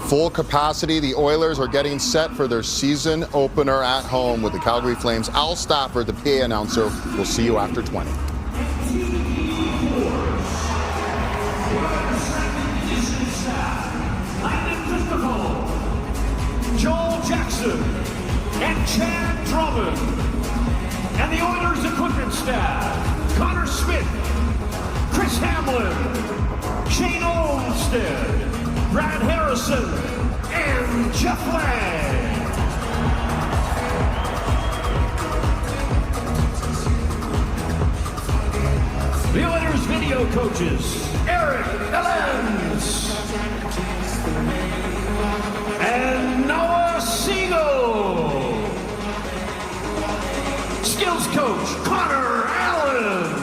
Full capacity, the Oilers are getting set for their season opener at home with the Calgary Flames. Al Stafford, the PA announcer, will see you after 20. Joel Jackson and Chad Drummond, and the Oilers equipment staff, Connor Smith, Chris Hamlin, Shane Olmstead, Brad Harrison, and Jeff Lang. The Oilers video coaches, Eric Elens and Noah Siegel. Skills coach, Connor Allen.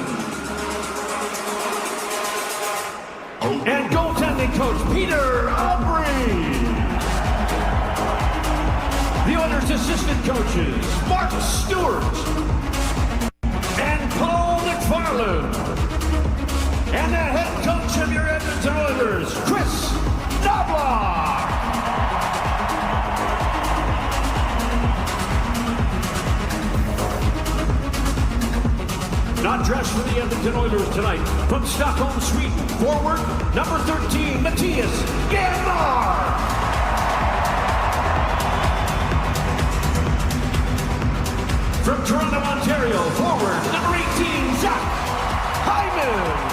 And goaltending coach, Peter Aubry. The Oilers assistant coaches, Mark Stewart and Paul McFarland. And the head coach of your Edmonton Oilers, Chris Knobloch. Not dressed for the Edmonton Oilers tonight. From Stockholm, Sweden, forward, number 13, Matthias Janmark. From Toronto, Ontario, forward, number 18, Zach Hyman.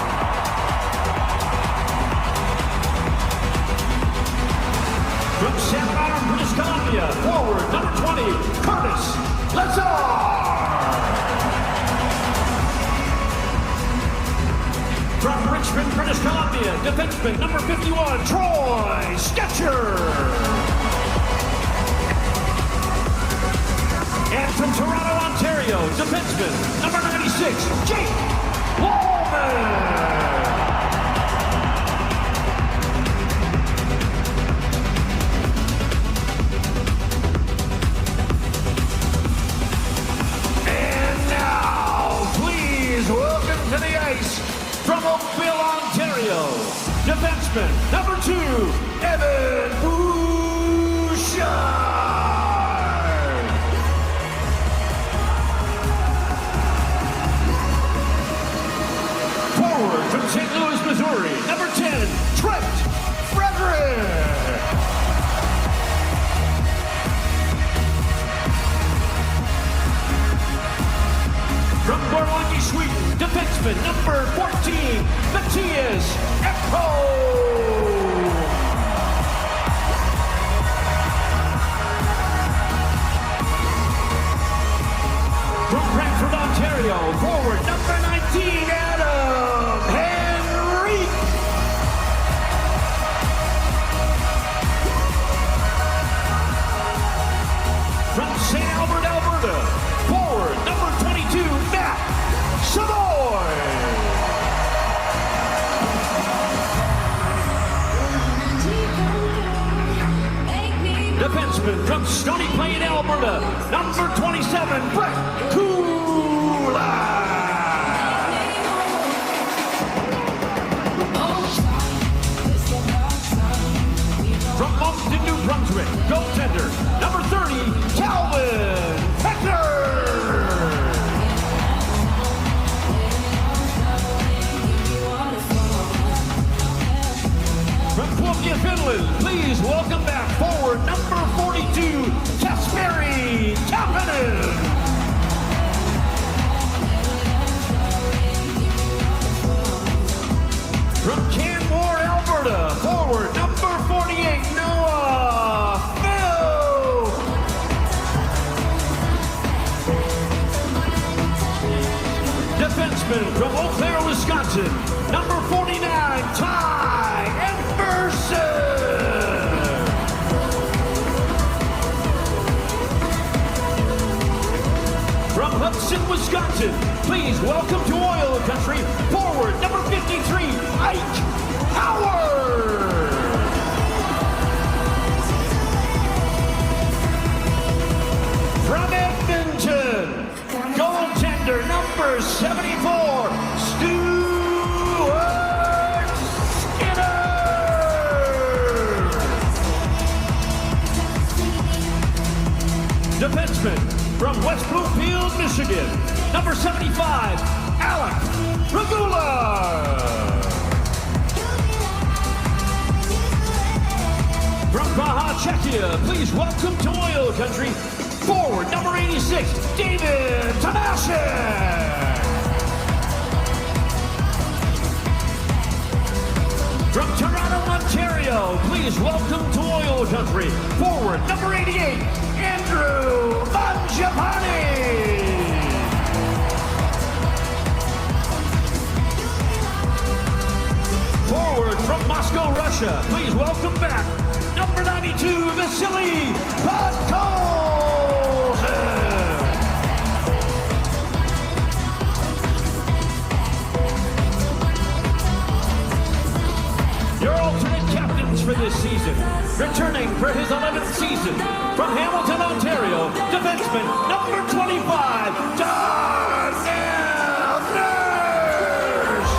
From Santa Barbara, British Columbia, forward, number 20, Curtis Lazar. From Richmond, British Columbia, defenseman number 51, Troy Sketcher. And from Toronto, Ontario, defenseman number 96, Jake Wallman. And now, please welcome to the ice, from Oakville, Ontario, defenseman number 2, Evan Bouchard. Forward from St. Louis, Missouri, number 10, Trent Frederick. From Borlänge, Sweden, defenseman number 14, Matthias Ekholm. From Brantford, Ontario, forward number 19, Adam Henrique. From St. Albert, Alberta, forward number 22, Matt Savoy. Defenseman from Stony Plain, Alberta, number 27, Brett Kulak. From Moncton, New Brunswick, goaltender, number 30, Calvin Peckner. From Kuopio, Finland, please welcome back forward number 42, Kasperi Kapanen. From Canmore, Alberta, forward number 48, Noah Phil. Defenseman from Eau Claire, Wisconsin, number 49, Ty Emberson. From Hudson, Wisconsin, please welcome to Oil Country, forward number 53, Ike Howard. defenseman from West Bloomfield, Michigan, number 75, Alec Regula. From Baja, Czechia, please welcome to Oil Country, forward number 86, David Tomaszek. From Toronto, Ontario, please welcome to Oil Country, forward number 88, Andrew Mangiapane. Forward from Moscow, Russia, please welcome back number 92, Vasily Podkolzin. Your alternate captains for this season, returning for his 11th season, from Hamilton, Ontario, defenseman number 25, Darnell Nurse.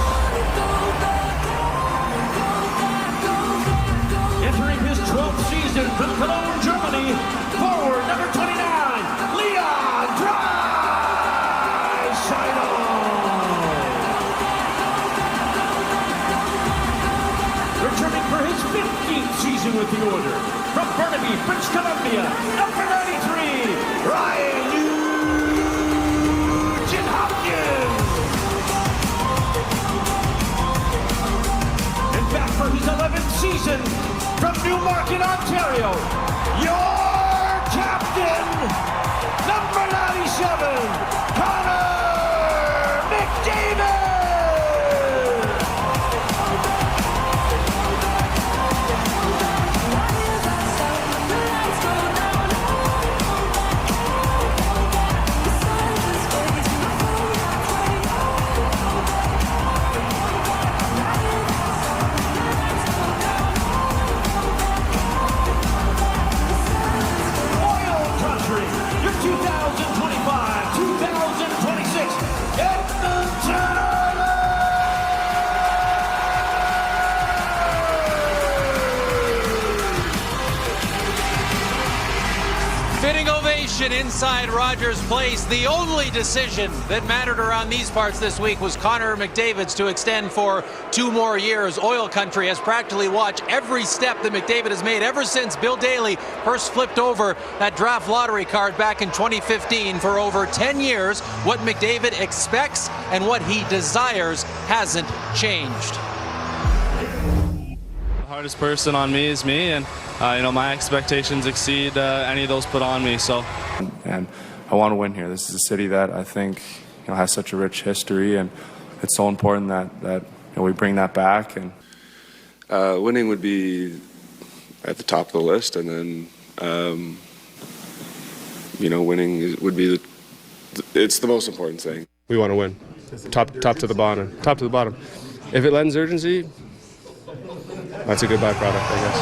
Entering his 12th season from Cologne, Germany, forward number 29, Leon Draisaitl. Returning for his 15th season with the Order, from Burnaby, British Columbia, number 93, Ryan Nugent-Hopkins. And back for his 11th season, from Newmarket, Ontario, your captain, number 97, Connor McDavid. Inside Rogers Place. The only decision that mattered around these parts this week was Connor McDavid's to extend for 2 more years. Oil Country has practically watched every step that McDavid has made ever since Bill Daly first flipped over that draft lottery card back in 2015. For over 10 years, what McDavid expects and what he desires hasn't changed. The hardest person on me is me, and my expectations exceed any of those put on me. And I want to win here. This is a city that I think has such a rich history, and it's so important that we bring that back. And winning would be at the top of the list, and then winning would be it's the most important thing. We want to win, top to the bottom. If it lends urgency, that's a good byproduct, I guess.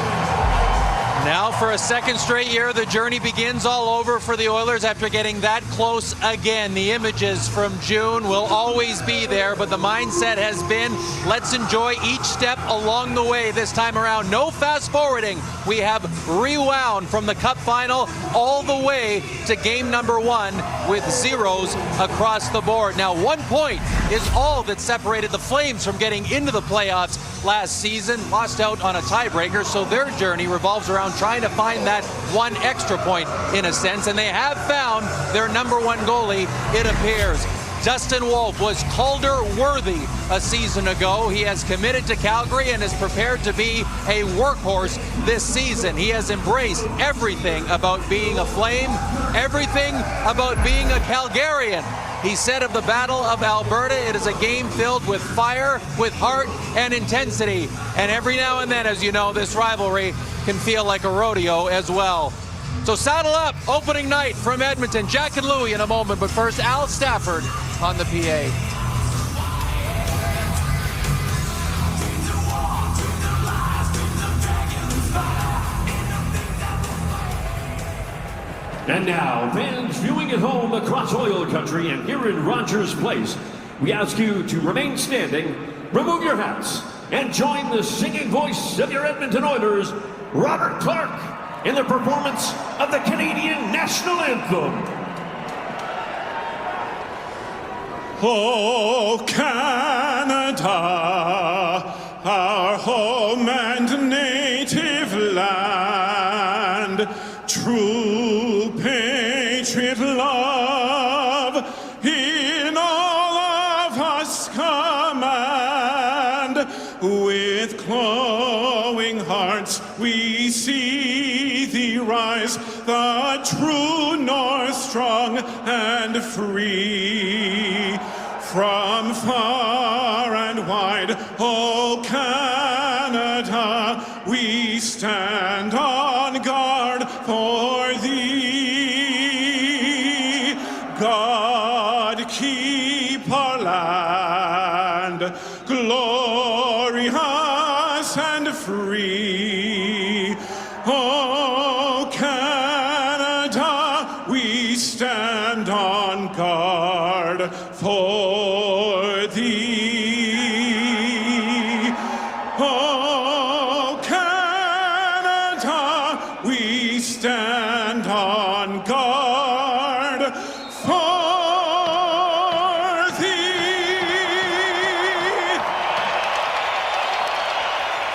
Now for a second straight year, the journey begins all over for the Oilers after getting that close again. The images from June will always be there, but the mindset has been, let's enjoy each step along the way this time around. No fast forwarding. We have rewound from the Cup final all the way to game number 1 with zeros across the board. Now 1 point is all that separated the Flames from getting into the playoffs last season. Lost out on a tiebreaker, so their journey revolves around trying to find that 1 extra point in a sense, and they have found their number 1 goalie, it appears. Dustin Wolf was Calder worthy a season ago. He has committed to Calgary and is prepared to be a workhorse this season. He has embraced everything about being a Flame, everything about being a Calgarian. He said of the Battle of Alberta, it is a game filled with fire, with heart, and intensity. And every now and then, as you know, this rivalry can feel like a rodeo as well. So saddle up, opening night from Edmonton. Jack and Louie in a moment, but first Al Stafford on the PA. And now, fans viewing at home across Oil Country and here in Rogers Place, we ask you to remain standing, remove your hats, and join the singing voice of your Edmonton Oilers, Robert Clark in the performance of the Canadian National Anthem. Oh, Canada, our home and native land, true patriot love in all of us command. With glowing hearts we see thee rise, the true north strong and free. From far and wide, oh Canada, we stand on guard for thee. God keep our land glorious and free. Oh Canada, we stand on guard for thee. Oh Canada, we stand on guard for thee.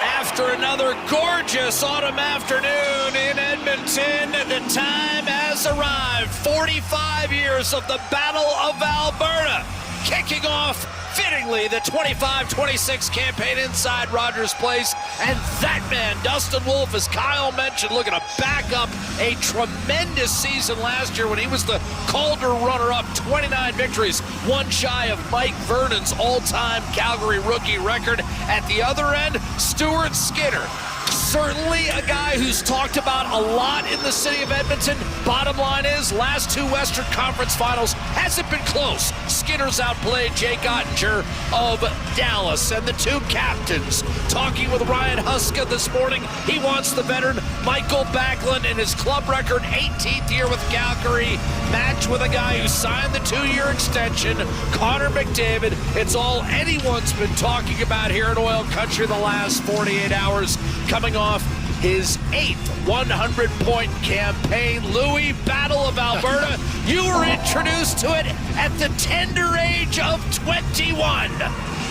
After another gorgeous autumn afternoon in Edmonton, the time has arrived. 45 years of the Battle of Alberta, kicking off fittingly the 25-26 campaign inside Rogers Place. And that man, Dustin Wolf, as Kyle mentioned, looking to back up a tremendous season last year when he was the Calder runner-up, 29 victories, one shy of Mike Vernon's all-time Calgary rookie record. At the other end, Stuart Skinner. Certainly a guy who's talked about a lot in the city of Edmonton. Bottom line is, last two Western Conference Finals hasn't been close. Skinner's outplayed Jake Ottinger of Dallas. And the two captains talking with Ryan Huska this morning. He wants the veteran Michael Backlund in his club record 18th year with Calgary, matched with a guy who signed the 2-year extension, Connor McDavid. It's all anyone's been talking about here in oil country the last 48 hours. Coming off his 8th 100-point campaign. Louis, Battle of Alberta, you were introduced to it at the tender age of 21.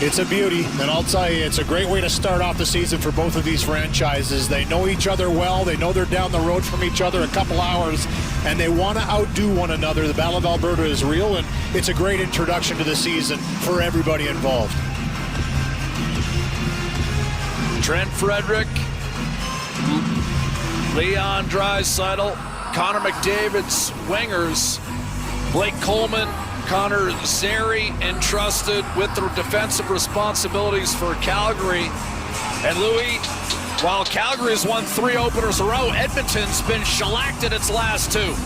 It's a beauty, and I'll tell you, it's a great way to start off the season for both of these franchises. They know each other well. They know they're down the road from each other a couple hours, and they want to outdo one another. The Battle of Alberta is real, and it's a great introduction to the season for everybody involved. Trent Frederick, Leon Draisaitl, Connor McDavid's wingers, Blake Coleman, Connor Zary entrusted with the defensive responsibilities for Calgary. And Louis, while Calgary has won 3 openers in a row, Edmonton's been shellacked in its last 2.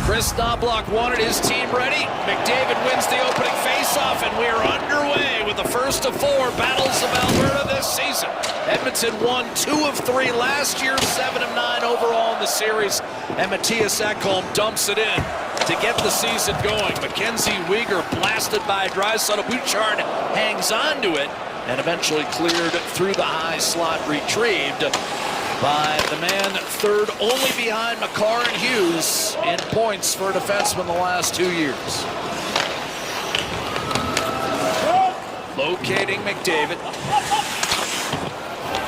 Chris Knobloch wanted his team ready. McDavid wins the opening faceoff, and we are underway with the first of 4 Battles of Alberta this season. Edmonton won 2 of 3 last year, 7 of 9 overall in the series, and Matthias Ekholm dumps it in to get the season going. Mackenzie Weegar blasted by Draisaitl. Bouchard hangs on to it and eventually cleared through the high slot, retrieved by the man third only behind Makar and Hughes in points for a defenseman the last 2 years. Locating McDavid.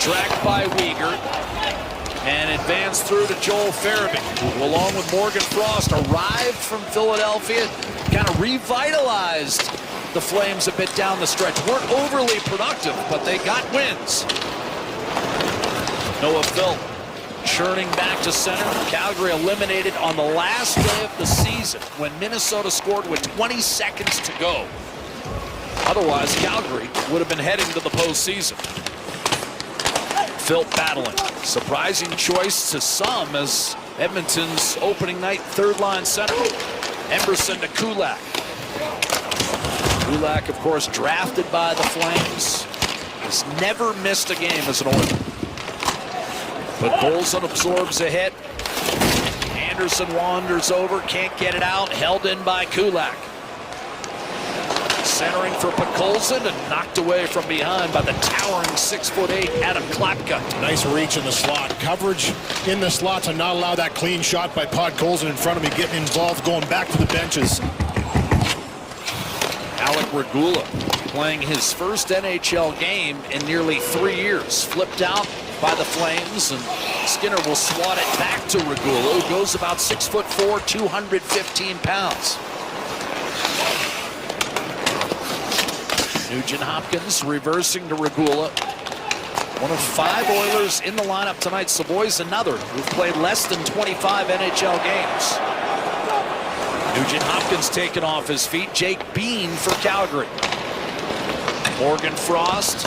Tracked by Weegar. And advanced through to Joel Farabee, who, along with Morgan Frost, arrived from Philadelphia, kind of revitalized the Flames a bit down the stretch. Weren't overly productive, but they got wins. Noah Phil churning back to center. Calgary eliminated on the last day of the season when Minnesota scored with 20 seconds to go. Otherwise, Calgary would have been heading to the postseason. Phil battling. Surprising choice to some as Edmonton's opening night third-line center. Emberson to Kulak. Kulak, of course, drafted by the Flames. Has never missed a game as an Oiler. But Bolson absorbs a hit. Anderson wanders over, can't get it out, held in by Kulak. Centering for Podkolzin and knocked away from behind by the towering 6'8" Adam Klapka. Nice reach in the slot. Coverage in the slot to not allow that clean shot by Podkolzin in front of me, getting involved, going back to the benches. Alec Regula playing his first NHL game in nearly 3 years. Flipped out by the Flames, and Skinner will swat it back to Regula, who goes about 6'4", 215 pounds. Nugent Hopkins reversing to Regula. One of 5 Oilers in the lineup tonight. Savoy's another who've played less than 25 NHL games. Nugent Hopkins taken off his feet. Jake Bean for Calgary. Morgan Frost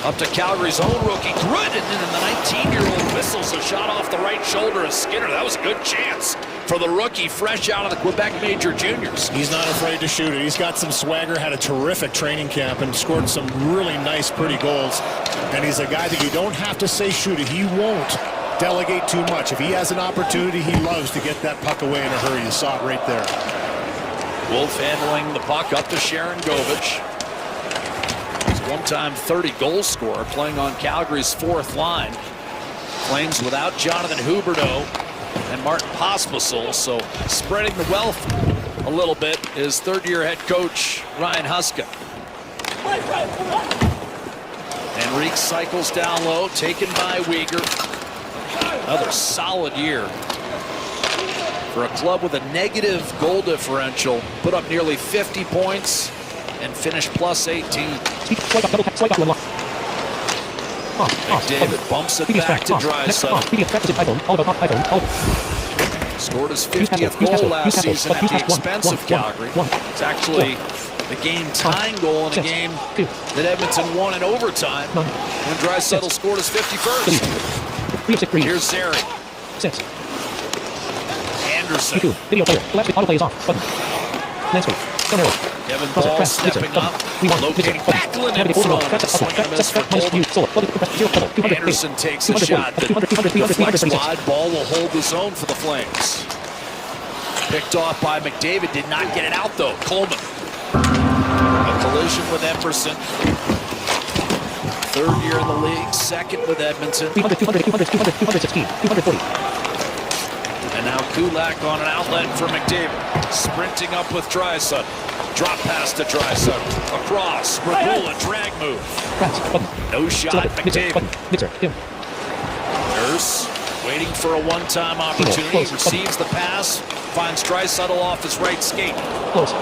up to Calgary's own rookie. Good, and then the 19-year-old whistles a shot off the right shoulder of Skinner. That was a good chance for the rookie fresh out of the Quebec Major Juniors. He's not afraid to shoot it. He's got some swagger, had a terrific training camp, and scored some really nice, pretty goals. And he's a guy that you don't have to say shoot it. He won't delegate too much. If he has an opportunity, he loves to get that puck away in a hurry. You saw it right there. Wolf handling the puck up to Sharon Govich. He's a one-time 30-goal scorer playing on Calgary's 4th line. Flames without Jonathan Huberdeau and Martin Pospisil, so spreading the wealth a little bit is 3rd-year head coach Ryan Huska. Henrique cycles down low, taken by Weegar. Another solid year for a club with a negative goal differential. Put up nearly 50 points and finished plus 18. McDavid bumps it back to Draisaitl. Scored his 50th goal last season at the expense of Calgary. It's actually the game-tying goal in a game that Edmonton won in overtime when Draisaitl scored his 51st. Here's Zary. Anderson. Kevin Ball stepping up, locating Backlund in front. Swing and a miss for Coleman. Anderson takes a shot. The flex wide ball will hold the zone for the Flames. Picked off by McDavid, did not get it out though. Coleman. A collision with Emerson. 3rd year in the league, 2nd with Edmonton. 240. And now Kulak on an outlet for McDavid. Sprinting up with Draisaitl. Drop pass to Draisaitl. Across. Regula drag move. No shot. McDavid. Nurse waiting for a one-time opportunity. Receives the pass. Finds Draisaitl off his right skate. Nurse.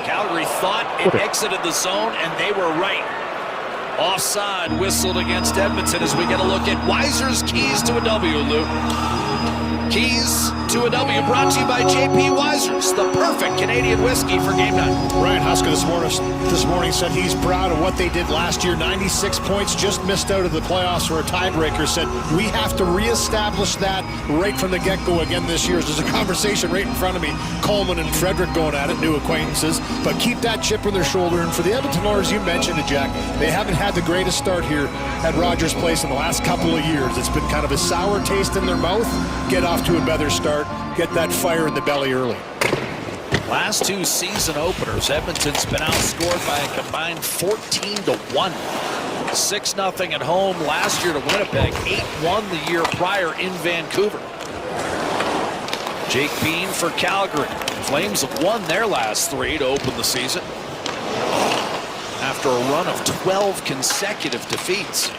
Calgary thought it exited the zone, and they were right. Offside whistled against Edmonton as we get a look at Weiser's keys to a W, Luke. Keys to a W brought to you by J.P. Weiser's, the perfect Canadian whiskey for game night. Ryan Huska this morning said he's proud of what they did last year. 96 points, just missed out of the playoffs for a tiebreaker. Said we have to reestablish that right from the get-go again this year. There's a conversation right in front of me. Coleman and Frederick going at it, new acquaintances. But keep that chip on their shoulder. And for the Edmonton Oilers, you mentioned it, Jack, they haven't had the greatest start here at Rogers Place in the last couple of years. It's been kind of a sour taste in their mouth. Get off to a better start. Get that fire in the belly early. Last 2 season openers, Edmonton's been outscored by a combined 14-1. 6-0 at home last year to Winnipeg. 8-1 the year prior in Vancouver. Jake Bean for Calgary. Flames have won their last 3 to open the season after a run of 12 consecutive defeats.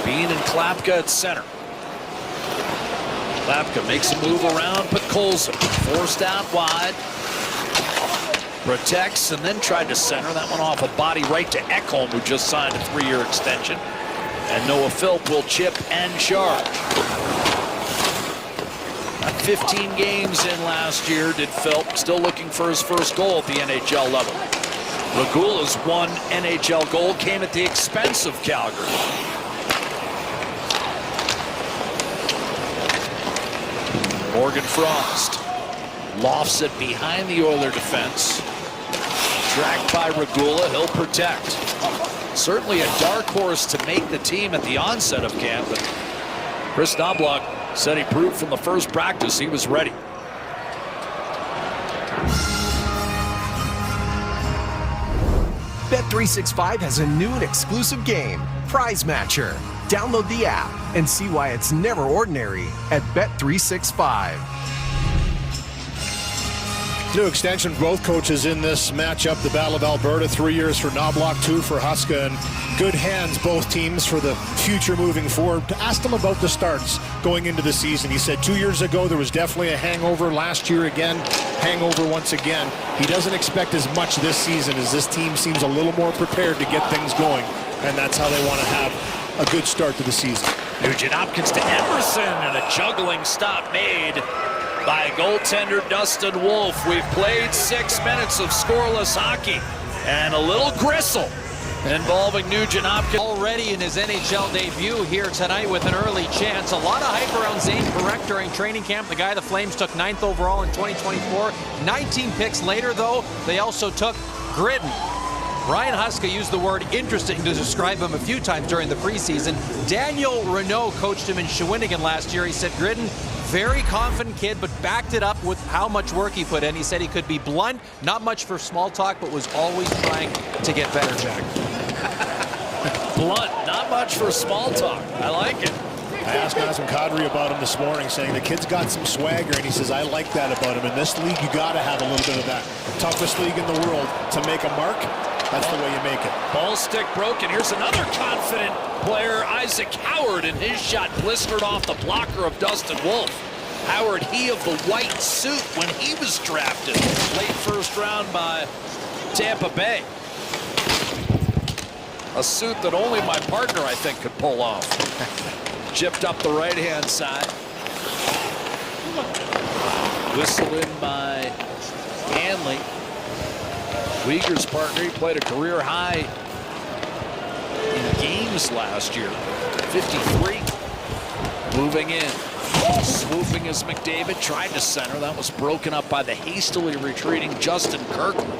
Bean and Klapka at center. Klapka makes a move around Podkolzin. Forced out wide. Protects and then tried to center. That one off a body right to Ekholm, who just signed a 3-year extension. And Noah Philp will chip and charge. Not 15 games in last year did Philp. Still looking for his first goal at the NHL level. Regula's one NHL goal came at the expense of Calgary. Morgan Frost lofts it behind the Oiler defense. Tracked by Regula, he'll protect. Certainly a dark horse to make the team at the onset of camp, but Chris Knobloch said he proved from the first practice he was ready. Bet365 has a new and exclusive game, Prize Matcher. Download the app and see why it's never ordinary at Bet365. New extension, both coaches in this matchup. The Battle of Alberta, 3 years for Knobloch, 2 for Huska, and good hands, both teams, for the future moving forward. To ask him about the starts going into the season, he said 2 years ago there was definitely a hangover. Last year again, hangover once again. He doesn't expect as much this season, as this team seems a little more prepared to get things going, and that's how they want to have a good start to the season. Nugent Hopkins to Emerson, and a juggling stop made by goaltender Dustin Wolf. We've played 6 minutes of scoreless hockey and a little gristle involving Nugent Hopkins. Already in his NHL debut here tonight with an early chance. A lot of hype around Zane Parekh during training camp. The guy the Flames took 9th overall in 2024. 19 picks later, though, they also took Gridden. Ryan Huska used the word interesting to describe him a few times during the preseason. Daniel Renault coached him in Shawinigan last year. He said Gridden, very confident kid, but backed it up with how much work he put in. He said he could be blunt, not much for small talk, but was always trying to get better, Jack. Blunt, not much for small talk. I like it. I asked Nazem Kadri about him this morning, saying the kid's got some swagger, and he says, I like that about him. In this league, you got to have a little bit of that. Toughest league in the world. To make a mark, that's the way you make it. Ball stick broken. Here's another confident player, Isaac Howard, and his shot blistered off the blocker of Dustin Wolf. Howard, he of the white suit when he was drafted. Late first round by Tampa Bay. A suit that only my partner, I think, could pull off. Chipped up the right-hand side. Whistle in by Hanley. Uyghur's partner, he played a career high in games last year. 53. Moving in. Swooping as McDavid tried to center. That was broken up by the hastily retreating Justin Kirkland.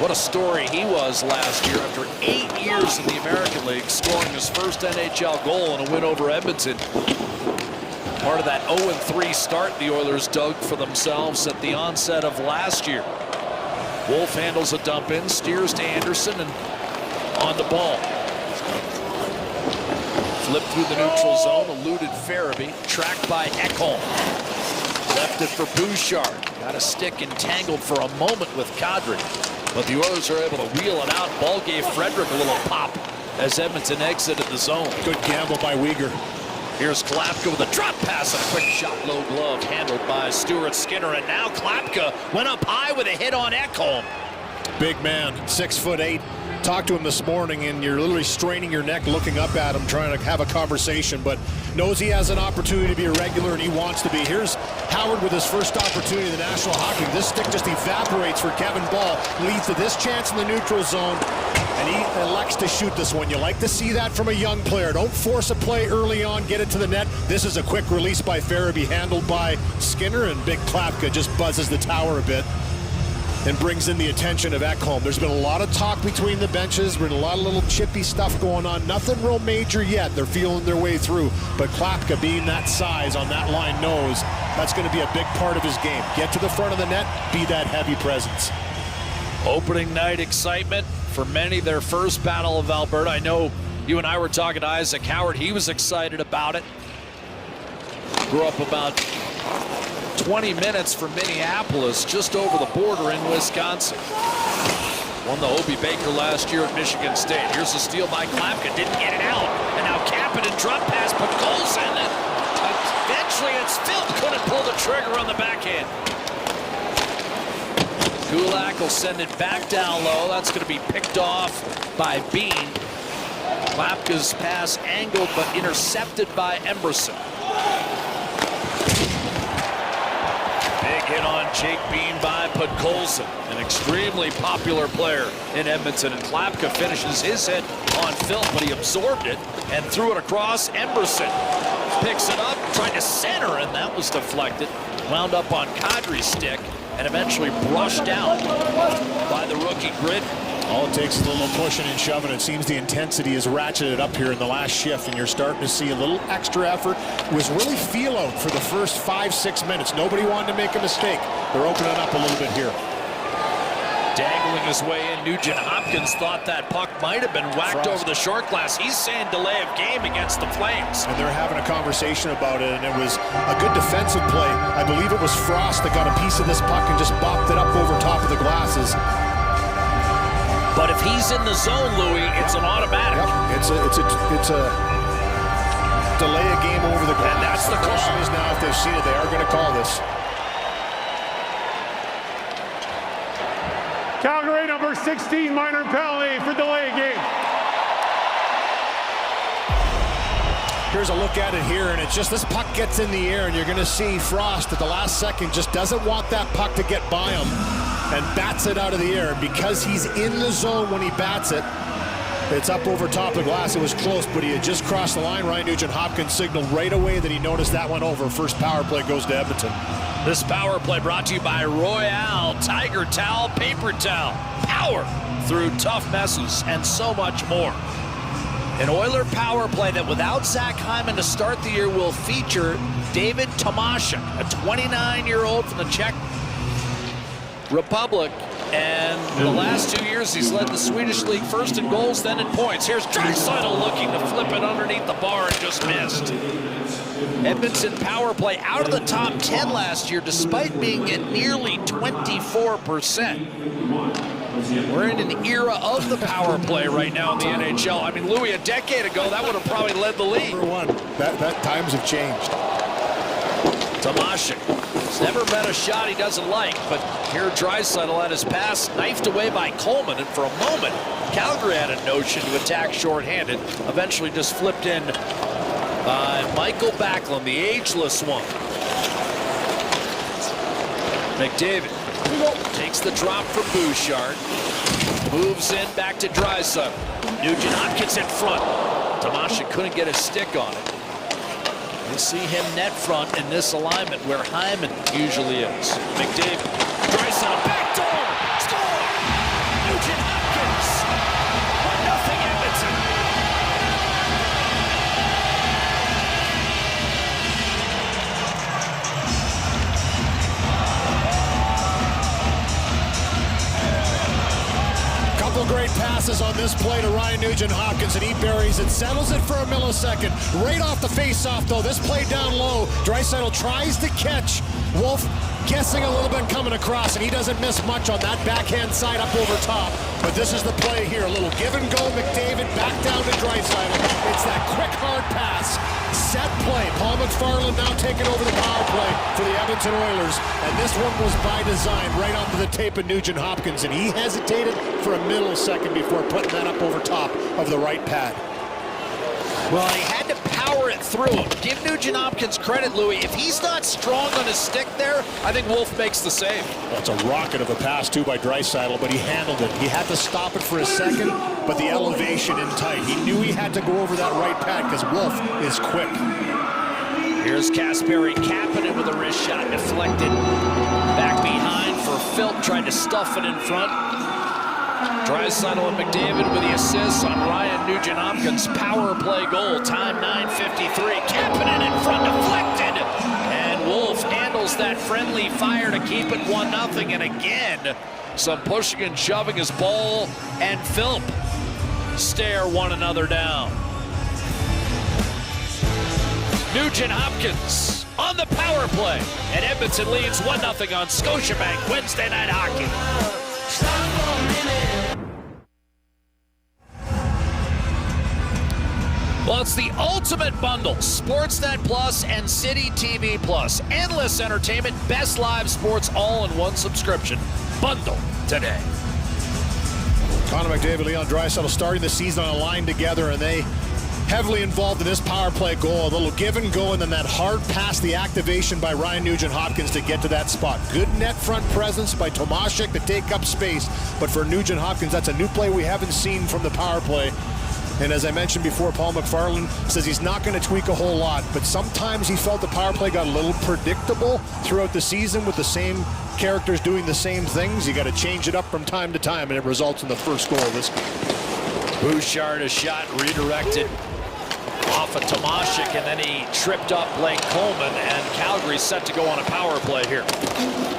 What a story he was last year after 8 years in the American League, scoring his first NHL goal in a win over Edmonton. Part of that 0-3 start the Oilers dug for themselves at the onset of last year. Wolf handles a dump in, steers to Anderson, and on the ball. Flipped through the neutral zone, eluded Farabee, tracked by Ekholm. Left it for Bouchard. Got a stick entangled for a moment with Kadri. But the Oilers are able to wheel it out. Ball gave Frederick a little pop as Edmonton exited the zone. Good gamble by Uyghur. Here's Klapka with a drop pass and a quick shot, low glove, handled by Stuart Skinner. And now Klapka went up high with a hit on Ekholm. Big man, 6'8". Talked to him this morning, and you're literally straining your neck looking up at him, trying to have a conversation, but knows he has an opportunity to be a regular, and he wants to be. Here's Howard with his first opportunity in the National Hockey League. This stick just evaporates for Kevin Ball. Leads to this chance in the neutral zone, and he elects to shoot this one. You like to see that from a young player. Don't force a play early on, get it to the net. This is a quick release by Farabee, handled by Skinner, and Big Klapka just buzzes the tower a bit and brings in the attention of Ekholm. There's been a lot of talk between the benches, been a lot of little chippy stuff going on. Nothing real major yet. They're feeling their way through. But Klapka, being that size on that line, knows that's going to be a big part of his game. Get to the front of the net, be that heavy presence. Opening night excitement for many, their first Battle of Alberta. I know you and I were talking to Isaac Howard. He was excited about it. Grew up about 20 minutes from Minneapolis, just over the border in Wisconsin. Won the Hobie Baker last year at Michigan State. Here's a steal by Klapka, didn't get it out. And now Kapanen drop pass, put goals in it. Eventually it's Phil, couldn't pull the trigger on the backhand. Kulak will send it back down low. That's going to be picked off by Bean. Klapka's pass angled but intercepted by Emberson. Hit on Jake Bean by Podkolzin, an extremely popular player in Edmonton. And Klapka finishes his hit on Phil, but he absorbed it and threw it across. Emberson picks it up, tried to center, and that was deflected. Wound up on Kadri's stick and eventually brushed out by the rookie Gridden. All it takes is a little pushing and shoving. It seems the intensity is ratcheted up here in the last shift, and you're starting to see a little extra effort. It was really feel out for the first 5-6 minutes. Nobody wanted to make a mistake. They're opening up a little bit here. Dangling his way in, Nugent Hopkins thought that puck might have been whacked over the short glass. He's saying delay of game against the Flames. And they're having a conversation about it, and it was a good defensive play. I believe it was Frost that got a piece of this puck and just bopped it up over top of the glasses. But if he's in the zone, Louis, it's an automatic. Yep. It's a delay a game over the glass. And that's the call. Question is now if they've seen it, they are going to call this. Calgary, number 16, minor penalty for delay of game. Here's a look at it here, and it's just this puck gets in the air, and you're going to see Frost at the last second just doesn't want that puck to get by him and bats it out of the air. And because he's in the zone when he bats it, it's up over top of the glass. It was close, but he had just crossed the line. Ryan Nugent-Hopkins signaled right away that he noticed that went over. First power play goes to Edmonton. This power play brought to you by Royale Tiger Towel, Paper Towel. Power through tough messes and so much more. An Oiler power play that without Zach Hyman to start the year will feature David Tomashek, a 29-year-old from the Czech Republic. And the last 2 years, he's led the Swedish league first in goals, then in points. Here's Draisaitl looking to flip it underneath the bar and just missed. Edmonton power play out of the top 10 last year, despite being at nearly 24%. We're in an era of the power play right now in the NHL. I mean, Louis, a decade ago, that would have probably led the league. Number one, that times have changed. Tomashek. He's never met a shot he doesn't like, but here Draisaitl had his pass knifed away by Coleman, and for a moment, Calgary had a notion to attack shorthanded. Eventually just flipped in by Michael Backlund, the ageless one. McDavid takes the drop from Bouchard. Moves in back to Draisaitl. Nugent-Hopkins in front. Tomashek couldn't get his stick on it. You see him net front in this alignment where Hyman usually is. McDavid. Draisaitl backdoor. Score! Nugent-Hopkins. 1-0 Edmonton. Couple great passes on this play to Ryan Nugent-Hopkins, and he buries it, settles it for a millisecond. Right off the face-off, though, this play down low. Draisaitl tries to catch Wolf, guessing a little bit coming across, and he doesn't miss much on that backhand side up over top. But this is the play here. A little give and go. McDavid back down to Draisaitl. It's that quick, hard pass. Set play. Paul McFarland now taking over the power play for the Edmonton Oilers. And this one was by design, right onto the tape of Nugent-Hopkins. And he hesitated for a millisecond before putting that up over top of the right pad. Well, he had to power it through him. Give Nugent-Hopkins credit, Louis. If he's not strong on his stick there, I think Wolf makes the save. That's a rocket of a pass, too, by Draisaitl, but he handled it. He had to stop it for a second, but the elevation in tight. He knew he had to go over that right pad because Wolf is quick. Here's Kasperi Kapanen with a wrist shot deflected. Back behind for Philp, trying to stuff it in front. Draisaitl and McDavid with the assists on Ryan Nugent-Hopkins' power play goal. Time 9:53. Kapanen in front, deflected. And Wolf handles that friendly fire to keep it 1-0. And again, some pushing and shoving as Ball and Philp stare one another down. Nugent-Hopkins on the power play. And Edmonton leads 1-0 on Scotiabank Wednesday Night Hockey. Well, it's the ultimate bundle. Sportsnet Plus and City TV Plus. Endless entertainment, best live sports, all in one subscription. Bundle today. Connor McDavid, Leon Draisaitl starting the season on a line together, and they heavily involved in this power play goal. A little give and go, and then that hard pass, the activation by Ryan Nugent-Hopkins to get to that spot. Good net front presence by Tomashek to take up space. But for Nugent-Hopkins, that's a new play we haven't seen from the power play. And as I mentioned before, Paul McFarland says he's not going to tweak a whole lot, but sometimes he felt the power play got a little predictable throughout the season with the same characters doing the same things. You got to change it up from time to time, and it results in the first goal of this game. Bouchard, a shot redirected off of Tomashik, and then he tripped up Blake Coleman, and Calgary's set to go on a power play here.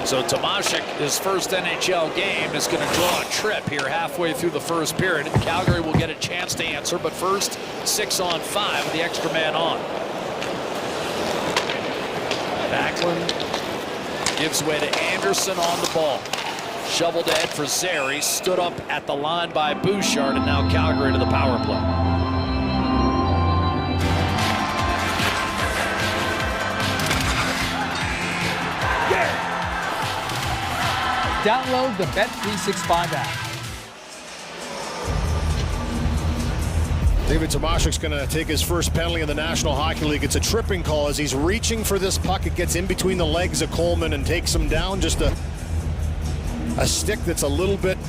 So Tomashik, his first NHL game, is going to draw a trip here halfway through the first period. Calgary will get a chance to answer, but first 6-on-5 with the extra man on. Backlund gives way to Anderson on the ball. Shoveled ahead for Zary, stood up at the line by Bouchard, and now Calgary to the power play. Download the Bet365 app. David Tomashik's going to take his first penalty in the National Hockey League. It's a tripping call as he's reaching for this puck. It gets in between the legs of Coleman and takes him down. Just a stick that's a little bit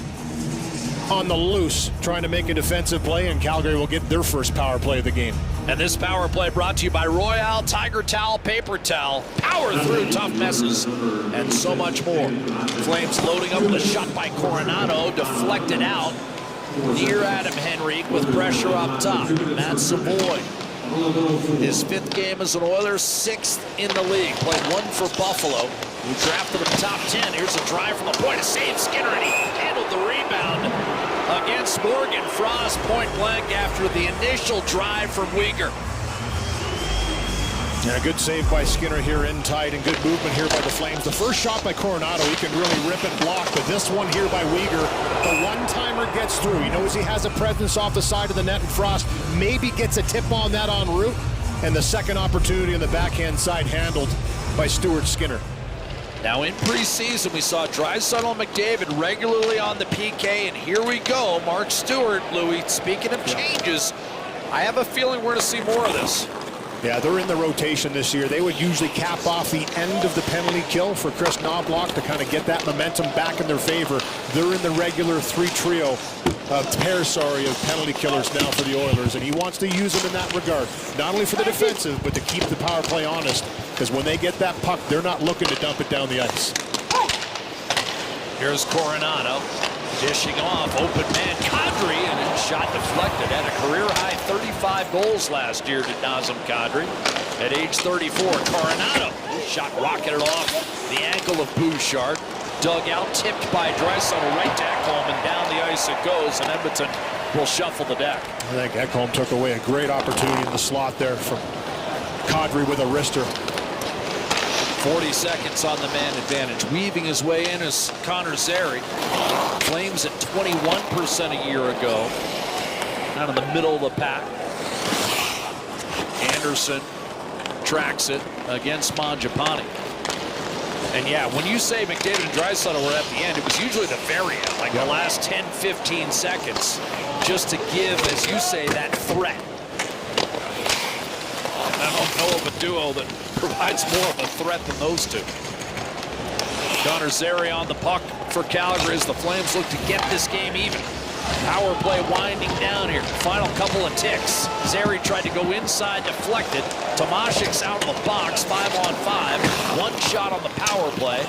on the loose, trying to make a defensive play, and Calgary will get their first power play of the game. And this power play brought to you by Royale Tiger Towel Paper Towel. Power through tough messes and so much more. Flames loading up with a shot by Coronado, deflected out near Adam Henrique with pressure up top. Matt Savoy, his 5th game as an Oiler, 6th in the league. Played 1 for Buffalo, who drafted him top 10. Here's a drive from the point, a save Skinner, and he handled the rebound against Morgan Frost point blank after the initial drive from Uyghur. Yeah, good save by Skinner here in tight, and good movement here by the Flames. The first shot by Coronado, he can really rip and block, but this one here by Uyghur, the one-timer gets through. He knows he has a presence off the side of the net, and Frost maybe gets a tip on that en route, and the second opportunity on the backhand side handled by Stuart Skinner. Now in preseason, we saw Draisaitl and McDavid regularly on the PK, and here we go. Mark Stewart, Louis, speaking of changes, I have a feeling we're going to see more of this. Yeah, they're in the rotation this year. They would usually cap off the end of the penalty kill for Chris Knobloch to kind of get that momentum back in their favor. They're in the regular pair of penalty killers now for the Oilers, and he wants to use them in that regard. Not only for the defensive, but to keep the power play honest, because when they get that puck, they're not looking to dump it down the ice. Here's Coronado, dishing off, open man, Kadri, and a shot deflected. Had a career-high 35 goals last year, did Nazem Kadri. At age 34, Coronado, shot rocketed off the ankle of Bouchard. Dug out, tipped by Draisaitl, right to Ekholm, and down the ice it goes, and Edmonton will shuffle the deck. I think Ekholm took away a great opportunity in the slot there from Kadri with a wrister. 40 seconds on the man advantage. Weaving his way in is Connor Zary. Flames at 21% a year ago. Out in the middle of the pack. Anderson tracks it against Mangiapane. And yeah, when you say McDavid and Draisaitl were at the end, it was usually the very end, like the last 10, 15 seconds, just to give, as you say, that threat. I don't know of a duo that provides more of a threat than those two. Connor Zary on the puck for Calgary as the Flames look to get this game even. Power play winding down here. Final couple of ticks. Zary tried to go inside, deflected. Tomashik's out of the box, 5-on-5. One shot on the power play.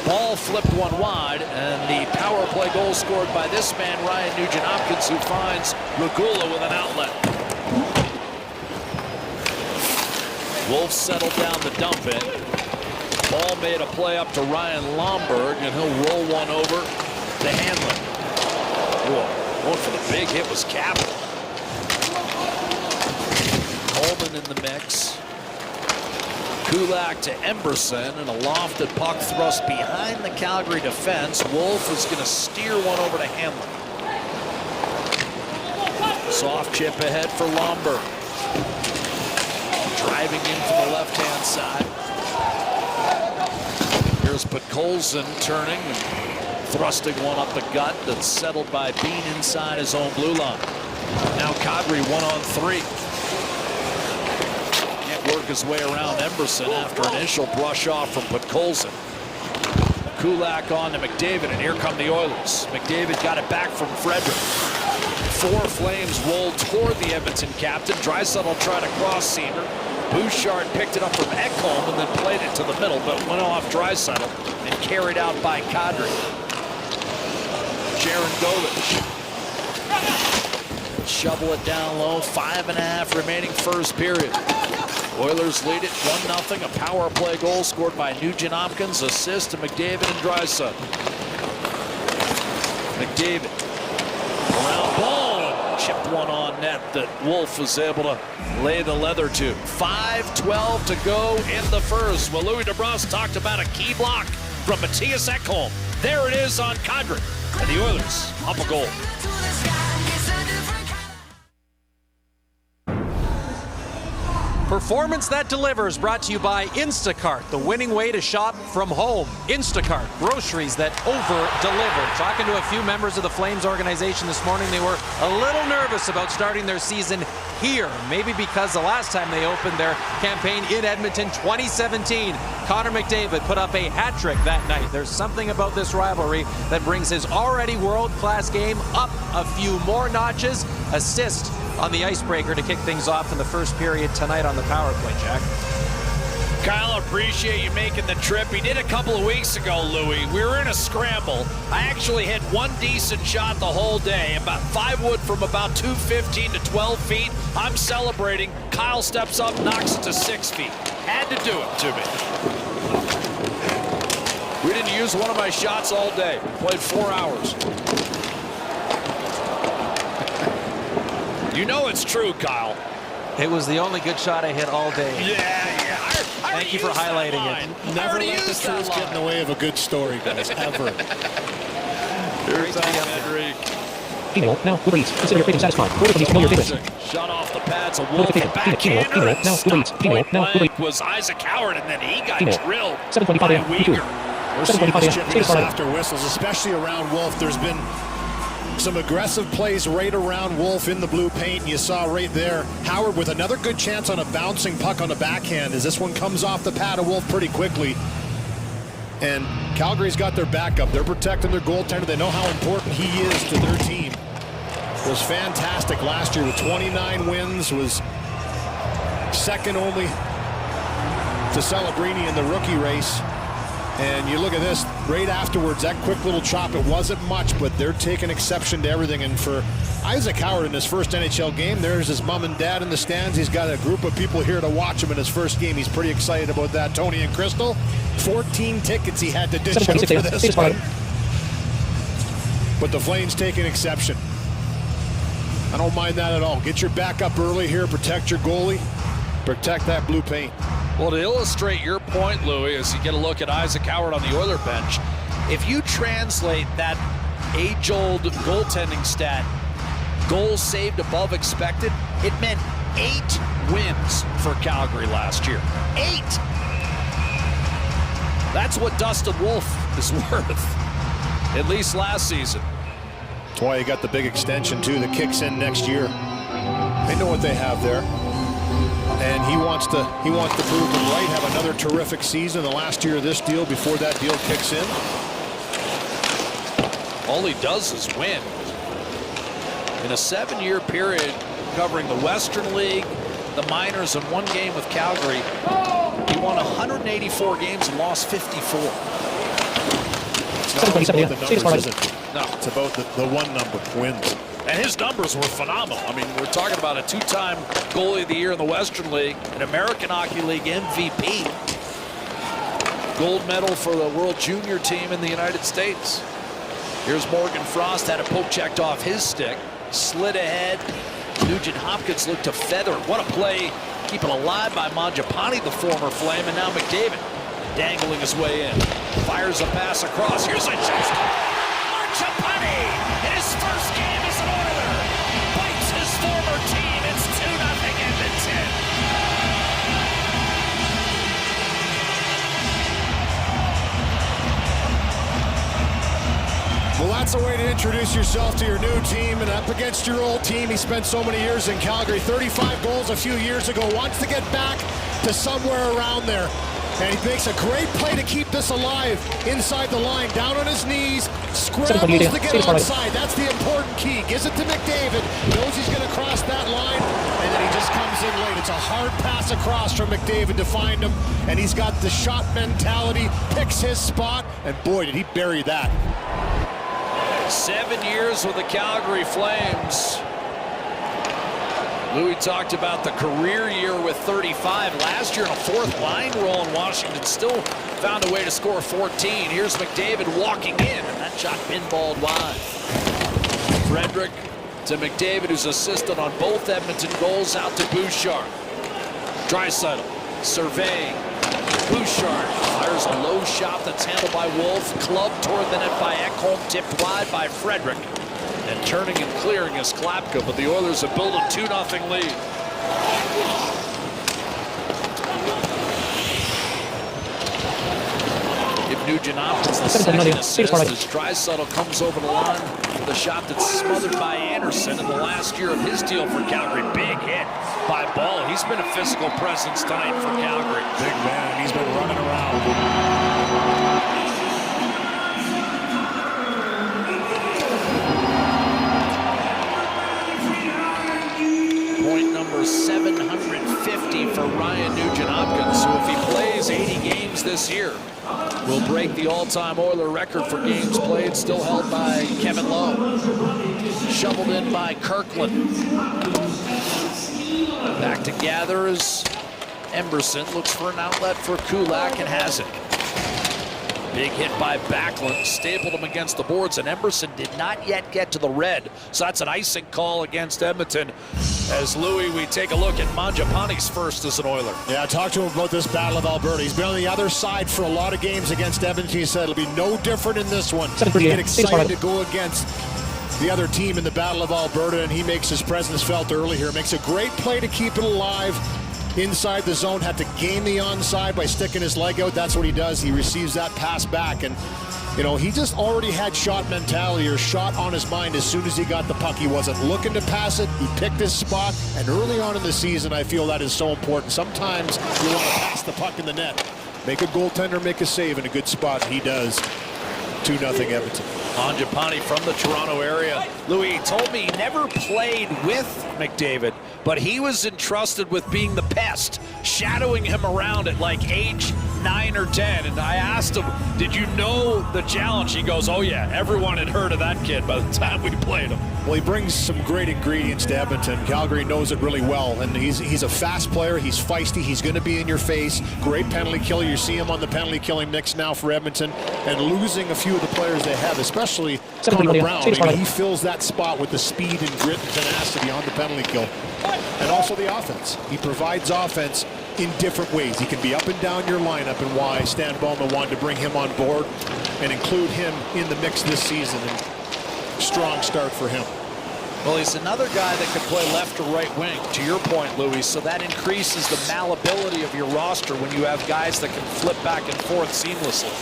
Ball flipped one wide, and the power play goal scored by this man, Ryan Nugent-Hopkins, who finds Regula with an outlet. Wolves settled down the dump in. Ball made a play up to Ryan Lomberg, and he'll roll one over to Hanlon. Going for the big hit was Capital. Coleman in the mix. Kulak to Emberson, and a lofted puck thrust behind the Calgary defense. Wolf is going to steer one over to Hanlon. Soft chip ahead for Lomberg. Driving in from the left-hand side. Here's Podkolzin turning and thrusting one up the gut that's settled by Bean inside his own blue line. Now Kadri 1-on-3. Can't work his way around Emberson after initial brush off from Podkolzin. Kulak on to McDavid, and here come the Oilers. McDavid got it back from Frederick. 4 Flames rolled toward the Edmonton captain. Draisaitl tried a cross-seamer. Bouchard picked it up from Ekholm and then played it to the middle, but went off Draisaitl and carried out by Kadri. Jaron Govich shovel it down low. 5.5 remaining first period. Oilers lead it 1-0. A power play goal scored by Nugent Hopkins. Assist to McDavid and Draisaitl. McDavid around ball. Chipped one on net that Wolf was able to lay the leather to. 5:12 to go in the first. Well, Louis DeBrusk talked about a key block from Matthias Ekholm. There it is on Calgary. And the Oilers up a goal. Performance that delivers, brought to you by Instacart, the winning way to shop from home. Instacart, groceries that over-deliver. Talking to a few members of the Flames organization this morning, they were a little nervous about starting their season here. Maybe because the last time they opened their campaign in Edmonton, 2017, Connor McDavid put up a hat trick that night. There's something about this rivalry that brings his already world-class game up a few more notches. Assist on the icebreaker to kick things off in the first period tonight on the power play, Jack. Kyle, appreciate you making the trip. He did a couple of weeks ago, Louis. We were in a scramble. I actually had one decent shot the whole day, about 5 wood from about 215 to 12 feet. I'm celebrating. Kyle steps up, knocks it to 6 feet. Had to do it to me. We didn't use one of my shots all day. Played 4 hours. You know it's true, Kyle. It was the only good shot I hit all day. Yeah. Thank you for highlighting it. Never let the truth get in the way of a good story, guys, ever. Here's Henry. Email now. Uber Eats. Consider your rating satisfied. Order from these know your favorites. Shot off the pads. A Wolf backhander. Email now. Uber Eats. Email now. Uber Eats. Was Isaac Howard, and then he got drilled. 7:25 a.m. We're seeing this chippiness after whistles, especially around Wolf. There's been some aggressive plays right around Wolf in the blue paint. You saw right there Howard with another good chance on a bouncing puck on the backhand as this one comes off the pad of Wolf pretty quickly. And Calgary's got their backup. They're protecting their goaltender. They know how important he is to their team. Was fantastic last year with 29 wins. Was second only to Celebrini in the rookie race. And you look at this right afterwards, that quick little chop, it wasn't much, but they're taking exception to everything. And for Isaac Howard in his first NHL game, there's his mom and dad in the stands. He's got a group of people here to watch him in his first game. He's pretty excited about that. Tony and Crystal, 14 tickets he had to dish out for this one. But the Flames taking exception. I don't mind that at all. Get your back up early here, protect your goalie, protect that blue paint. Well, to illustrate your point, Louis, as you get a look at Isaac Howard on the Oiler bench, if you translate that age-old goaltending stat, goals saved above expected, it meant 8 wins for Calgary last year. 8! That's what Dustin Wolf is worth, at least last season. That's why you got the big extension, too, that kicks in next year. They know what they have there. And he wants to prove them right, have another terrific season the last year of this deal before that deal kicks in. All he does is win. In a 7-year period covering the Western League, the minors, and 1 game with Calgary, he won 184 games and lost 54. It's not about the numbers, is it? No. It's about the one number, wins. And his numbers were phenomenal. I mean, we're talking about a 2-time goalie of the year in the Western League, an American Hockey League MVP, gold medal for the World Junior team in the United States. Here's Morgan Frost, had a poke checked off his stick, slid ahead. Nugent Hopkins looked to feather. What a play, keeping alive by Mangiapane, the former Flame, and now McDavid dangling his way in. Fires a pass across. Here's a chance. Mangiapane in his first game as an Oiler bites his former team. It's 2-0 Edmonton. Well, that's a way to introduce yourself to your new team and up against your old team. He spent so many years in Calgary, 35 goals a few years ago, wants to get back to somewhere around there. And he makes a great play to keep this alive inside the line, down on his knees, scrambles to get onside. That's the important key. Gives it to McDavid, knows he's going to cross that line, and then he just comes in late. It's a hard pass across from McDavid to find him, and he's got the shot mentality, picks his spot, and boy, did he bury that. 7 years with the Calgary Flames. Louis talked about the career year with 35. Last year in a fourth line role in Washington, still found a way to score 14. Here's McDavid walking in, and that shot pinballed wide. Frederick to McDavid, who's assisted on both Edmonton goals, out to Bouchard. Draisaitl surveying. Bouchard fires a low shot that's handled by Wolf, clubbed toward the net by Ekholm, tipped wide by Frederick. And turning and clearing is Klapka, but the Oilers have built a 2-0 lead. If Nugent-Hopkins the second assist as Draisaitl comes over the line with a shot that's smothered by Anderson in the last year of his deal for Calgary. Big hit by Ball. He's been a physical presence tonight for Calgary. Big man, he's been running around. Point number 750 for Ryan Nugent-Hopkins, who if he plays 80 games this year, will break the all-time Oiler record for games played, still held by Kevin Lowe. Shoveled in by Kirkland. Back to gather as Emberson looks for an outlet for Kulak and has it. Big hit by Backlund, stapled him against the boards, and Emberson did not yet get to the red. So that's an icing call against Edmonton. As Louis, we take a look at Mangiapane's first as an Oiler. Yeah, I talked to him about this Battle of Alberta. He's been on the other side for a lot of games against Edmonton. He said it'll be no different in this one. He get excited to go against the other team in the Battle of Alberta, and he makes his presence felt early here. Makes a great play to keep it alive inside the zone. Had to gain the onside by sticking his leg out. That's what he does. He receives that pass back, and you know, he just already had shot mentality or shot on his mind as soon as he got the puck. He wasn't looking to pass it. He picked his spot, and early on in the season, I feel that is so important. Sometimes you want to pass the puck in the net. Make a goaltender make a save in a good spot. He does. 2-0 Edmonton. Mangiapane from the Toronto area. Louis told me he never played with McDavid, but he was entrusted with being the pest, shadowing him around at like age 9 or 10. And I asked him, did you know the challenge? He goes, oh yeah, everyone had heard of that kid by the time we played him. Well, he brings some great ingredients to Edmonton. Calgary knows it really well, and he's a fast player. He's feisty. He's going to be in your face. Great penalty killer. You see him on the penalty killing mix now for Edmonton, and losing a few of the players they have, especially Connor Brown. I mean, he fills that spot with the speed and grit and tenacity on the penalty kill. And also the offense. He provides offense in different ways. He can be up and down your lineup, and why Stan Bowman wanted to bring him on board and include him in the mix this season. And strong start for him. Well, he's another guy that can play left or right wing, to your point, Louis, so that increases the malleability of your roster when you have guys that can flip back and forth seamlessly.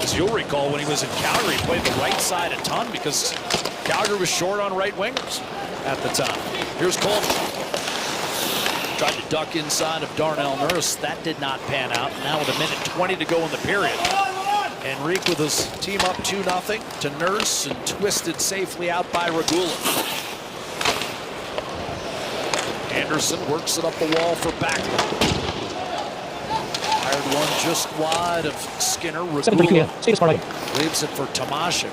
As you'll recall, when he was in Calgary, he played the right side a ton because Calgary was short on right wingers at the time. Here's Coleman. Tried to duck inside of Darnell Nurse. That did not pan out. Now with 1:20 to go in the period. Enrique with his team up 2-0 to Nurse and twisted safely out by Regula. Anderson works it up the wall for Backlund. Fired one just wide of Skinner. Regula leaves it for Tomasik.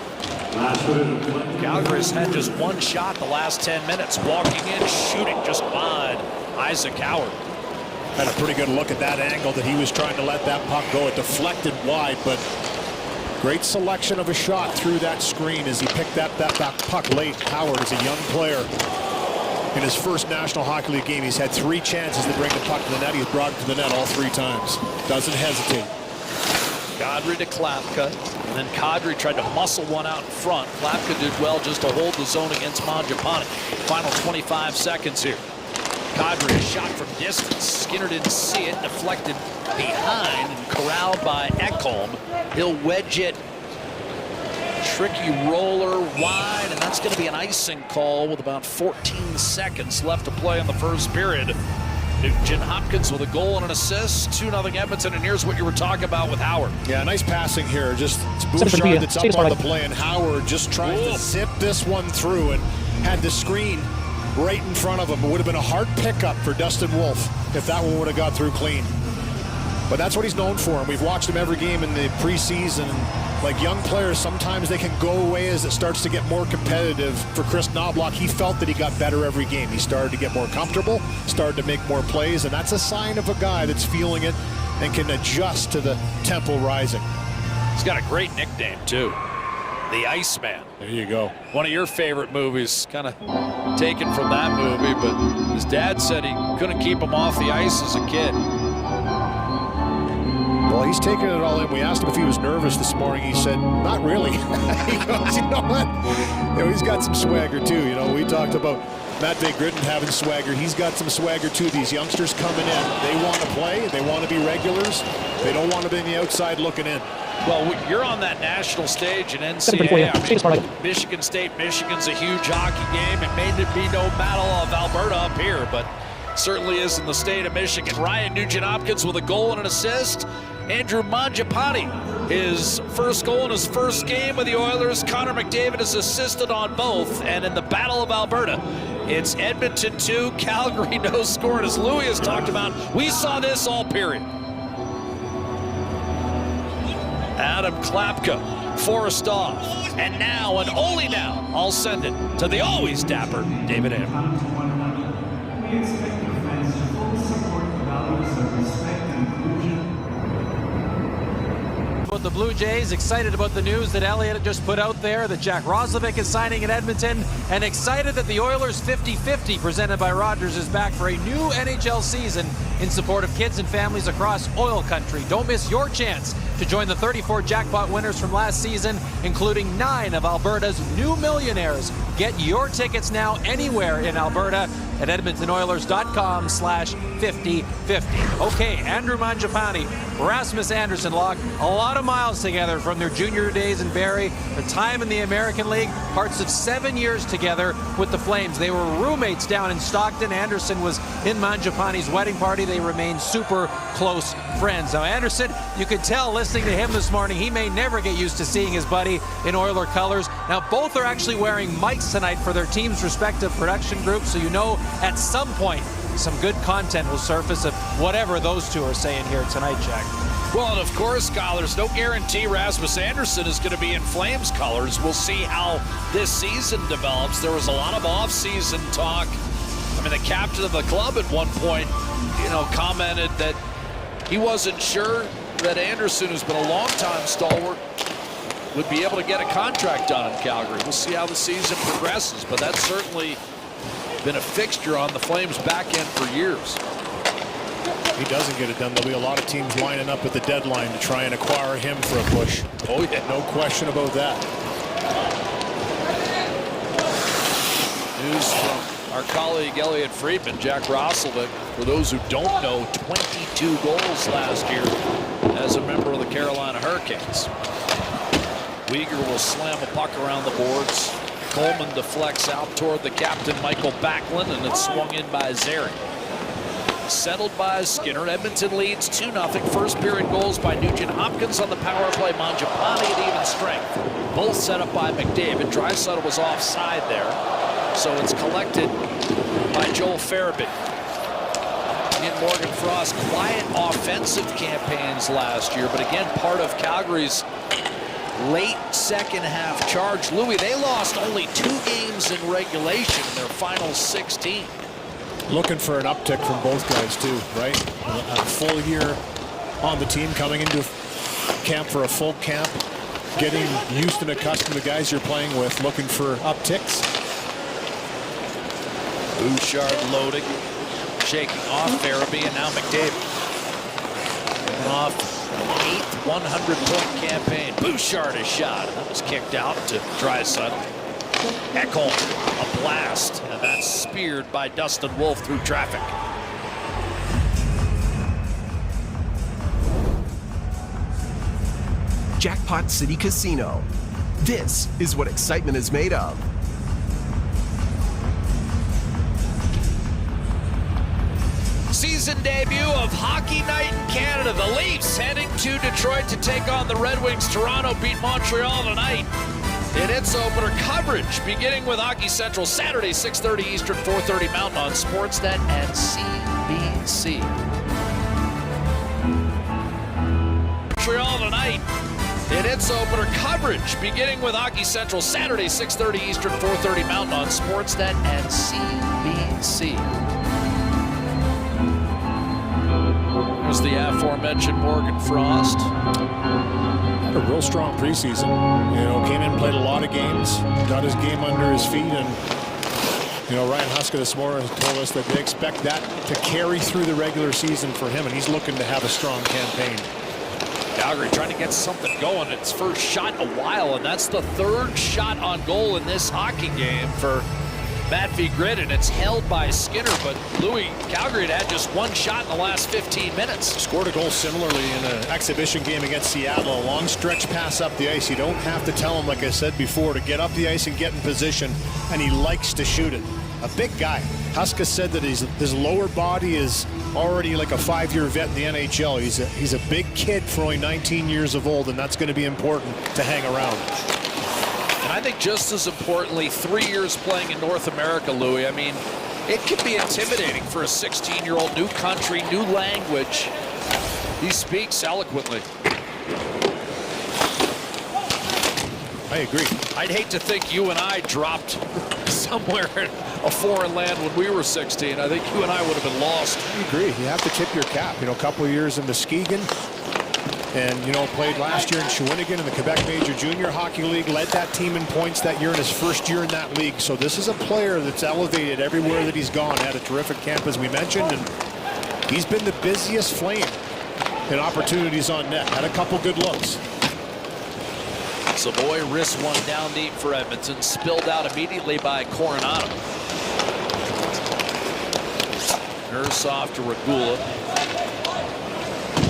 Calgary's had just one shot the last 10 minutes. Walking in, shooting just wide. Isaac Howard. Had a pretty good look at that angle that he was trying to let that puck go. It deflected wide, but great selection of a shot through that screen as he picked that puck late. Howard is a young player. In his first National Hockey League game, he's had 3 chances to bring the puck to the net. He's brought it to the net all 3 times. Doesn't hesitate. Kadri to Klapka, and then Kadri tried to muscle one out in front. Klapka did well just to hold the zone against Mangiapane. Final 25 seconds here. Kadri, a shot from distance. Skinner didn't see it, deflected behind and corralled by Ekholm. He'll wedge it. Tricky roller wide, and that's going to be an icing call with about 14 seconds left to play in the first period. Nugent-Hopkins with a goal and an assist. 2-0 Edmonton, and here's what you were talking about with Howard. Yeah, nice passing here. Just it's Bouchard that's up on the play, and Howard just trying to zip this one through and had the screen right in front of him. It would have been a hard pickup for Dustin Wolf if that one would have got through clean. But that's what he's known for, and we've watched him every game in the preseason. like young players, sometimes they can go away as it starts to get more competitive. For Chris Knobloch, he felt that he got better every game. He started to get more comfortable, started to make more plays, and that's a sign of a guy that's feeling it and can adjust to the tempo rising. He's got a great nickname, too. The Iceman. There you go. One of your favorite movies, kind of taken from that movie, but his dad said he couldn't keep him off the ice as a kid. Well, he's taking it all in. We asked him if he was nervous this morning. He said, not really. He goes, you know what? You know, he's got some swagger, too. You know, we talked about Matt Gridden having swagger. He's got some swagger, too. These youngsters coming in, they want to play. They want to be regulars. They don't want to be on the outside looking in. Well, you're on that national stage in NCAA. I mean, Michigan State, Michigan's a huge hockey game. It may be no Battle of Alberta up here, but certainly is in the state of Michigan. Ryan Nugent-Hopkins with a goal and an assist. Andrew Mangiapane, his first goal in his first game with the Oilers. Connor McDavid has assisted on both. And in the Battle of Alberta, it's Edmonton 2, Calgary no score. And as Louis has talked about, we saw this all period. Adam Klapka forced off. And now, and only now, I'll send it to the always dapper David Amber. About the Blue Jays, excited about the news that Elliott just put out there that Jack Roslovic is signing in Edmonton, and excited that the Oilers 50-50 presented by Rogers is back for a new NHL season in support of kids and families across oil country. Don't miss your chance to join the 34 jackpot winners from last season, including 9 of Alberta's new millionaires. Get your tickets now anywhere in Alberta at edmontonoilers.com/50-50. Okay, Andrew Mangiapane, Rasmus Andersson logged a lot of miles together from their junior days in Barrie, their time in the American League, parts of 7 years together with the Flames. They were roommates down in Stockton. Andersson was in Mangiapane's wedding party. They remained super close friends. Now, Andersson, you could tell listening to him this morning, he may never get used to seeing his buddy in Oiler colors. Now, both are actually wearing mics tonight for their team's respective production groups, so you know at some point some good content will surface of whatever those two are saying here tonight, Jack. Well, and of course, Kyle, there's no guarantee Rasmus Andersson is going to be in Flames colors. We'll see how this season develops. There was a lot of off-season talk. I mean, the captain of the club at one point, commented that he wasn't sure that Andersson, who's been a long-time stalwart, would be able to get a contract done in Calgary. We'll see how the season progresses, but that's certainly been a fixture on the Flames' back end for years. He doesn't get it done, there'll be a lot of teams lining up at the deadline to try and acquire him for a push. Oh, yeah. No question about that. News from our colleague Elliot Friedman. Jack Roslovic, for those who don't know, 22 goals last year as a member of the Carolina Hurricanes. Weegar will slam a puck around the boards. Coleman deflects out toward the captain, Michael Backlund, and it's swung in by Zary. Settled by Skinner. Edmonton leads 2-0. First period goals by Nugent-Hopkins on the power play. Mangiapane at even strength. Both set up by McDavid. Draisaitl was offside there, so it's collected by Joel Farabee. In Morgan Frost, quiet offensive campaigns last year, but again, part of Calgary's late second half charge. Louis, they lost only 2 games in regulation in their final 16. Looking for an uptick from both guys too, right? A full year on the team, coming into camp for a full camp, getting used and accustomed to guys you're playing with, looking for upticks. Bouchard loading, shaking off Farabee, and now McDavid. Off 8th 100-point campaign. Bouchard is shot. That was kicked out to Draisaitl. Ekholm, a blast, and that's speared by Dustin Wolf through traffic. Jackpot City Casino. This is what excitement is made of. Season debut of Hockey Night in Canada. The Leafs heading to Detroit to take on the Red Wings. Toronto beat Montreal tonight in its opener. Coverage beginning with Hockey Central Saturday, 6:30 Eastern, 4:30 Mountain on Sportsnet and CBC. Montreal tonight in its opener coverage, beginning with Hockey Central Saturday, 6:30 Eastern, 4:30 Mountain on Sportsnet and CBC. There's the aforementioned Morgan Frost. Had a real strong preseason. You know, came in, played a lot of games, got his game under his feet, and you know, Ryan Huska this morning told us that they expect that to carry through the regular season for him, and he's looking to have a strong campaign. Calgary trying to get something going. Its first shot in a while, and that's the third shot on goal in this hockey game for Matt V. Grid, and it's held by Skinner. But Louis, Calgary had just one shot in the last 15 minutes. Scored a goal similarly in an exhibition game against Seattle. A long stretch pass up the ice. You don't have to tell him, like I said before, to get up the ice and get in position, and he likes to shoot it. A big guy. Huska said that his lower body is already like a 5-year vet in the NHL. He's a big kid for only 19 years of old, and that's going to be important to hang around. And I think just as importantly, 3 years playing in North America, Louis. I mean, it can be intimidating for a 16-year-old, new country, new language. He speaks eloquently. I agree. I'd hate to think you and I dropped somewhere in a foreign land when we were 16. I think you and I would have been lost. I agree. You have to tip your cap. You know, a couple of years in Muskegon, and you know, played last year in Shawinigan in the Quebec Major Junior Hockey League, led that team in points that year in his first year in that league. So this is a player that's elevated everywhere that he's gone. Had a terrific camp, as we mentioned, and he's been the busiest Flame in opportunities on net. Had a couple good looks. Savoy risks one down deep for Edmonton, spilled out immediately by Coronado. Nurse off to Regula.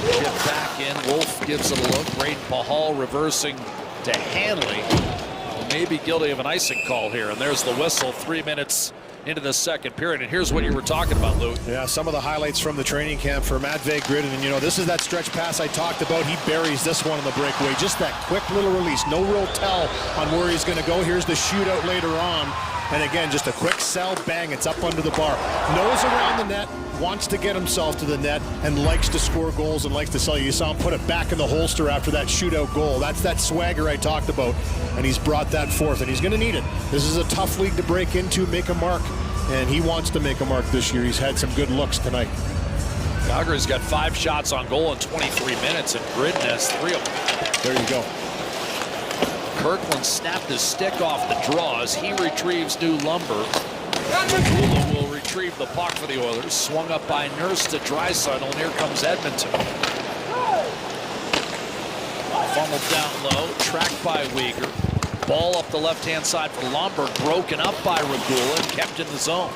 Get back in. Wolf gives it a look. Braden Pahal reversing to Hanley. Maybe guilty of an icing call here. And there's the whistle. 3 minutes into the second period. And here's what you were talking about, Lou. Yeah, some of the highlights from the training camp for Matt V. Grid. And, you know, this is that stretch pass I talked about. He buries this one in the breakaway. Just that quick little release. No real tell on where he's going to go. Here's the shootout later on. And again, just a quick sell, bang, it's up under the bar. Nose around the net, wants to get himself to the net, and likes to score goals and likes to sell. You saw him put it back in the holster after that shootout goal. That's that swagger I talked about, and he's brought that forth, and he's going to need it. This is a tough league to break into, make a mark, and he wants to make a mark this year. He's had some good looks tonight. Calgary's got 5 shots on goal in 23 minutes, and Grid has 3 of them. There you go. Kirkland snapped his stick off the draw as he retrieves new lumber. Regula will retrieve the puck for the Oilers. Swung up by Nurse to Draisaitl, and here comes Edmonton. Fumbled down low, tracked by Weegar. Ball up the left-hand side for Lomberg, broken up by Regula and kept in the zone.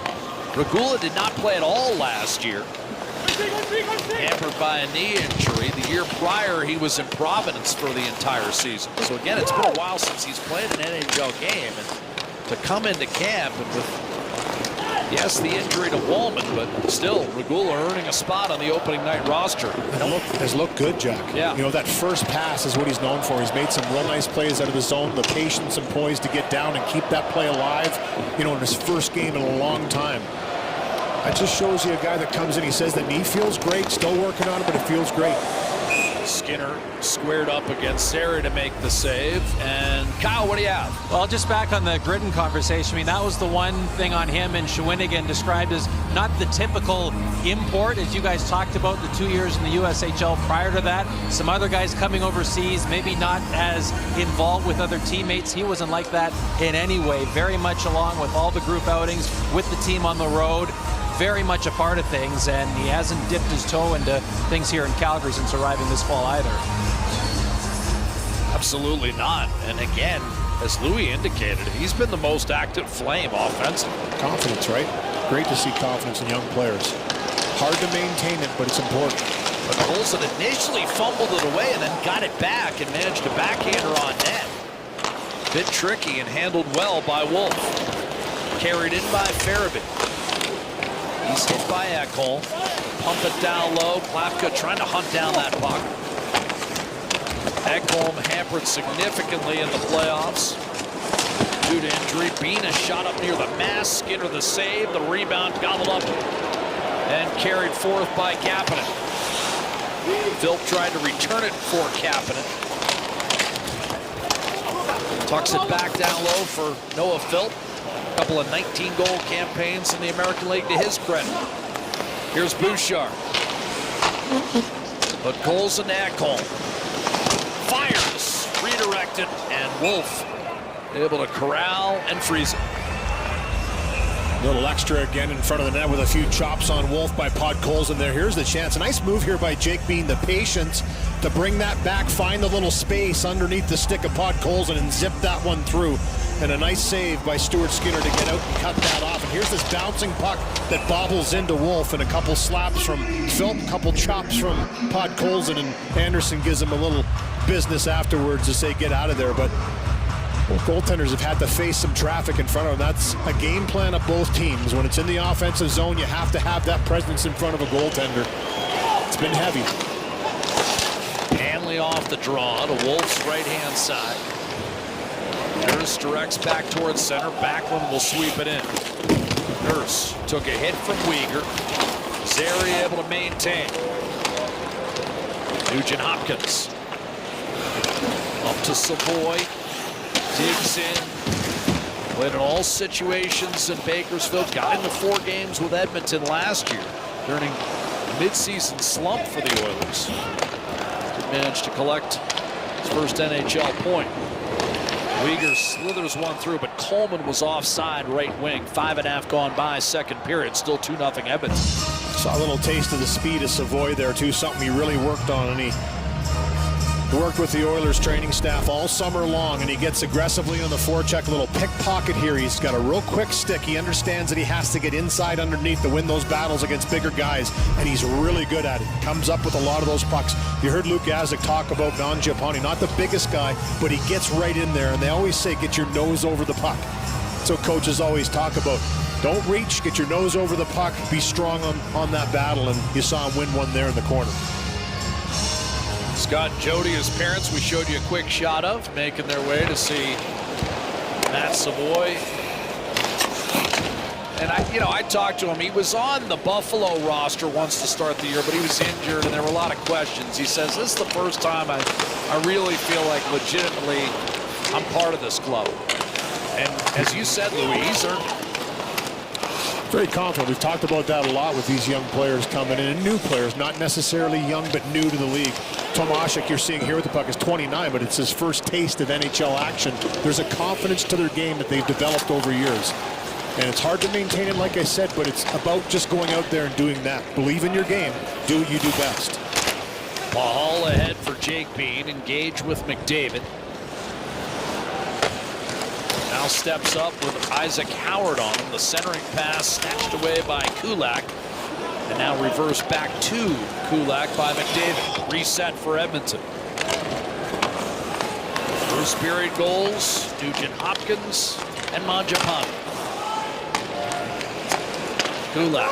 Regula did not play at all last year. Hampered by a knee injury. The year prior, he was in Providence for the entire season. So again, it's been a while since he's played an NHL game, and to come into camp and with, yes, the injury to Wallman, but still, Regula earning a spot on the opening night roster. Has looked good, Jack. Yeah. You know, that first pass is what he's known for. He's made some real nice plays out of the zone, the patience and poise to get down and keep that play alive, you know, in his first game in a long time. That just shows you a guy that comes in, he says the knee feels great, still working on it, but it feels great. Skinner squared up against Sarah to make the save. And Kyle, what do you have? Well, just back on the Gridden conversation, I mean, that was the one thing on him in Shawinigan described as not the typical import, as you guys talked about the 2 years in the USHL prior to that. Some other guys coming overseas, maybe not as involved with other teammates. He wasn't like that in any way. Very much along with all the group outings with the team on the road. Very much a part of things, and he hasn't dipped his toe into things here in Calgary since arriving this fall either. Absolutely not. And again, as Louis indicated, he's been the most active Flame offensively. Confidence, right? Great to see confidence in young players. Hard to maintain it, but it's important. But Olsen initially fumbled it away and then got it back and managed a backhander on net. Bit tricky and handled well by Wolf. Carried in by Farabee. He's hit by Ekholm. Pump it down low. Klafka trying to hunt down that puck. Ekholm hampered significantly in the playoffs due to injury. Bean is shot up near the mask. Skinner the save. The rebound gobbled up and carried forth by Kapanen. Phil tried to return it for Kapanen. Tucks it back down low for Noah Philp. A couple of 19-goal campaigns in the American League to his credit. Here's Bouchard. But Colson to Ekholm. Fires. Redirected. And Wolf able to corral and freeze it. A little extra again in front of the net with a few chops on Wolf by Podkolzin there. Here's the chance. A nice move here by Jake Bean. The patience to bring that back, find the little space underneath the stick of Podkolzin and zip that one through. And a nice save by Stuart Skinner to get out and cut that off. And here's this bouncing puck that bobbles into Wolf, and a couple slaps from Philp, a couple chops from Podkolzin, and Anderson gives him a little business afterwards to say get out of there. But goaltenders have had to face some traffic in front of them. That's a game plan of both teams. When it's in the offensive zone, you have to have that presence in front of a goaltender. It's been heavy. Hanley off the draw to Wolf's right-hand side. Nurse directs back towards center. Backlund will sweep it in. Nurse took a hit from Weegar. Zary able to maintain. Nugent Hopkins. Up to Savoy. Digs in. Played in all situations in Bakersfield. Got into 4 games with Edmonton last year during a midseason slump for the Oilers. Did manage to collect his first NHL point. Weegar slithers one through, but Coleman was offside right wing. 5.5 gone by, second period. Still 2-0 Edmonton. Saw a little taste of the speed of Savoy there too. Something he really worked on, and he worked with the Oilers training staff all summer long, and he gets aggressively on the forecheck. A little pickpocket here. He's got a real quick stick. He understands that he has to get inside underneath to win those battles against bigger guys, and he's really good at it. Comes up with a lot of those pucks. You heard Luke Gazdic talk about Mangiapane, not the biggest guy, but he gets right in there, and they always say get your nose over the puck. So coaches always talk about don't reach, get your nose over the puck, be strong on that battle, and you saw him win one there in the corner. Scott and Jody, his parents, we showed you a quick shot of, making their way to see Matt Savoy. And I talked to him. He was on the Buffalo roster once to start the year, but he was injured, and there were a lot of questions. He says, this is the first time I really feel like legitimately I'm part of this club. And as you said, Louise, very confident. We've talked about that a lot with these young players coming in, and new players, not necessarily young but new to the league. Tomášek, you're seeing here with the puck, is 29, but it's his first taste of NHL action. There's a confidence to their game that they've developed over years. And it's hard to maintain it, like I said, but it's about just going out there and doing that. Believe in your game. Do what you do best. Paul ahead for Jake Bean. Engage with McDavid. Now steps up with Isaac Howard on him. The centering pass snatched away by Kulak. And now reverse back to Kulak by McDavid. Reset for Edmonton. First period goals, Nugent Hopkins and Mangiapane. Kulak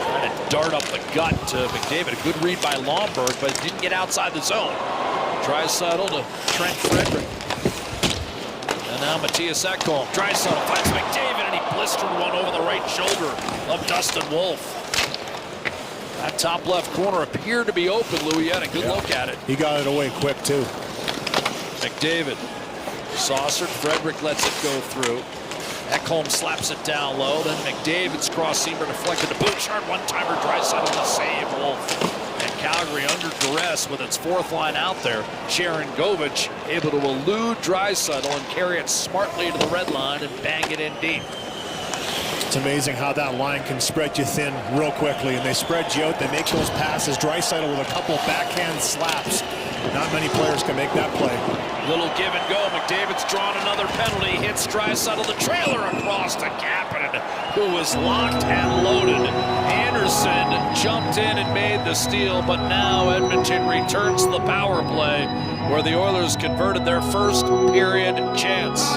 trying to dart up the gut to McDavid. A good read by Lomberg, but didn't get outside the zone. Draisaitl to Trent Frederick. And now Matthias Ekholm. Draisaitl finds McDavid, and he blistered one over the right shoulder of Dustin Wolf. That top left corner appeared to be open. Louis had a good look at it. He got it away quick, too. McDavid. Saucered. Frederick lets it go through. Ekholm slaps it down low. Then McDavid's cross-seamer deflected to Bouchard. One-timer. Draisaitl to save Wolf. And Calgary under duress with its fourth line out there. Sharon Govich able to elude Draisaitl and carry it smartly to the red line and bang it in deep. It's amazing how that line can spread you thin real quickly, and they spread you out. They make those passes. Draisaitl with a couple backhand slaps. Not many players can make that play. Little give and go. McDavid's drawn another penalty. Hits Draisaitl. The trailer across to Kapanen, who was locked and loaded. Anderson jumped in and made the steal, but now Edmonton returns to the power play, where the Oilers converted their first period chance.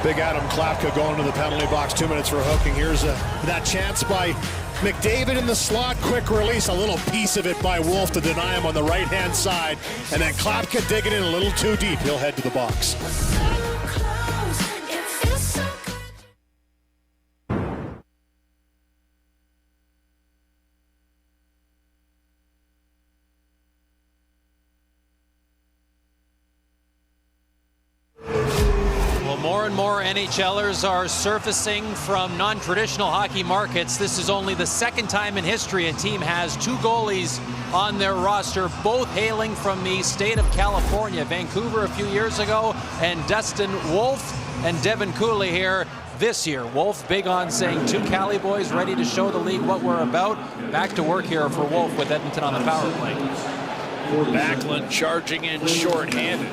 Big Adam Klapka going to the penalty box. 2 minutes for hooking. Here's that chance by McDavid in the slot. Quick release. A little piece of it by Wolf to deny him on the right-hand side. And then Klapka digging in a little too deep. He'll head to the box. More and more NHLers are surfacing from non-traditional hockey markets. This is only the second time in history a team has 2 goalies on their roster, both hailing from the state of California. Vancouver a few years ago, and Dustin Wolf and Devin Cooley here this year. Wolf big on saying 2 Cali boys ready to show the league what we're about. Back to work here for Wolf with Edmonton on the power play. Backlund charging in short-handed.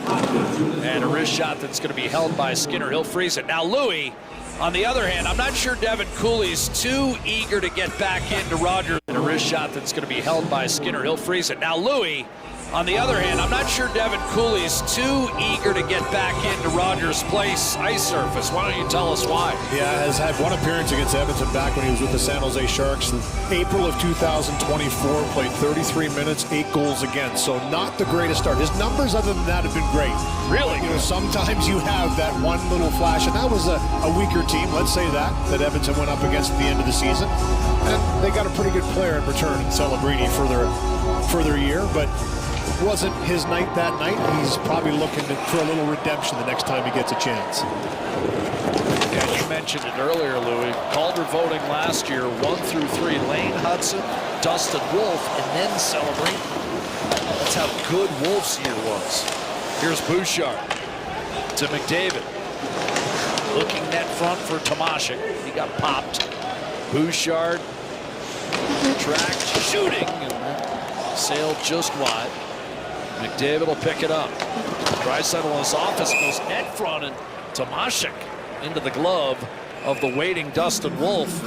And a wrist shot that's going to be held by Skinner. He'll freeze it. Now Louis, on the other hand, I'm not sure Devin Cooley's too eager to get back into Rogers. And a wrist shot that's going to be held by Skinner. He'll freeze it. Now Louis, on the other hand, I'm not sure Devin Cooley's too eager to get back into Rogers Place ice surface. Why don't you tell us why? Yeah, has had one appearance against Edmonton back when he was with the San Jose Sharks in April of 2024. Played 33 minutes, 8 goals against. So not the greatest start. His numbers other than that have been great. Really? You know, sometimes you have that one little flash, and that was a weaker team, let's say that Edmonton went up against at the end of the season. And they got a pretty good player in return in Celebrini for their year, but wasn't his night that night. He's probably looking for a little redemption the next time he gets a chance. Yeah, you mentioned it earlier, Louis. Calder voting last year, 1 through 3. Lane Hudson, Dustin Wolf, and then Celebrini. That's how good Wolf's year was. Here's Bouchard to McDavid. Looking net front for Tomashik. He got popped. Bouchard tracked, shooting, and sailed just wide. McDavid will pick it up. Draisaitl in his office goes net front, and Tomashik into the glove of the waiting Dustin Wolf.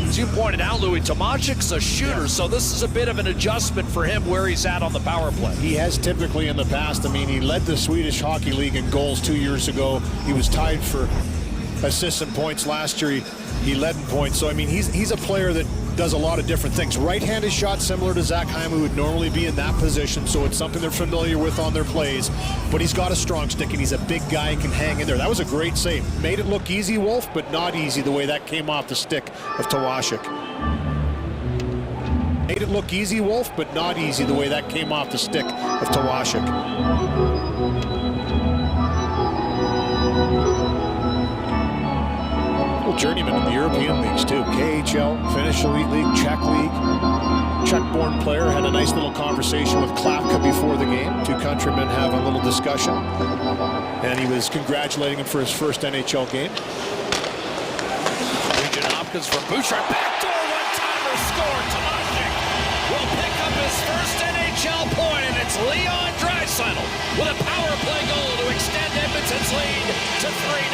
As you pointed out, Louis, Tomashik's a shooter, so this is a bit of an adjustment for him where he's at on the power play. He has typically in the past. I mean, he led the Swedish Hockey League in goals 2 years ago. He was tied for assists and points last year. He led in points. So, I mean, he's a player that does a lot of different things. Right-handed shot similar to Zach Hyman, who would normally be in that position, so it's something they're familiar with on their plays. But he's got a strong stick, and he's a big guy and can hang in there. That was a great save. Made it look easy, Wolf, but not easy the way that came off the stick of Tomashik. Made it look easy, Wolf, but not easy the way that came off the stick of Tomashik. Journeyman in the European leagues too. KHL, Finnish Elite League, Czech League. Czech-born player. Had a nice little conversation with Klapka before the game. 2 countrymen have a little discussion, and he was congratulating him for his first NHL game. Nugent Hopkins from Bouchard. Backdoor one-timer score. Tomashik will pick up his first NHL point, and it's Leon Draisaitl with a power play goal to extend Edmonton's lead to 3-0.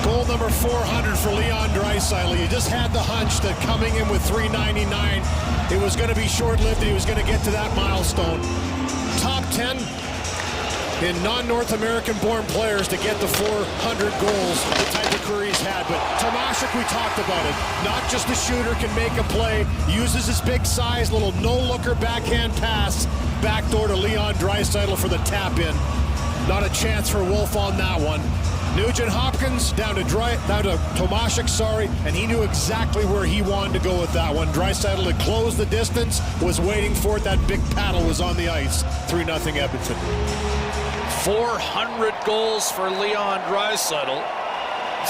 Goal number 400 for Leon Draisaitl. You just had the hunch that coming in with 399, it was going to be short-lived and he was going to get to that milestone. Top 10 in non-North American-born players to get the 400 goals, the type of career he's had. But Tomashik, we talked about it. Not just a shooter, can make a play, uses his big size, little no-looker backhand pass, backdoor to Leon Draisaitl for the tap-in. Not a chance for Wolf on that one. Nugent Hopkins down to Tomashik, and he knew exactly where he wanted to go with that one. Draisaitl had closed the distance, was waiting for it. That big paddle was on the ice. 3-0 Edmonton. 400 goals for Leon Draisaitl.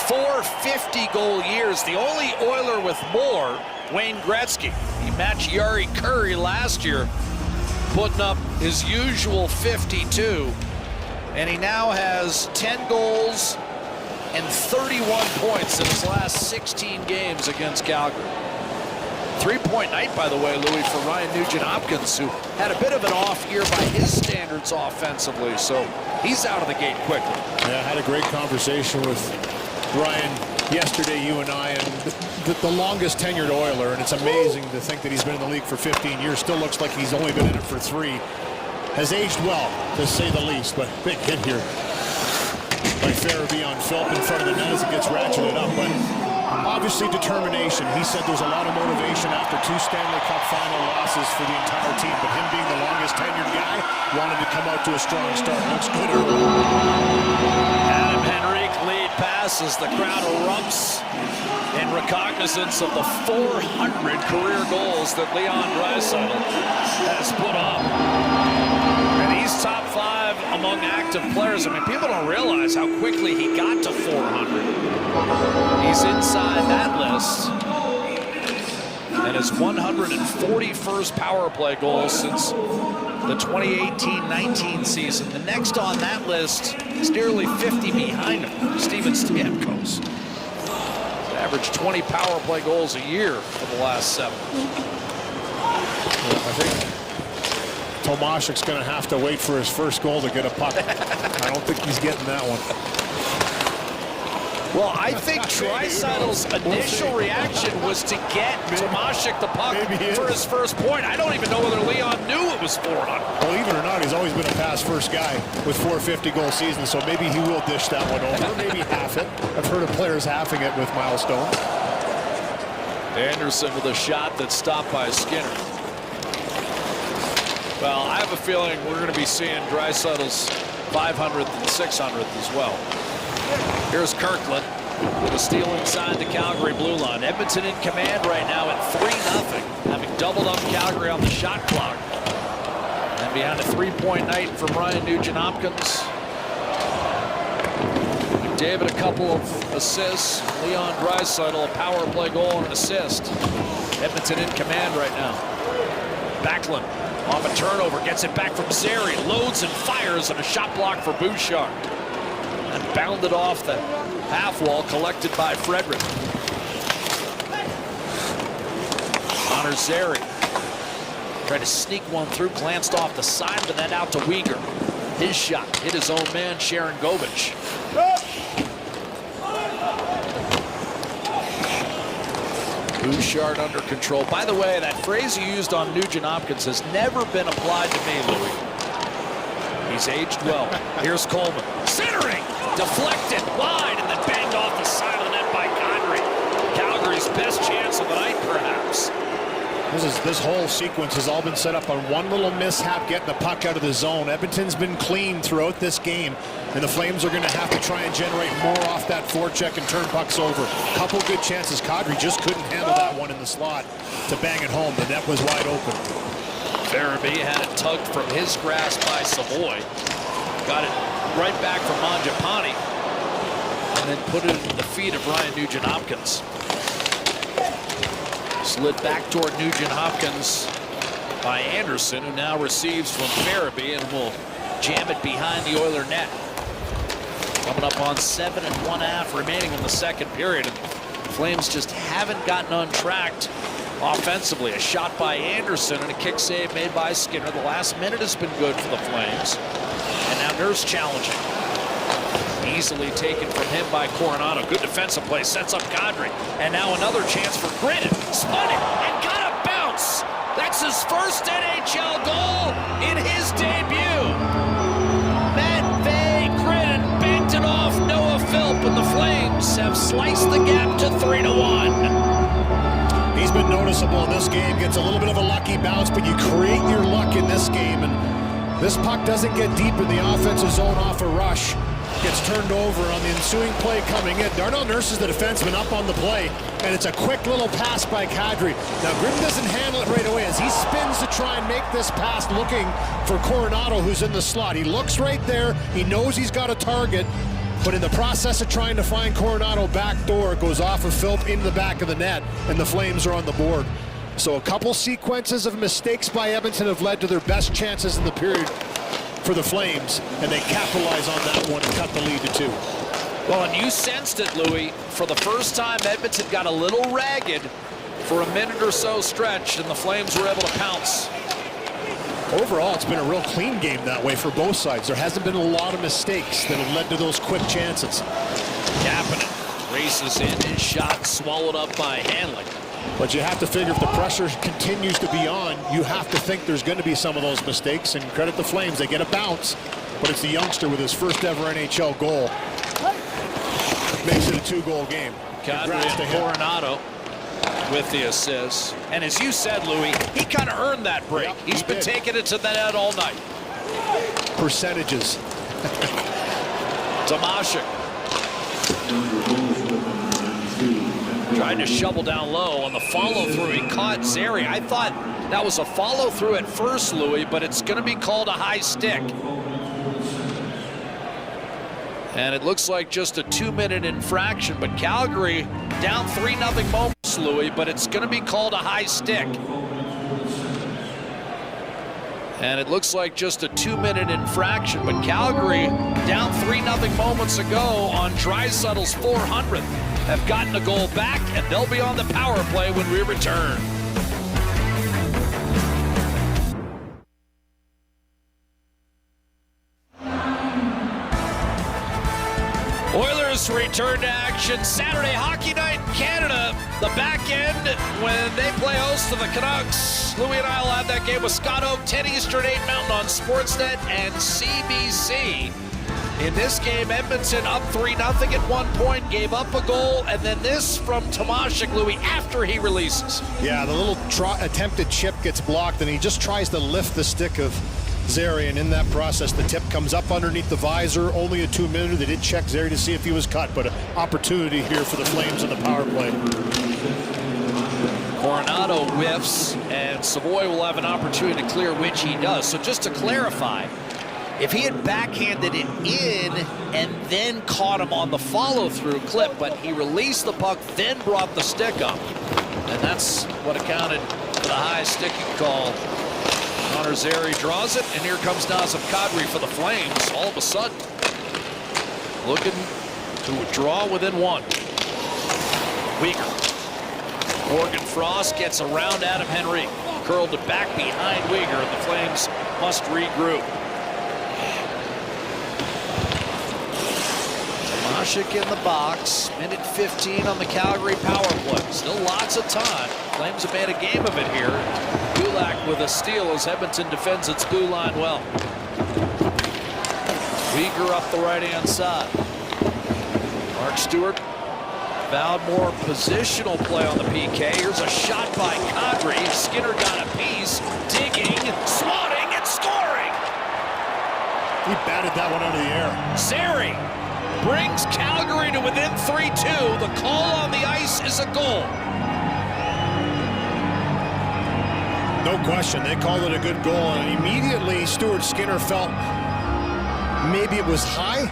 4 50-goal years. The only Oiler with more, Wayne Gretzky. He matched Jari Kurri last year, putting up his usual 52. And he now has 10 goals and 31 points in his last 16 games against Calgary. 3-point night, by the way, Louis, for Ryan Nugent-Hopkins, who had a bit of an off year by his standards offensively. So he's out of the gate quickly. Yeah, I had a great conversation with Ryan yesterday, you and I, and the longest tenured Oiler, and it's amazing to think that he's been in the league for 15 years. Still looks like he's only been in it for 3. Has aged well, to say the least, but big hit here by Farabee on Philp in front of the net as it gets ratcheted up. But obviously determination. He said there's a lot of motivation after 2 Stanley Cup final losses for the entire team, but him being the longest tenured guy wanted to come out to a strong start. Looks good early. Adam Henrique lead passes. The crowd erupts in recognizance of the 400 career goals that Leon Draisaitl has put up. active players. I mean, people don't realize how quickly he got to 400. He's inside that list. And his 141st power play goal since the 2018-19 season. The next on that list is nearly 50 behind him, Steven Stamkos. He's averaged 20 power play goals a year for the last 7. I think Tomaszek's going to have to wait for his first goal to get a puck. I don't think he's getting that one. Well, I think Draisaitl's initial reaction was to get Tomaszek the puck for his first point. I don't even know whether Leon knew it was 400. Believe it or not, he's always been a pass-first guy with 450 goal seasons, so maybe he will dish that one over, maybe half it. I've heard of players halving it with milestones. Anderson with a shot that's stopped by Skinner. Well, I have a feeling we're going to be seeing Draisaitl's 500th and 600th as well. Here's Kirkland with a steal inside the Calgary blue line. Edmonton in command right now at 3-0, having doubled up Calgary on the shot clock. And behind a 3-point night from Ryan Nugent-Hopkins. McDavid a couple of assists. Leon Draisaitl a power play goal and an assist. Edmonton in command right now. Backlund off a turnover, gets it back from Zary, loads and fires, and a shot block for Bouchard. And bounded off the half wall, collected by Frederick. Connor Zary tried to sneak one through, glanced off the side, but then out to Weegar. His shot hit his own man, Sharon Govich. Bouchard under control. By the way, that phrase you used on Nugent-Hopkins has never been applied to me, Louis. He's aged well. Here's Coleman. Centering! Deflected wide and then banged off the side of the net by Kadri. Calgary's best chance of the night, perhaps. This whole sequence has all been set up on one little mishap, getting the puck out of the zone. Edmonton's been clean throughout this game, and the Flames are going to have to try and generate more off that forecheck and turn pucks over. Couple good chances. Kadri just couldn't handle that one in the slot to bang it home. The net was wide open. Farabee had it tugged from his grasp by Savoy. Got it right back from Mangiapane, and then put it in the feet of Ryan Nugent-Hopkins. Slid back toward Nugent-Hopkins by Anderson, who now receives from Farabee and will jam it behind the Oiler net. Coming up on 7 1/2 remaining in the second period. And the Flames just haven't gotten untracked offensively. A shot by Anderson and a kick save made by Skinner. The last minute has been good for the Flames. And now Nurse challenging. Easily taken from him by Coronado. Good defensive play, sets up Kadri. And now another chance for Gridden. Spun it and got a bounce. That's his first NHL goal in his debut. Matvei Gridden banked it off Noah Philp, and the Flames have sliced the gap to 3-1. He's been noticeable in this game. Gets a little bit of a lucky bounce, but you create your luck in this game. And this puck doesn't get deep in the offensive zone off a rush. Gets turned over on the ensuing play coming in. Darnell Nurse is the defenseman up on the play, and it's a quick little pass by Kadri. Now Gridden doesn't handle it right away as he spins to try and make this pass, looking for Coronado, who's in the slot. He looks right there. He knows he's got a target, but in the process of trying to find Coronado back door, it goes off of Philp into the back of the net, and the Flames are on the board. So a couple sequences of mistakes by Edmonton have led to their best chances in the period for the Flames, and they capitalize on that one and cut the lead to 2. Well, and you sensed it, Louis. For the first time, Edmonton got a little ragged for a minute or so stretch, and the Flames were able to pounce. Overall, it's been a real clean game that way for both sides. There hasn't been a lot of mistakes that have led to those quick chances. Kapanen races in, his shot swallowed up by Hanley. But you have to figure if the pressure continues to be on, you have to think there's going to be some of those mistakes. And credit the Flames, they get a bounce, but it's the youngster with his first ever NHL goal. Makes it a 2-goal game. Kadri and Coronado with the assist. And as you said, Louis, he kind of earned that break. Yep, He's been taking it to the net all night. Percentages. Tomaszek tried to shovel down low on the follow-through. He caught Zary. I thought that was a follow-through at first, Louis, but it's going to be called a high stick. And it looks like just a 2-minute infraction, but Calgary down 3-0 moments, Louis, but it's going to be called a high stick. And it looks like just a 2-minute infraction, but Calgary down 3-0 moments ago on Draisaitl's 400th have gotten a goal back, and they'll be on the power play when we return. Oilers return to action Saturday hockey night in Canada. The back end when they play host to the Canucks. Louis and I will have that game with Scott Oak, 10 Eastern, 8 Mountain on Sportsnet and CBC. In this game, Edmonton up 3-0 at one point, gave up a goal, and then this from Tomashik, Louis, after he releases. Yeah, the little attempted chip gets blocked, and he just tries to lift the stick of Zary, and in that process, the tip comes up underneath the visor. Only a 2-minute. They did check Zary to see if he was cut, but an opportunity here for the Flames in the power play. Coronado whiffs, and Savoy will have an opportunity to clear, which he does. So just to clarify, if he had backhanded it in and then caught him on the follow-through clip, but he released the puck, then brought the stick up, and that's what accounted for the high sticking call. Connor Zary draws it, and here comes Nazem Kadri for the Flames. All of a sudden, looking to draw within one. Weaker. Morgan Frost gets around Adam Henry. Curled it back behind Weegar, and the Flames must regroup. Tomashik in the box. Minute 15 on the Calgary power play. Still lots of time. Flames have made a game of it here. Gulak with a steal as Edmonton defends its blue line well. Weegar up the right-hand side. Mark Stewart vowed more positional play on the PK. Here's a shot by Kadri. Skinner got a piece. Digging, swatting, and scoring. He batted that one out of the air. Zary brings Calgary to within 3-2. The call on the ice is a goal. No question, they called it a good goal, and immediately Stuart Skinner felt maybe it was high.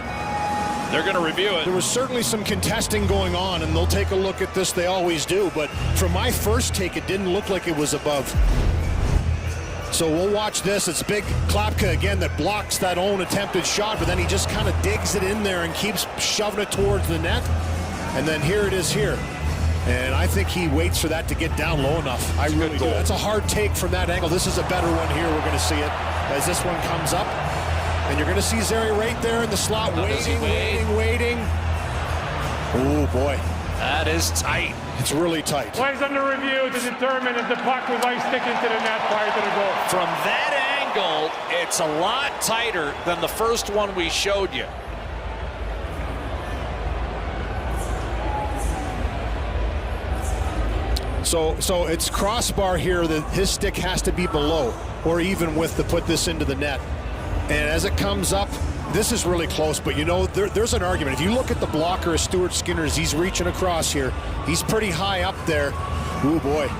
They're going to review it. There was certainly some contesting going on, and they'll take a look at this. They always do, but from my first take, it didn't look like it was above. So we'll watch this. It's big Klapka again that blocks that own attempted shot, but then he just kind of digs it in there and keeps shoving it towards the net. And then here it is here. And I think he waits for that to get down low enough. I really do. That's a hard take from that angle. This is a better one here. We're going to see it as this one comes up. And you're going to see Zary right there in the slot, waiting. Oh, boy. That is tight. It's really tight. Plays under review to determine if the puck was ice sticking to the net prior to the goal. From that angle, it's a lot tighter than the first one we showed you. So it's crossbar here that his stick has to be below or even with to put this into the net. And as it comes up, this is really close, but you know, there's an argument. If you look at the blocker of Stuart Skinner's, he's reaching across here. He's pretty high up there. Oh boy,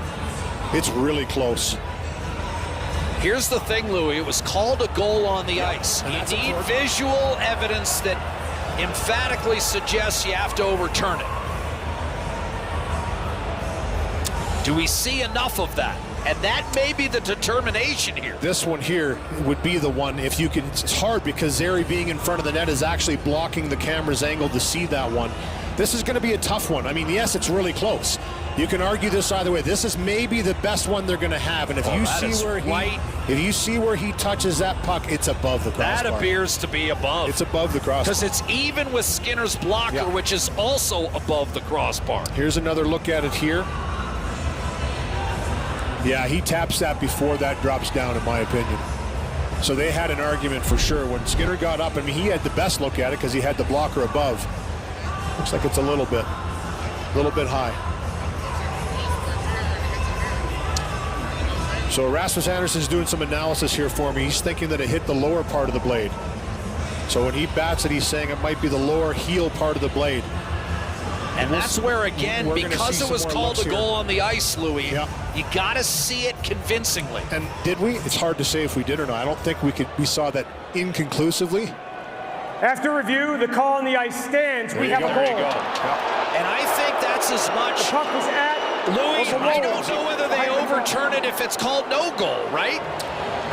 it's really close. Here's the thing, Louis, it was called a goal on the ice. You need visual evidence that emphatically suggests you have to overturn it. Do we see enough of that? And that may be the determination here. This one here would be the one if you can. It's hard because Zary being in front of the net is actually blocking the camera's angle to see that one. This is going to be a tough one. I mean, yes, it's really close. You can argue this either way. This is maybe the best one they're going to have. And if you see where he touches that puck, it's above the crossbar. That appears to be above. It's above the crossbar. Because it's even with Skinner's blocker, which is also above the crossbar. Here's another look at it here. Yeah, he taps that before that drops down, in my opinion. So they had an argument for sure. When Skinner got up, I mean, he had the best look at it because he had the blocker above. Looks like it's a little bit high. So Rasmus Anderson's doing some analysis here for me. He's thinking that it hit the lower part of the blade. So when he bats it, he's saying it might be the lower heel part of the blade. And that's where, again, because it was called a goal on the ice, Louis, you got to see it convincingly. And did we? It's hard to say if we did or not. I don't think we saw that inconclusively. After review, the call on the ice stands. We have a goal. And I think that's as much. The puck was at Louis, I don't know whether they overturn it if it's called no goal, right?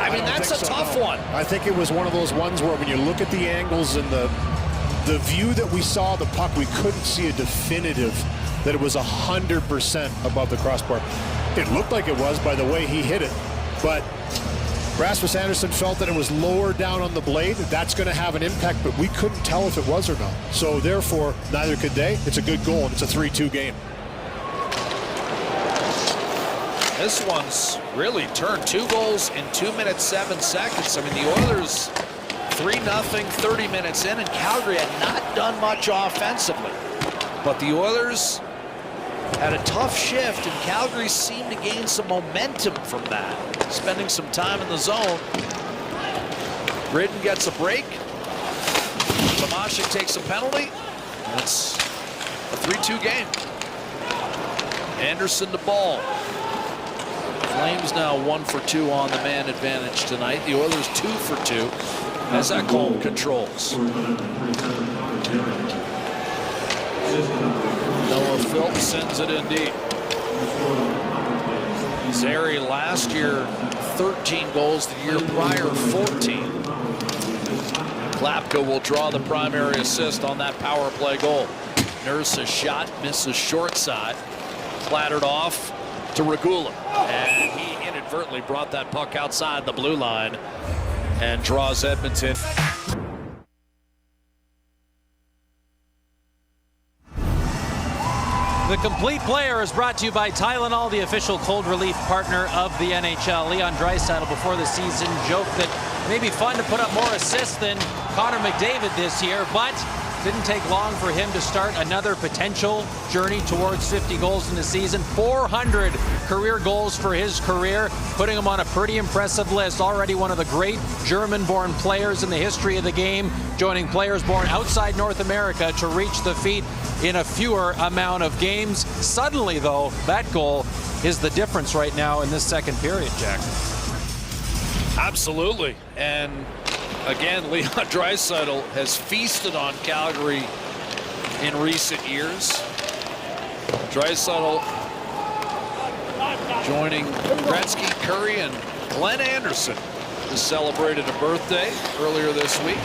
I mean, that's a tough one. I think it was one of those ones where when you look at the angles and the view that we saw the puck, we couldn't see a definitive that it was 100% above the crossbar. It looked like it was by the way he hit it, but Rasmus Andersson felt that it was lower down on the blade. That's going to have an impact, but we couldn't tell if it was or not. So therefore, neither could they. It's a good goal, and it's a 3-2 game. This one's really turned 2 goals in 2 minutes 7 seconds. I mean, the Oilers 3-0, 30 minutes in, and Calgary had not done much offensively. But the Oilers had a tough shift, and Calgary seemed to gain some momentum from that, spending some time in the zone. Gridden gets a break. Tomashik takes a penalty. And it's a 3-2 game. Anderson to ball. Flames now 1 for 2 on the man advantage tonight. The Oilers 2 for 2 as Ekholm controls. Noah Philp sends it in deep. Zary last year 13 goals, the year prior 14. Klapka will draw the primary assist on that power play goal. Nurse's shot misses short side, clattered off to Regula, and he inadvertently brought that puck outside the blue line and draws Edmonton. The Complete Player is brought to you by Tylenol, the official cold relief partner of the NHL. Leon Draisaitl before the season joked that it may be fun to put up more assists than Connor McDavid this year, but didn't take long for him to start another potential journey towards 50 goals in the season. 400 career goals for his career, putting him on a pretty impressive list. Already one of the great German-born players in the history of the game, joining players born outside North America to reach the feat in a fewer amount of games. Suddenly, though, that goal is the difference right now in this second period, Jack. Absolutely. And again, Leon Draisaitl has feasted on Calgary in recent years. Draisaitl joining Gretzky, Curry, and Glenn Anderson, who celebrated a birthday earlier this week,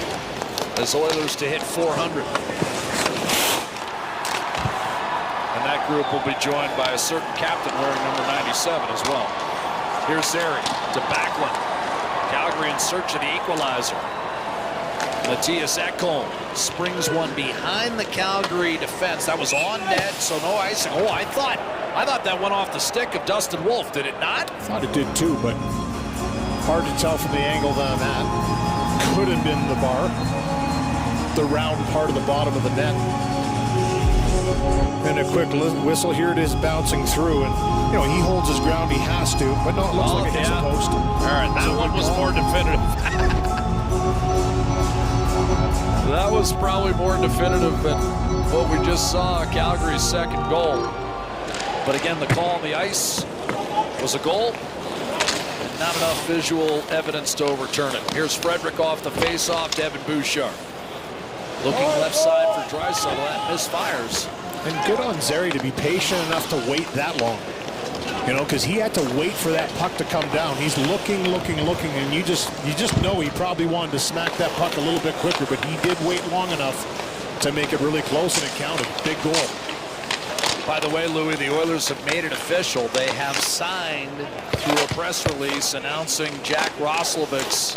as Oilers to hit 400. And that group will be joined by a certain captain wearing number 97 as well. Here's Zary to Backlund. Calgary in search of the equalizer. Matthias Ekholm springs one behind the Calgary defense. That was on net, so no icing. Oh, I thought that went off the stick of Dustin Wolf. Did it not? I thought it did too, but hard to tell from the angle on that. Could have been the bar, the round part of the bottom of the net. And a quick whistle. Here it is bouncing through, and you know he holds his ground. He has to, but no, it looks like it hits a post. All right, that one was more definitive. That was probably more definitive than what we just saw, Calgary's second goal. But again, the call on the ice was a goal. Not enough visual evidence to overturn it. Here's Frederick off the face-off to Evan Bouchard. Looking left side for Draisaitl, that misfires. And good on Zary to be patient enough to wait that long. You know, because he had to wait for that puck to come down. He's looking, and you just know he probably wanted to smack that puck a little bit quicker, but he did wait long enough to make it really close, and it counted. Big goal. By the way, Louis, the Oilers have made it official. They have signed through a press release announcing Jack Roslovic's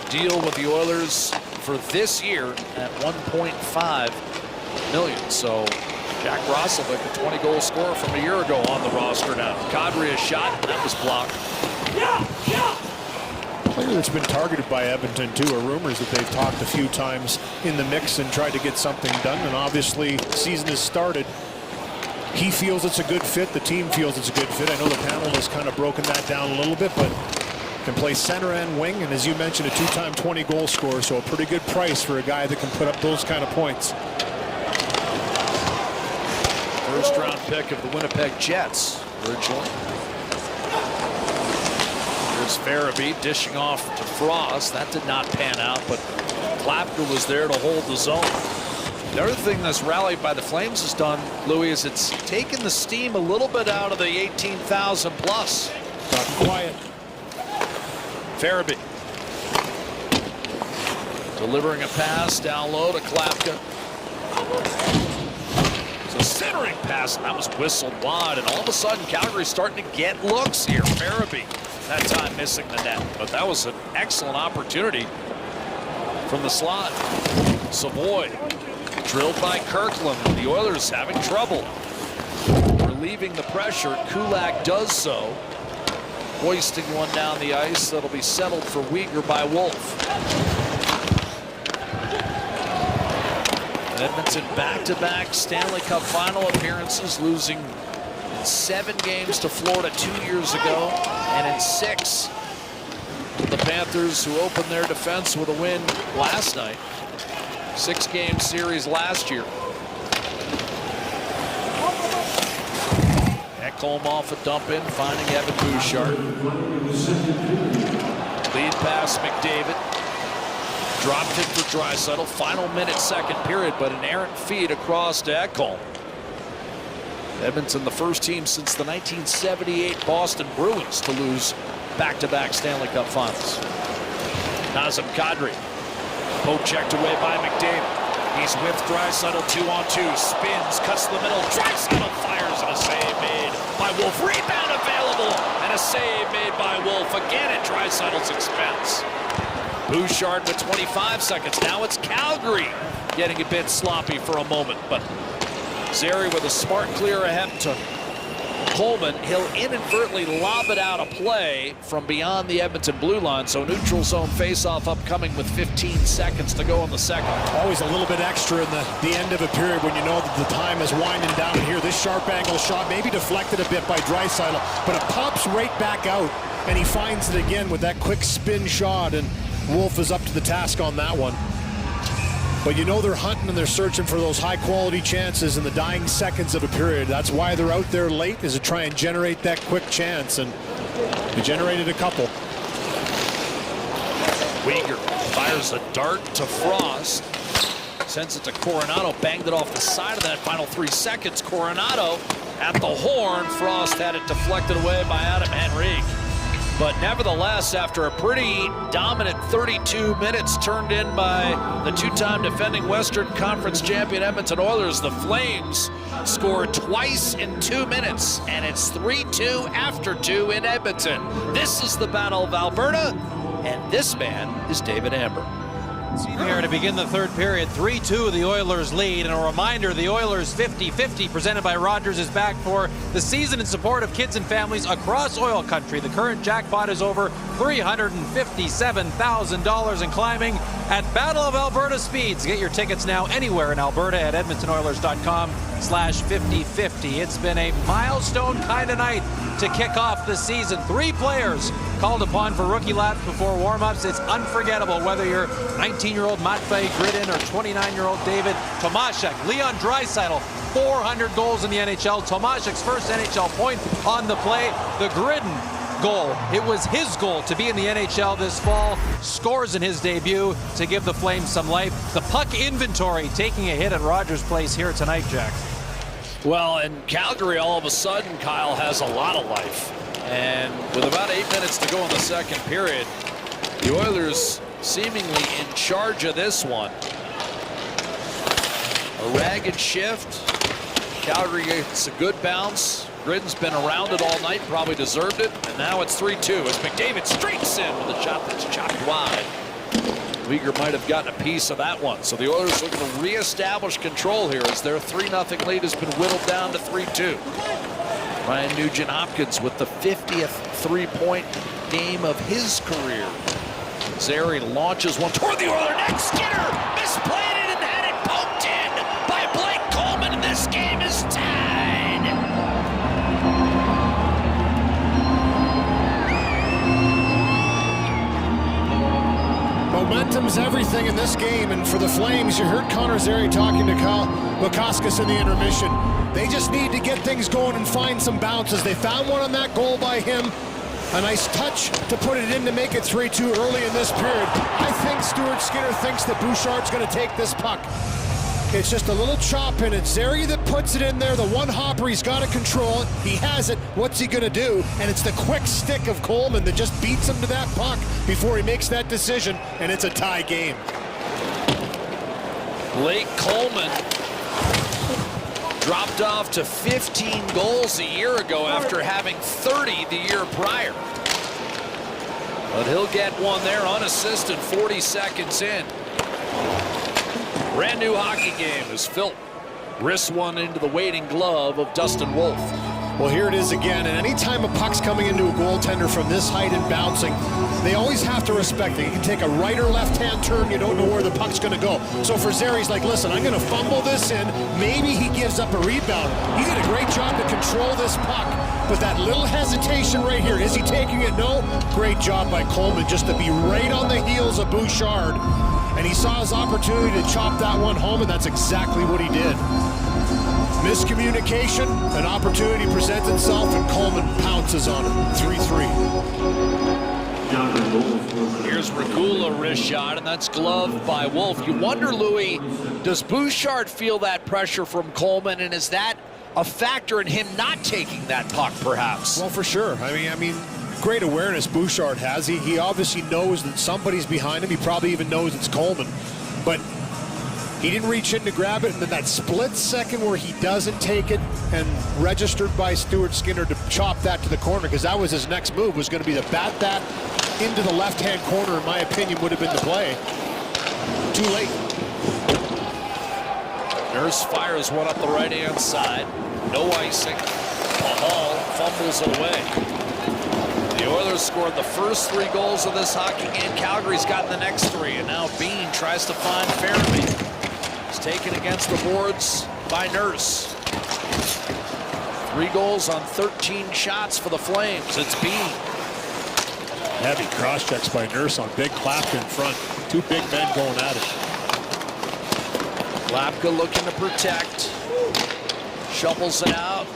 deal with the Oilers for this year at $1.5 million. So Jack Roslovic, a 20-goal scorer from a year ago, on the roster now. Kadri a shot, and that was blocked. Player that's been targeted by Edmonton too are rumors that they've talked a few times in the mix and tried to get something done. And obviously, the season has started. He feels it's a good fit. The team feels it's a good fit. I know the panel has kind of broken that down a little bit, but can play center and wing, and as you mentioned, a two-time 20-goal scorer, so a pretty good price for a guy that can put up those kind of points. First-round pick of the Winnipeg Jets originally. Here's Farabee dishing off to Frost. That did not pan out, but Klapka was there to hold the zone. The other thing this rally by the Flames has done, Louis, is it's taken the steam a little bit out of the 18,000 plus. Got quiet. Farabee delivering a pass down low to Klapka. It's a centering pass, and that was whistled wide, and all of a sudden Calgary's starting to get looks here. Farabee that time missing the net, but that was an excellent opportunity from the slot. Savoy drilled by Kirkland. The Oilers having trouble relieving the pressure. Kulak does so, hoisting one down the ice that'll be settled for Uyghur by Wolf. Edmonton back-to-back Stanley Cup final appearances, losing in 7 games to Florida 2 years ago, and in 6 to the Panthers, who opened their defense with a win last night. 6-game series last year. Ekholm off a dump in, finding Evan Bouchard. Lead pass McDavid. Dropped it for Draisaitl. Final minute, second period, but an errant feed across to Ekholm. Edmonton, the first team since the 1978 Boston Bruins to lose back-to-back Stanley Cup finals. Nazem Kadri. Poke checked away by McDavid. He's with Draisaitl, 2-on-2. Spins, cuts the middle. Draisaitl fires, and a save made by Wolf. Rebound available, and a save made by Wolf. Again at Draisaitl's expense. Bouchard with 25 seconds. Now it's Calgary getting a bit sloppy for a moment, but Zary with a smart clear ahead to Coleman. He'll inadvertently lob it out of play from beyond the Edmonton blue line, so neutral zone faceoff upcoming with 15 seconds to go in the second. Always a little bit extra in the end of a period when you know that the time is winding down. And here, this sharp angle shot, maybe deflected a bit by Draisaitl, but it pops right back out, and he finds it again with that quick spin shot, and Wolf is up to the task on that one. But you know they're hunting and they're searching for those high-quality chances in the dying seconds of a period. That's why they're out there late, is to try and generate that quick chance, and they generated a couple. Uyghur fires a dart to Frost. Sends it to Coronado, banged it off the side of that. Final 3 seconds. Coronado at the horn. Frost had it deflected away by Adam Henrique. But nevertheless, after a pretty dominant 32 minutes turned in by the 2-time defending Western Conference champion Edmonton Oilers, the Flames scored twice in 2 minutes, and it's 3-2 after 2 in Edmonton. This is the Battle of Alberta, and this man is David Amber. Here to begin the third period, 3-2 the Oilers lead, and a reminder, the Oilers 50-50 presented by Rogers is back for the season in support of kids and families across oil country. The current jackpot is over $357,000 and climbing at Battle of Alberta speeds. Get your tickets now anywhere in Alberta at edmontonoilers.com/5050. It's been a milestone kind of night to kick off the season. 3 players called upon for rookie laps before warm-ups. It's unforgettable whether you're 19-year-old Matvei Gridin or 29-year-old David Tomashek. Leon Draisaitl, 400 goals in the NHL. Tomashek's first NHL point on the play. The Gridin goal. It was his goal to be in the NHL this fall. Scores in his debut to give the Flames some life. The puck inventory taking a hit at Rogers Place here tonight, Jack. Well, and Calgary all of a sudden, Kyle, has a lot of life. And with about 8 minutes to go in the second period, the Oilers seemingly in charge of this one. A ragged shift. Calgary gets a good bounce. Gridden's been around it all night, probably deserved it. And now it's 3-2 as McDavid streaks in with a shot that's chopped wide. Uyghur might have gotten a piece of that one. So the Oilers looking to reestablish control here as their 3-0 lead has been whittled down to 3-2. Ryan Nugent-Hopkins with the 50th three-point game of his career. Zary launches one toward the Oiler net. Skinner misplayed it and had it poked in by Blake Coleman, and this game is tied. Momentum's everything in this game, and for the Flames, you heard Connor Zary talking to Kyle Bukauskas in the intermission. They just need to get things going and find some bounces. They found one on that goal by him. A nice touch to put it in to make it 3-2 early in this period. I think Stuart Skinner thinks that Bouchard's going to take this puck. It's just a little chop, and it's Zary that puts it in there. The one hopper, he's got to control it. He has it. What's he going to do? And it's the quick stick of Coleman that just beats him to that puck before he makes that decision, and it's a tie game. Blake Coleman dropped off to 15 goals a year ago after having 30 the year prior. But he'll get one there unassisted 40 seconds in. Brand new hockey game as Phil wrists one into the waiting glove of Dustin Wolf. Well, here it is again, and anytime a puck's coming into a goaltender from this height and bouncing, they always have to respect it. You can take a right or left-hand turn, you don't know where the puck's going to go. So for Zary, he's like, listen, I'm going to fumble this in. Maybe he gives up a rebound. He did a great job to control this puck, but that little hesitation right here, is he taking it? No. Great job by Coleman just to be right on the heels of Bouchard. And he saw his opportunity to chop that one home, and that's exactly what he did. Miscommunication, an opportunity presents itself, and Coleman pounces on it. 3-3. Here's Regula wrist shot, and that's gloved by Wolf. You wonder, Louis, does Bouchard feel that pressure from Coleman, and is that a factor in him not taking that puck, perhaps? Well, for sure. I mean, great awareness Bouchard has. He obviously knows that somebody's behind him. He probably even knows it's Coleman. But he didn't reach in to grab it, and then that split second where he doesn't take it, and registered by Stuart Skinner to chop that to the corner, because that was his next move, was going to be to bat that into the left-hand corner, in my opinion, would have been the play. Too late. Nurse fires one up the right-hand side. No icing. Hall fumbles it away. The Oilers scored the first 3 goals of this hockey game. Calgary's gotten the next 3, and now Bean tries to find Fairby. He's taken against the boards by Nurse. 3 goals on 13 shots for the Flames. It's Bean. Heavy cross checks by Nurse on big Klapka in front. 2 big men going at it. Klapka looking to protect. Shovels it out.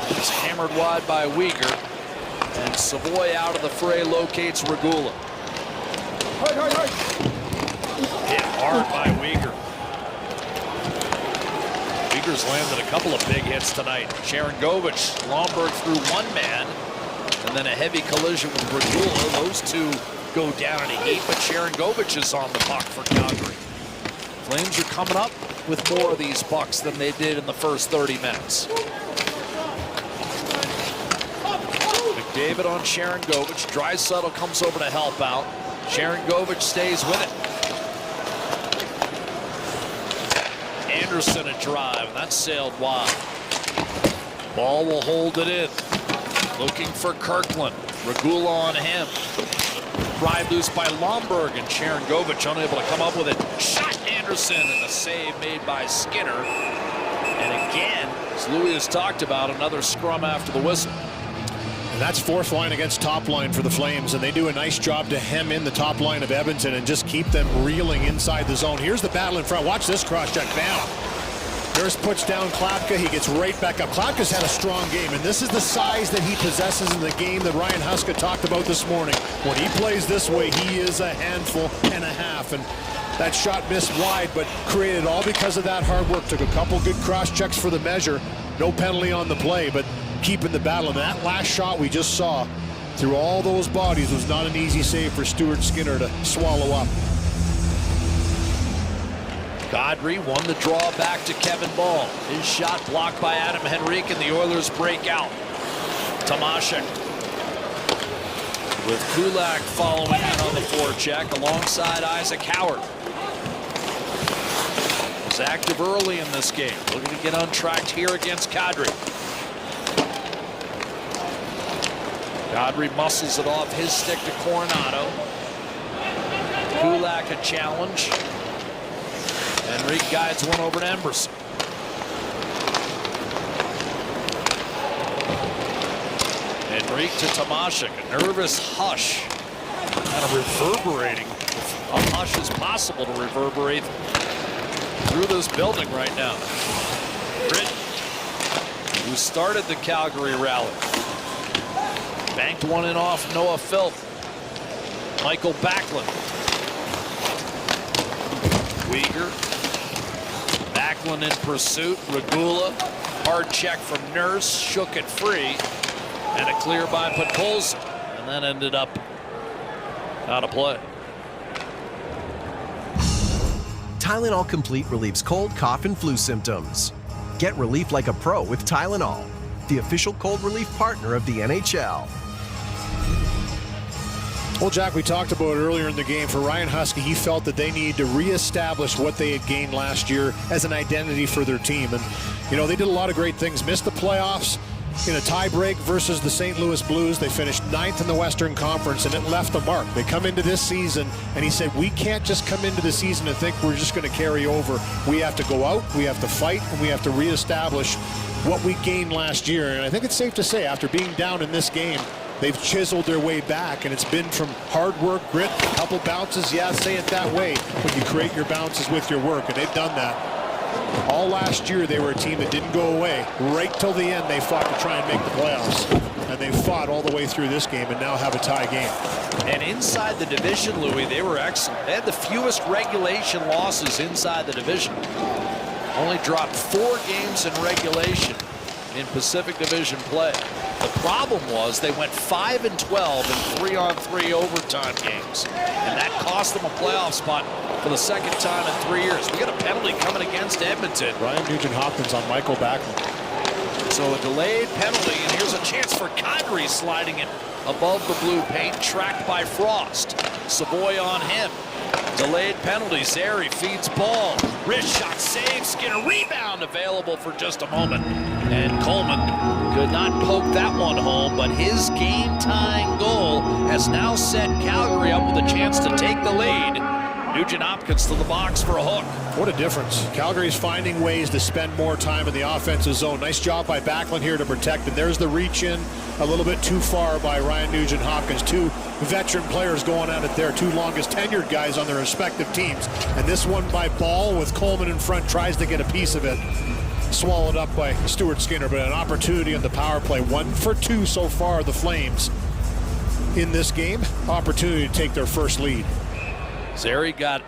It's hammered wide by Uyghur. And Savoy out of the fray locates Regula. Hit hard by Uyghur. Uyghur's landed a couple of big hits tonight. Sharangovich, Lomberg through one man, and then a heavy collision with Regula. Those two go down in a heap, but Sharangovich is on the puck for Calgary. Flames are coming up with more of these pucks than they did in the first 30 minutes. McDavid on Sharangovich. Draisaitl comes over to help out. Sharangovich stays with it. Anderson a drive, and that's sailed wide. Ball will hold it in. Looking for Kirkland. Regula on him. Drive loose by Lomberg, and Sharangovich unable to come up with it. Shot Anderson, and a save made by Skinner. And again, as Louis has talked about, another scrum after the whistle. And that's fourth line against top line for the Flames, and they do a nice job to hem in the top line of Edmonton and just keep them reeling inside the zone. Here's the battle in front. Watch this cross check. Bam. Nurse puts down Klapka. He gets right back up. Klapka's had a strong game, and this is the size that he possesses in the game that Ryan Huska talked about this morning. When he plays this way, he is a handful and a half, and that shot missed wide, but created all because of that hard work. Took a couple good cross checks for the measure. No penalty on the play, but keeping the battle. And that last shot we just saw through all those bodies was not an easy save for Stuart Skinner to swallow up. Godry won the draw back to Kevin Ball. His shot blocked by Adam Henrique, and the Oilers break out. Tomashek with Kulak following in on the forecheck alongside Isaac Howard. Was active early in this game, looking to get untracked here against Kadri. Kadri muscles it off his stick to Coronado. Kulak a challenge. Henrique guides one over to Emberson. Henrique to Tomashek. A nervous hush. Kind of reverberating. A hush is possible to reverberate through this building right now. Britt, who started the Calgary rally. Banked one in off Noah Philp. Michael Backlund. Uyghur. Backlund in pursuit. Regula. Hard check from Nurse. Shook it free. And a clear by Podkolzin. And then ended up out of play. Tylenol Complete relieves cold, cough, and flu symptoms. Get relief like a pro with Tylenol, the official cold relief partner of the NHL. Well, Jack, we talked about it earlier in the game. For Ryan Husky, he felt that they needed to reestablish what they had gained last year as an identity for their team. And, you know, they did a lot of great things. Missed the playoffs in a tie-break versus the St. Louis Blues. They finished 9th in the Western Conference, and it left a mark. They come into this season, and he said, we can't just come into the season and think we're just going to carry over. We have to go out, we have to fight, and we have to reestablish what we gained last year. And I think it's safe to say, after being down in this game, they've chiseled their way back, and it's been from hard work, grit, a couple bounces. Yeah, say it that way when you create your bounces with your work, and they've done that. All last year, they were a team that didn't go away. Right till the end, they fought to try and make the playoffs. And they fought all the way through this game and now have a tie game. And inside the division, Louis, they were excellent. They had the fewest regulation losses inside the division. Only dropped 4 games in regulation in Pacific Division play. The problem was they went 5-12 in 3-on-3 overtime games, and that cost them a playoff spot for the second time in 3 years. We got a penalty coming against Edmonton. Ryan Nugent-Hopkins on Michael Backlund. So a delayed penalty, and here's a chance for Calgary, sliding it above the blue paint, tracked by Frost. Savoy on him. Delayed penalty. Zary feeds ball. Wrist shot, save. Skinner rebound available for just a moment. And Coleman could not poke that one home, but his game-tying goal has now set Calgary up with a chance to take the lead. Nugent-Hopkins to the box for a hook. What a difference. Calgary's finding ways to spend more time in the offensive zone. Nice job by Backlund here to protect it. There's the reach in a little bit too far by Ryan Nugent-Hopkins. 2 veteran players going at it there. 2 longest tenured guys on their respective teams. And this one by Ball with Coleman in front, tries to get a piece of it. Swallowed up by Stuart Skinner, but an opportunity in the power play. 1 for 2 so far, the Flames in this game. Opportunity to take their first lead. Zary got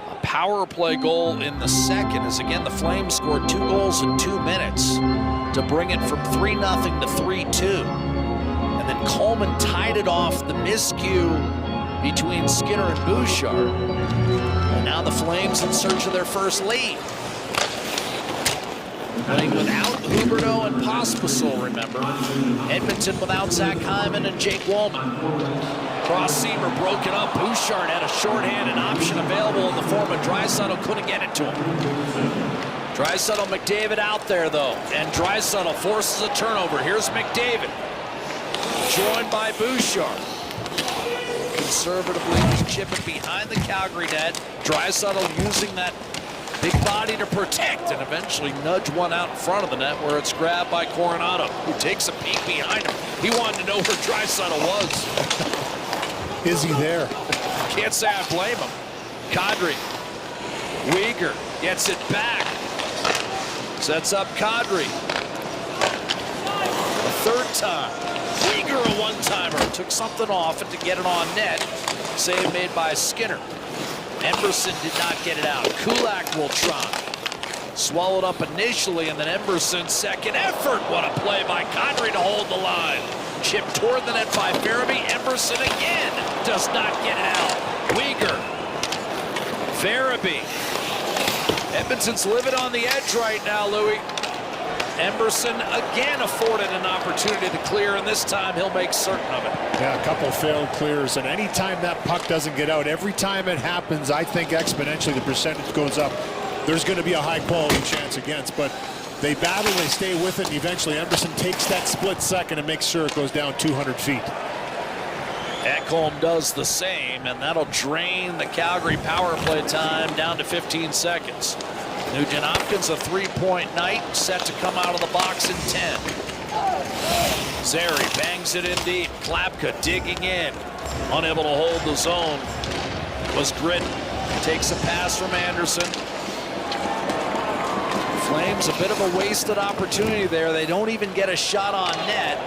a power play goal in the second, as again the Flames scored 2 goals in 2 minutes to bring it from 3-0 to 3-2. And then Coleman tied it off the miscue between Skinner and Bouchard. And now the Flames in search of their first lead. Playing without Huberdeau and Pospisil, remember. Edmonton without Zach Hyman and Jake Wallman. Cross-seamer broken up. Bouchard had a shorthand, an option available in the form of Draisaitl. Couldn't get it to him. Draisaitl, McDavid out there, though. And Draisaitl forces a turnover. Here's McDavid. Joined by Bouchard. Conservatively chipping behind the Calgary net. Draisaitl using that big body to protect and eventually nudge one out in front of the net, where it's grabbed by Coronado, who takes a peek behind him. He wanted to know where Draisaitl was. Is he there? Can't say I blame him. Kadri. Uyghur gets it back. Sets up Kadri. A third time. Uyghur a one-timer. Took something off and to get it on net. Save made by Skinner. Emberson did not get it out. Kulak will try. Swallowed up initially, and then Emberson's second effort. What a play by Kadri to hold the line. Chip toward the net by Farabee. Emberson again does not get it out. Uyghur. Farabee. Edmonton's living on the edge right now, Louis. Emberson again afforded an opportunity to clear, and this time he'll make certain of it. Yeah, a couple failed clears, and anytime that puck doesn't get out, every time it happens, I think exponentially the percentage goes up. There's going to be a high-quality chance against, but they battle, they stay with it, and eventually Emberson takes that split second and makes sure it goes down 200 feet. Ekholm does the same, and that'll drain the Calgary power play time down to 15 seconds. Nugent-Hopkins, a 3-point night, set to come out of the box in 10. Zary bangs it in deep. Klapka digging in. Unable to hold the zone was Gritton. Takes a pass from Anderson. Flames, a bit of a wasted opportunity there. They don't even get a shot on net.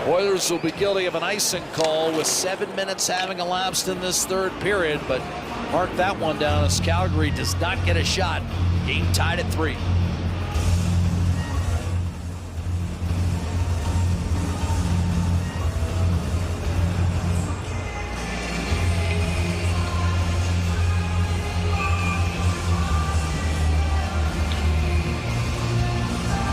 Oilers will be guilty of an icing call with 7 minutes having elapsed in this third period, but mark that one down as Calgary does not get a shot. Game tied at 3.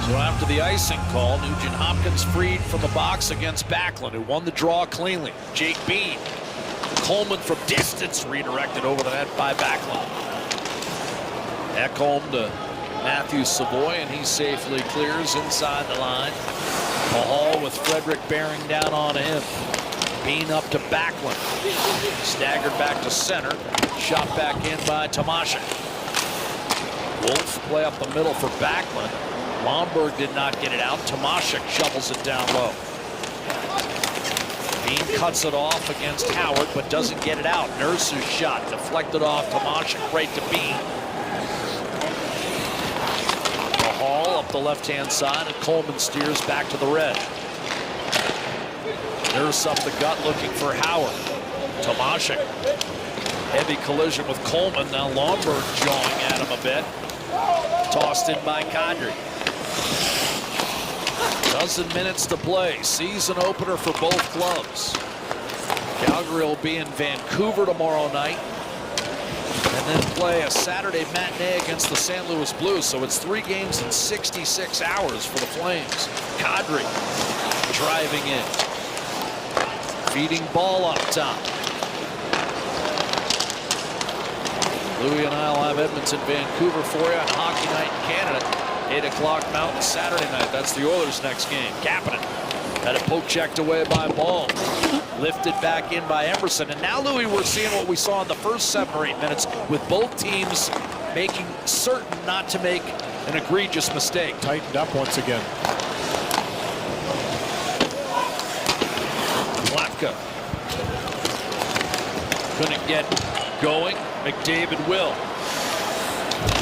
So after the icing call, Nugent Hopkins freed from the box against Backlund, who won the draw cleanly. Jake Bean. Coleman from distance redirected over the net by Backlund. Ekholm to Matthew Savoy, and he safely clears inside the line. Mahal with Frederick bearing down on him. Bean up to Backlund. Staggered back to center. Shot back in by Tomashek. Wolf play up the middle for Backlund. Lomberg did not get it out. Tomashek shovels it down low. Bean cuts it off against Howard, but doesn't get it out. Nurse's shot deflected off Tomashek right to Bean. Mahal up the left-hand side, and Coleman steers back to the red. Nurse up the gut looking for Howard. Tomashek. Heavy collision with Coleman. Now Lomberg jawing at him a bit. Tossed in by Kadri. Dozen minutes to play. Season opener for both clubs. Calgary will be in Vancouver tomorrow night and then play a Saturday matinee against the St. Louis Blues. So it's 3 games in 66 hours for the Flames. Kadri driving in. Feeding ball up top. Louis and I will have Edmonton, Vancouver for you on Hockey Night in Canada. 8 o'clock Mountain Saturday night. That's the Oilers' next game. Kapanen had a poke checked away by Ball. Lifted back in by Emerson. And now, Louis, we're seeing what we saw in the first 7 or 8 minutes with both teams making certain not to make an egregious mistake. Tightened up once again. Lapka couldn't get going. McDavid will.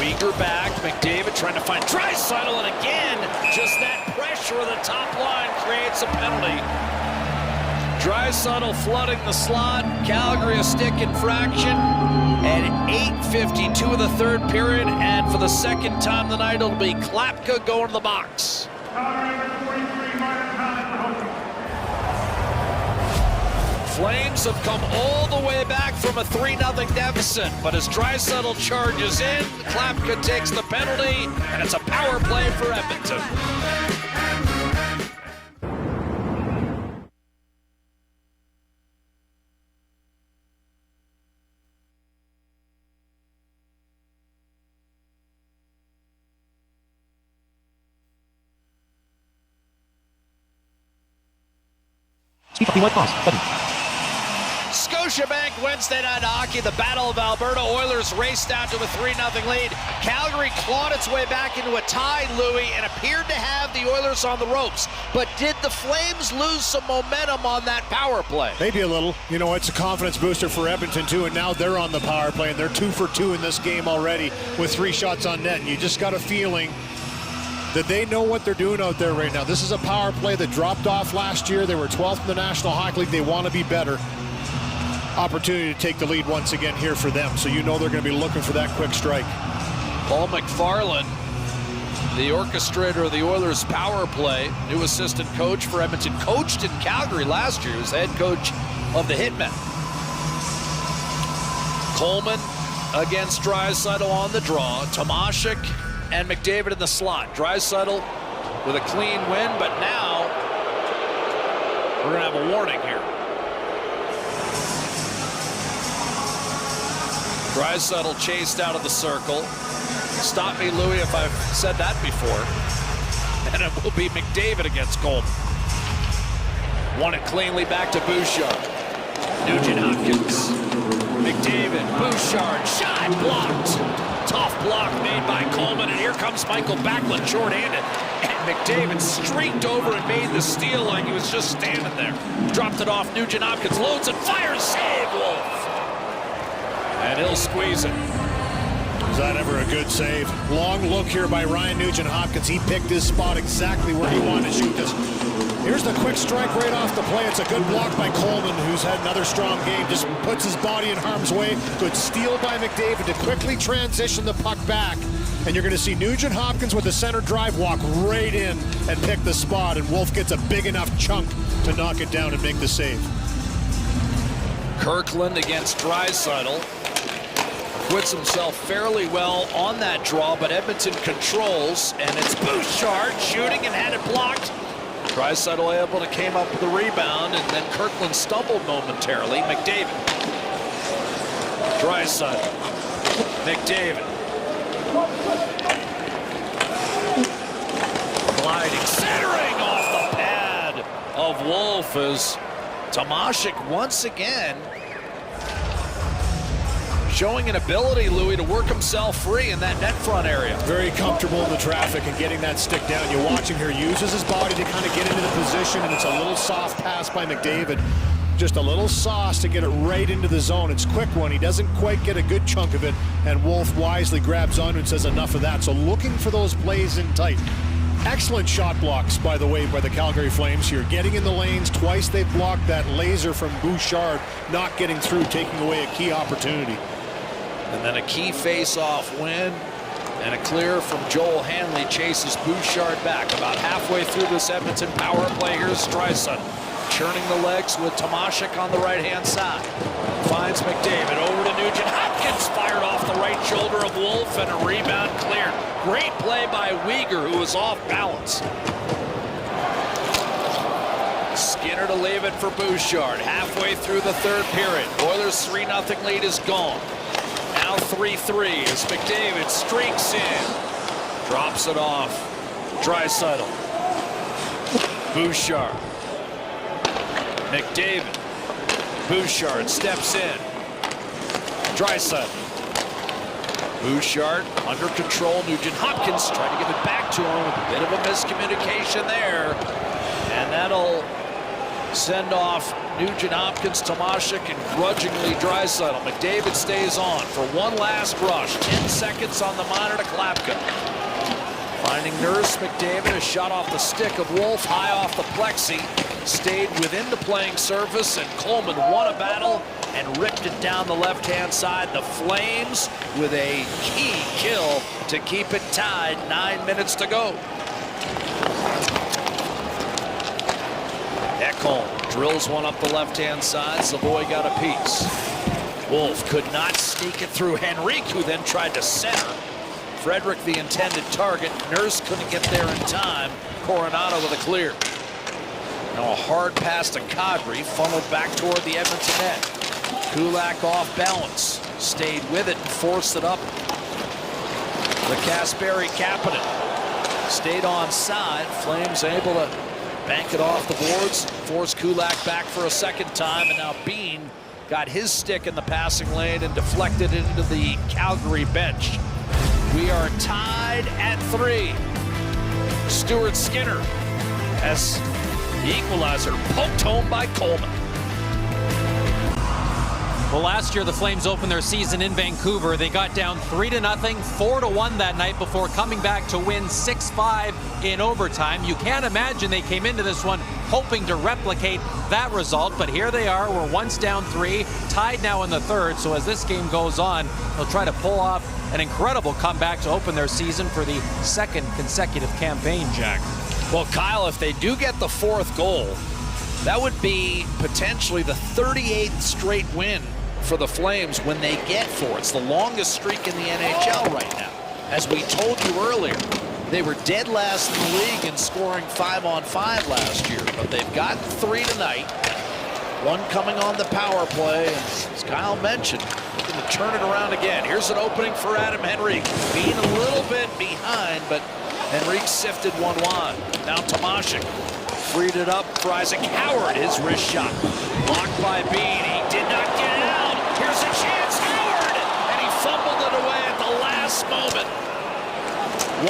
Weegar back. McDavid trying to find Draisaitl, and again, just that pressure of the top line creates a penalty. Draisaitl flooding the slot. Calgary a stick infraction. And 8:52 of the third period, and for the second time tonight, it'll be Klapka going to the box. Flames have come all the way back from a 3-0 deficit, but as Draisaitl charges in, Klapka takes the penalty, and it's a power play for Edmonton. Speak up the white cross button. Scotiabank Wednesday night hockey, the Battle of Alberta. Oilers raced down to a 3-0 lead. Calgary clawed its way back into a tie, Louis, and appeared to have the Oilers on the ropes. But did the Flames lose some momentum on that power play? Maybe a little. You know, it's a confidence booster for Edmonton, too, and now they're on the power play, and they're 2 for 2 in this game already with 3 shots on net. And you just got a feeling that they know what they're doing out there right now. This is a power play that dropped off last year. They were 12th in the National Hockey League. They want to be better. Opportunity to take the lead once again here for them. So you know they're going to be looking for that quick strike. Paul McFarland, the orchestrator of the Oilers power play, new assistant coach for Edmonton, coached in Calgary last year. He was head coach of the Hitmen. Coleman against Draisaitl on the draw. Tomashek and McDavid in the slot. Draisaitl with a clean win, but now we're going to have a warning here. Draisaitl chased out of the circle. Stop me, Louis, if I've said that before. And it will be McDavid against Coleman. Won it cleanly back to Bouchard. Nugent Hopkins. McDavid, Bouchard, shot blocked. Tough block made by Coleman, and here comes Michael Backlund short-handed. And McDavid streaked over and made the steal like he was just standing there. Dropped it off Nugent Hopkins, loads and fires, save Wolf. And he'll squeeze it. Is that ever a good save? Long look here by Ryan Nugent Hopkins. He picked his spot exactly where he wanted to shoot this. Here's the quick strike right off the play. It's a good block by Coleman, who's had another strong game. Just puts his body in harm's way. Good steal by McDavid to quickly transition the puck back. And you're going to see Nugent Hopkins with the center drive walk right in and pick the spot. And Wolf gets a big enough chunk to knock it down and make the save. Kirkland against Draisaitl. Acquits himself fairly well on that draw, but Edmonton controls, and it's Bouchard shooting and had it blocked. Draisaitl able to came up with the rebound, and then Kirkland stumbled momentarily. McDavid. Draisaitl. McDavid. Gliding, centering off the pad of Wolf as Tomashik once again showing an ability, Louis, to work himself free in that net front area. Very comfortable in the traffic and getting that stick down. You watch him here, uses his body to kind of get into the position, and it's a little soft pass by McDavid. Just a little sauce to get it right into the zone. It's a quick one. He doesn't quite get a good chunk of it, and Wolf wisely grabs on and says enough of that. So looking for those plays in tight. Excellent shot blocks, by the way, by the Calgary Flames here. Getting in the lanes twice. They've blocked that laser from Bouchard, not getting through, taking away a key opportunity. And then a key face-off win, and a clear from Joel Hanley chases Bouchard back. About halfway through this Edmonton power play, here's Draisaitl churning the legs with Tomashik on the right-hand side. Finds McDavid over to Nugent Hopkins, fired off the right shoulder of Wolf, and a rebound cleared. Great play by Weegar, who was off balance. Skinner to leave it for Bouchard. Halfway through the third period, Oilers 3-0 lead is gone. Now 3-3 as McDavid streaks in. Drops it off. Draisaitl. Bouchard. McDavid. Bouchard steps in. Draisaitl. Bouchard under control. Nugent Hopkins trying to give it back to him. A bit of a miscommunication there. And that'll send off Nugent Hopkins, Tomashik, and grudgingly Draisaitl. McDavid stays on for one last rush. 10 seconds on the minor to Klapka. Finding Nurse, McDavid, a shot off the stick of Wolf, high off the plexi. Stayed within the playing surface, and Coleman won a battle and ripped it down the left-hand side. The Flames with a key kill to keep it tied. 9 minutes to go. Ekholm drills one up the left-hand side. Savoy got a piece. Wolf could not sneak it through Henrique, who then tried to center. Frederick the intended target. Nurse couldn't get there in time. Coronado with a clear. Now a hard pass to Kadri, funneled back toward the Edmonton net. Kulak off balance. Stayed with it and forced it up. The Kasperi Kapanen stayed on side. Flames able to bank it off the boards, force Kulak back for a second time, and now Bean got his stick in the passing lane and deflected it into the Calgary bench. We are tied at 3. Stuart Skinner has the equalizer poked home by Coleman. Well, last year the Flames opened their season in Vancouver. They got down 3-0, 4-1 that night before coming back to win 6-5 in overtime. You can't imagine they came into this one hoping to replicate that result, but here they are. We're once down 3, tied now in the third. So as this game goes on, they'll try to pull off an incredible comeback to open their season for the second consecutive campaign, Jack. Well, Kyle, if they do get the 4th goal, that would be potentially the 38th straight win for the Flames when they get 4. It's the longest streak in the NHL right now. As we told you earlier, they were dead last in the league in scoring 5-on-5 last year, but they've gotten 3 tonight. 1 coming on the power play, and as Kyle mentioned, looking to turn it around again. Here's an opening for Adam Henrique, being a little bit behind, but Henrique sifted one wide. Now Tomashik freed it up for Isaac Howard. His wrist shot blocked by Bean. He did not get it out. Here's a chance, Howard! And he fumbled it away at the last moment.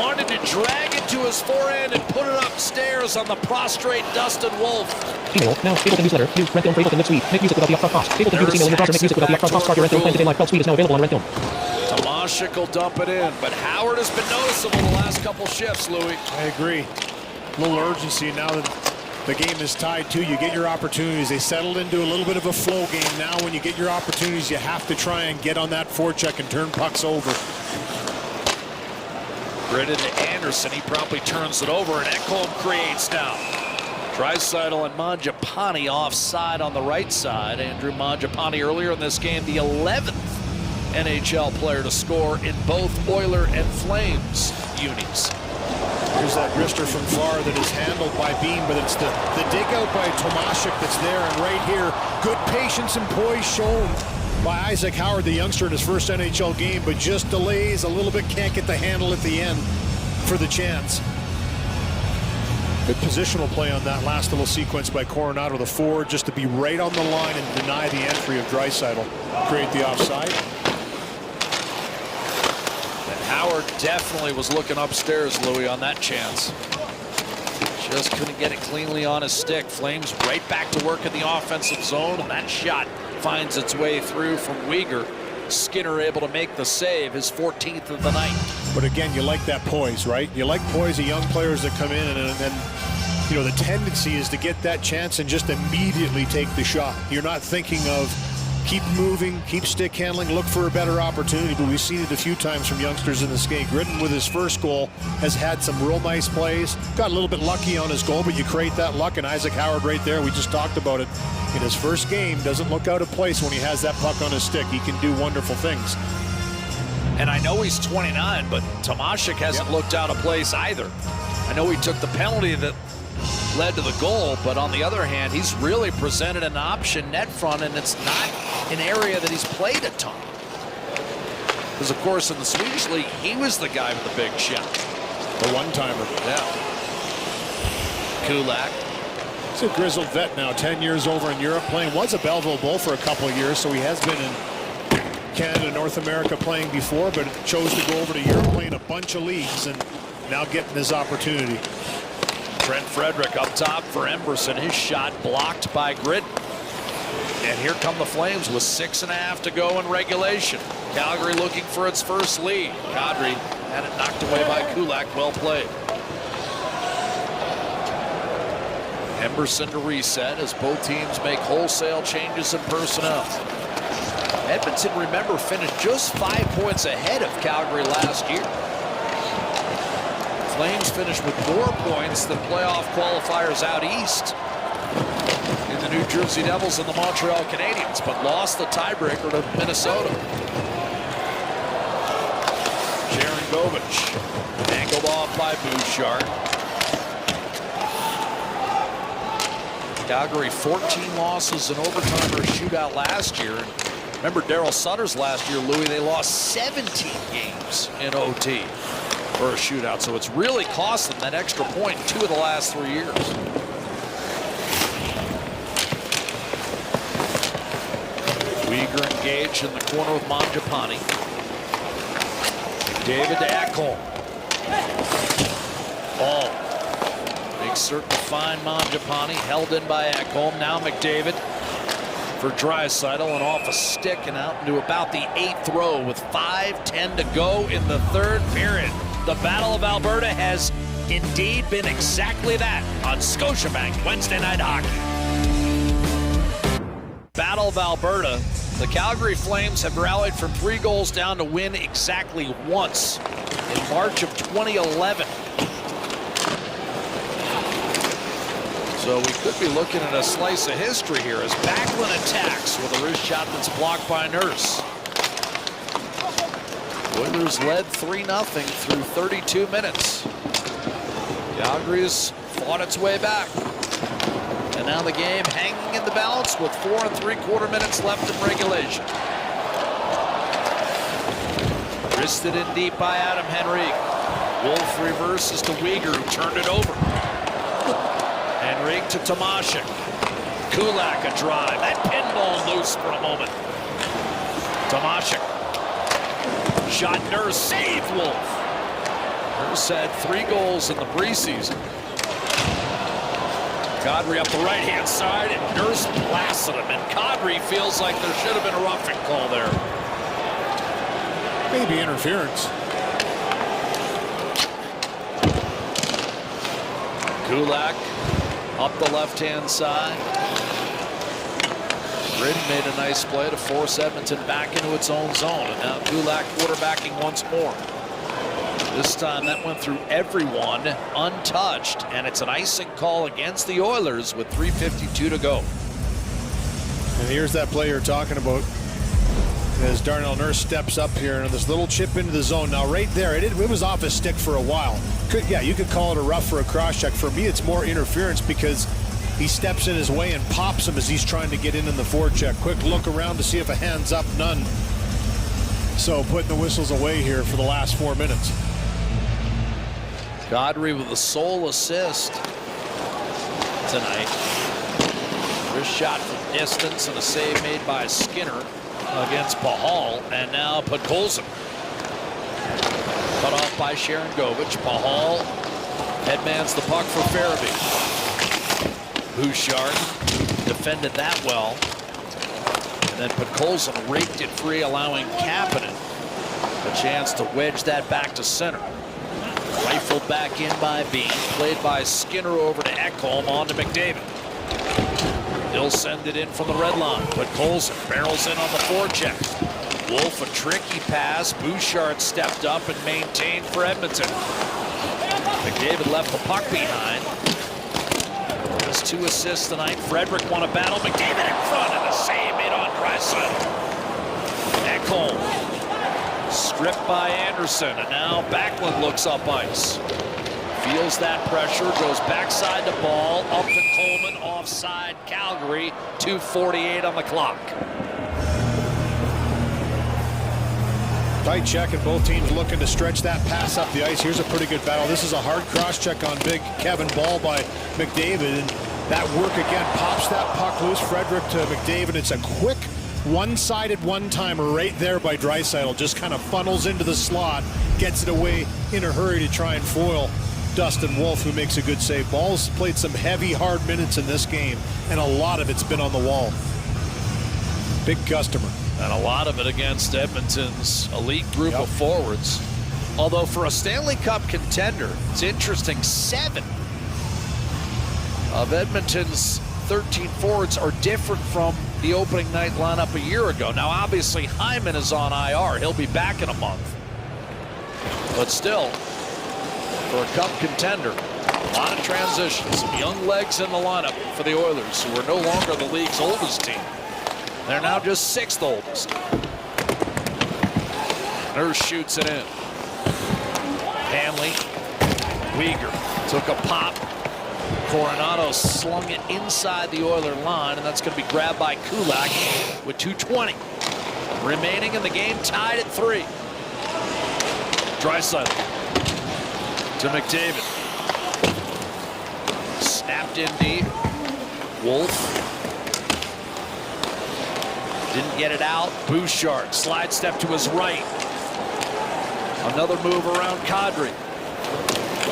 Wanted to drag it to his forehand and put it upstairs on the prostrate Dustin Wolf. Email. Now, Ableton newsletter. New Rent Film for Ableton Suite. Make music without the upfront cost. Ableton Music email in your browser. Make music without the upfront cost. Start your Rent Film plan today. Live Felt Suite is now available on Rent Film. Tomashik will dump it in, but Howard has been noticeable the last couple shifts, Louis. I agree. A little urgency now that the game is tied too. You get your opportunities. They settled into a little bit of a flow game. Now when you get your opportunities, you have to try and get on that forecheck and turn pucks over. Gritted to Anderson. He promptly turns it over, and Ekholm creates now. Draisaitl and Mangiapane offside on the right side. Andrew Mangiapane earlier in this game, the 11th NHL player to score in both Oiler and Flames unis. Here's that wrister from far that is handled by Beam, but it's the dig out by Tomashik that's there. And right here, good patience and poise shown by Isaac Howard, the youngster in his first NHL game, but just delays a little bit, can't get the handle at the end for the chance. Good positional play on that last little sequence by Coronado, the forward, just to be right on the line and deny the entry of Draisaitl, create the offside. Howard definitely was looking upstairs, Louis, on that chance. Just couldn't get it cleanly on his stick. Flames right back to work in the offensive zone, and that shot finds its way through from Weegar. Skinner able to make the save, his 14th of the night. But again, you like that poise, right? You like poise of young players that come in, and then, you know, the tendency is to get that chance and just immediately take the shot. You're not thinking of keep moving, keep stick handling, look for a better opportunity, but we've seen it a few times from youngsters in this game. Gritton with his first goal has had some real nice plays. Got a little bit lucky on his goal, but you create that luck, and Isaac Howard right there, we just talked about it. In his first game, doesn't look out of place when he has that puck on his stick. He can do wonderful things. And I know he's 29, but Tomashik hasn't looked out of place either. I know he took the penalty that led to the goal, but on the other hand, he's really presented an option net front, and it's not an area that he's played a ton. Because, of course, in the Swedish League, he was the guy with the big shot. The one-timer. Yeah. Kulak. He's a grizzled vet now, 10 years over in Europe playing. Was a Belleville Bull for a couple of years, so he has been in Canada, North America playing before, but chose to go over to Europe, playing a bunch of leagues, and now getting his opportunity. Trent Frederick up top for Emberson. His shot blocked by Gritton. And here come the Flames with 6.5 to go in regulation. Calgary looking for its first lead. Kadri had it knocked away by Kulak. Well played. Emberson to reset as both teams make wholesale changes in personnel. Edmonton, remember, finished just 5 points ahead of Calgary last year. Flames finished with more points than playoff qualifiers out east in the New Jersey Devils and the Montreal Canadiens, but lost the tiebreaker to Minnesota. Jaron Govich angled off by Bouchard. Calgary 14 losses in overtime or a shootout last year. Remember Daryl Sutter's last year, Louis, they lost 17 games in OT or a shootout. So it's really cost them that extra point in 2 of the last 3 years. Weegar engaged in the corner with Mangiapane. David to Ekholm. Ball. Makes certain to find Mangiapane. Held in by Ekholm. Now McDavid for Draisaitl, and off a stick and out into about the 8th row with 5:10 to go in the 3rd period. The Battle of Alberta has indeed been exactly that on Scotiabank Wednesday Night Hockey. Battle of Alberta. The Calgary Flames have rallied from 3 goals down to win exactly once in March of 2011. So we could be looking at a slice of history here as Backlund attacks with a wrist shot that's blocked by Nurse. Oilers led 3-0 through 32 minutes. Calgary has fought its way back. And now the game hanging in the balance with 4 3/4 minutes left in regulation. Wristed in deep by Adam Henrique. Wolf reverses to Weegar, who turned it over. Henrique to Tomashik. Kulak a drive. That pinball loose for a moment. Tomashik. Shot Nurse. Save Wolf. Nurse had 3 goals in the preseason. Kadri up the right-hand side, and Nurse blasted him. And Kadri feels like there should have been a roughing call there. Maybe interference. Kulak Up the left-hand side. Grid made a nice play to force Edmonton back into its own zone. And now Kulak quarterbacking once more. This time that went through everyone untouched. And it's an icing call against the Oilers with 3:52 to go. And here's that play you're talking about as Darnell Nurse steps up here and this little chip into the zone. Now right there, it was off his stick for a while. You could call it a rough or a cross check. For me, it's more interference because he steps in his way and pops him as he's trying to get in the forecheck. Quick look around to see if a hand's up, none. So putting the whistles away here for the last 4 minutes. Godry with a sole assist tonight. Wrist shot from distance and a save made by Skinner against Pahal, and now Podkolzin. Cut off by Sharon Govich. Pahal headmans the puck for Farabee. Bouchard defended that well. And then Podkolzin raked it free, allowing Kapanen a chance to wedge that back to center. Rifled back in by Bean. Played by Skinner over to Ekholm, on to McDavid. He'll send it in from the red line. Podkolzin barrels in on the forecheck. Wolf a tricky pass. Bouchard stepped up and maintained for Edmonton. McDavid left the puck behind. Has 2 assists tonight. Frederick won a battle. McDavid in front and a save made on Draisaitl. Ekholm stripped by Anderson, and now Backlund looks up ice. Feels that pressure, goes backside to ball, up to Coleman, offside Calgary, 2:48 on the clock. Tight check, and both teams looking to stretch that pass up the ice. Here's a pretty good battle. This is a hard cross check on big Kevin Ball by McDavid, and that work again pops that puck loose. Frederick to McDavid. It's a quick one-sided one-timer right there by Draisaitl. Just kind of funnels into the slot, gets it away in a hurry to try and foil Dustin Wolf, who makes a good save. Ball's played some heavy, hard minutes in this game, and a lot of it's been on the wall. Big customer. And a lot of it against Edmonton's elite group of forwards. Although for a Stanley Cup contender, it's interesting, 7 of Edmonton's 13 forwards are different from the opening night lineup a year ago. Now, obviously, Hyman is on IR. He'll be back in a month. But still, for a Cup contender, a lot of transitions, some young legs in the lineup for the Oilers, who are no longer the league's oldest team. They're now just 6th oldest. Nurse shoots it in. Hanley, Weegar took a pop. Coronado slung it inside the Oiler line, and that's going to be grabbed by Kulak with 2:20 remaining in the game, tied at 3. Draisaitl to McDavid. Snapped in deep. Wolf didn't get it out. Bouchard slide step to his right. Another move around Kadri.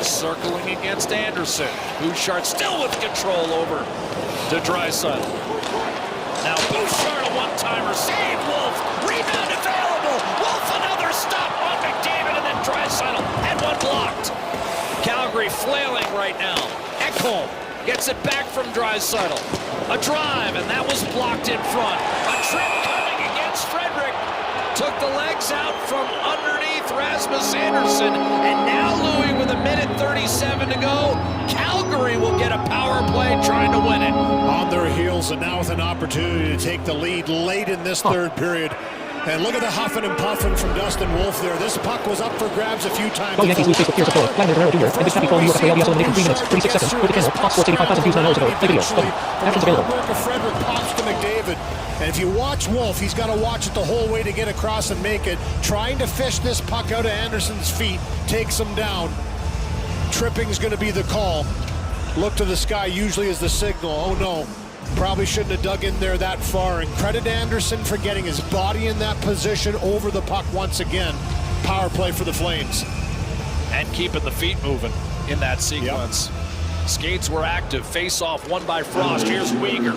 Circling against Anderson. Bouchard still with control over to Draisaitl. Now Bouchard, a one-timer save. Wolf, rebound available. Wolf, another stop on McDavid, and then Draisaitl had one blocked. Calgary flailing right now. Ekholm gets it back from Draisaitl. A drive, and that was blocked in front. A trip coming against Frederick. Took the legs out from underneath Rasmus Anderson, and now Louis with 1:37 to go. Calgary will get a power play trying to win it. On their heels, and now with an opportunity to take the lead late in this third period. And look at the huffing and puffing from Dustin Wolf there. This puck was up for grabs a few times. Well, Yankees lose face with tears of joy. Vladimir Guerrero Jr. and Big Happy Paul New York play LDS eliminated 3 minutes, 36 seconds. With the channel, Fox Sports 85,000 views 9 hours ago. Play video. Button. Actions available. Work of Frederick pops to McDavid. And if you watch Wolf, he's got to watch it the whole way to get across and make it. Trying to fish this puck out of Anderson's feet. Takes him down. Tripping's going to be the call. Look to the sky usually is the signal. Oh no. Probably shouldn't have dug in there that far. And credit Anderson for getting his body in that position over the puck once again. Power play for the Flames. And keeping the feet moving in that sequence. Yep. Skates were active. Face-off won by Frost. Here's Weegar.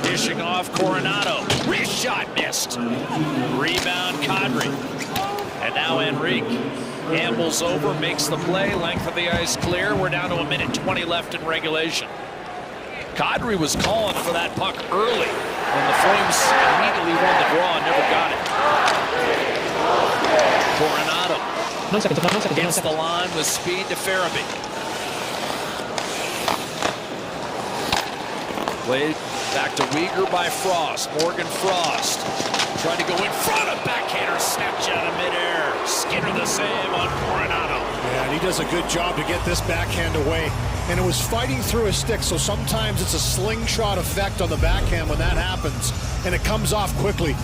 Dishing off Coronado. Wrist shot missed. Rebound Kadri. And now Enrique ambles over, makes the play. Length of the ice clear. We're down to 1:20 left in regulation. Kadri was calling for that puck early, and the Flames immediately won the draw and never got it. Coronado 9 seconds. 9 seconds. hits the line with speed to Farabee. Played back to Weegar by Frost. Morgan Frost trying to go in front of backhander, snapped out of midair. Skinner the same on Coronado. Yeah, and he does a good job to get this backhand away. And it was fighting through his stick, so sometimes it's a slingshot effect on the backhand when that happens, and it comes off quickly.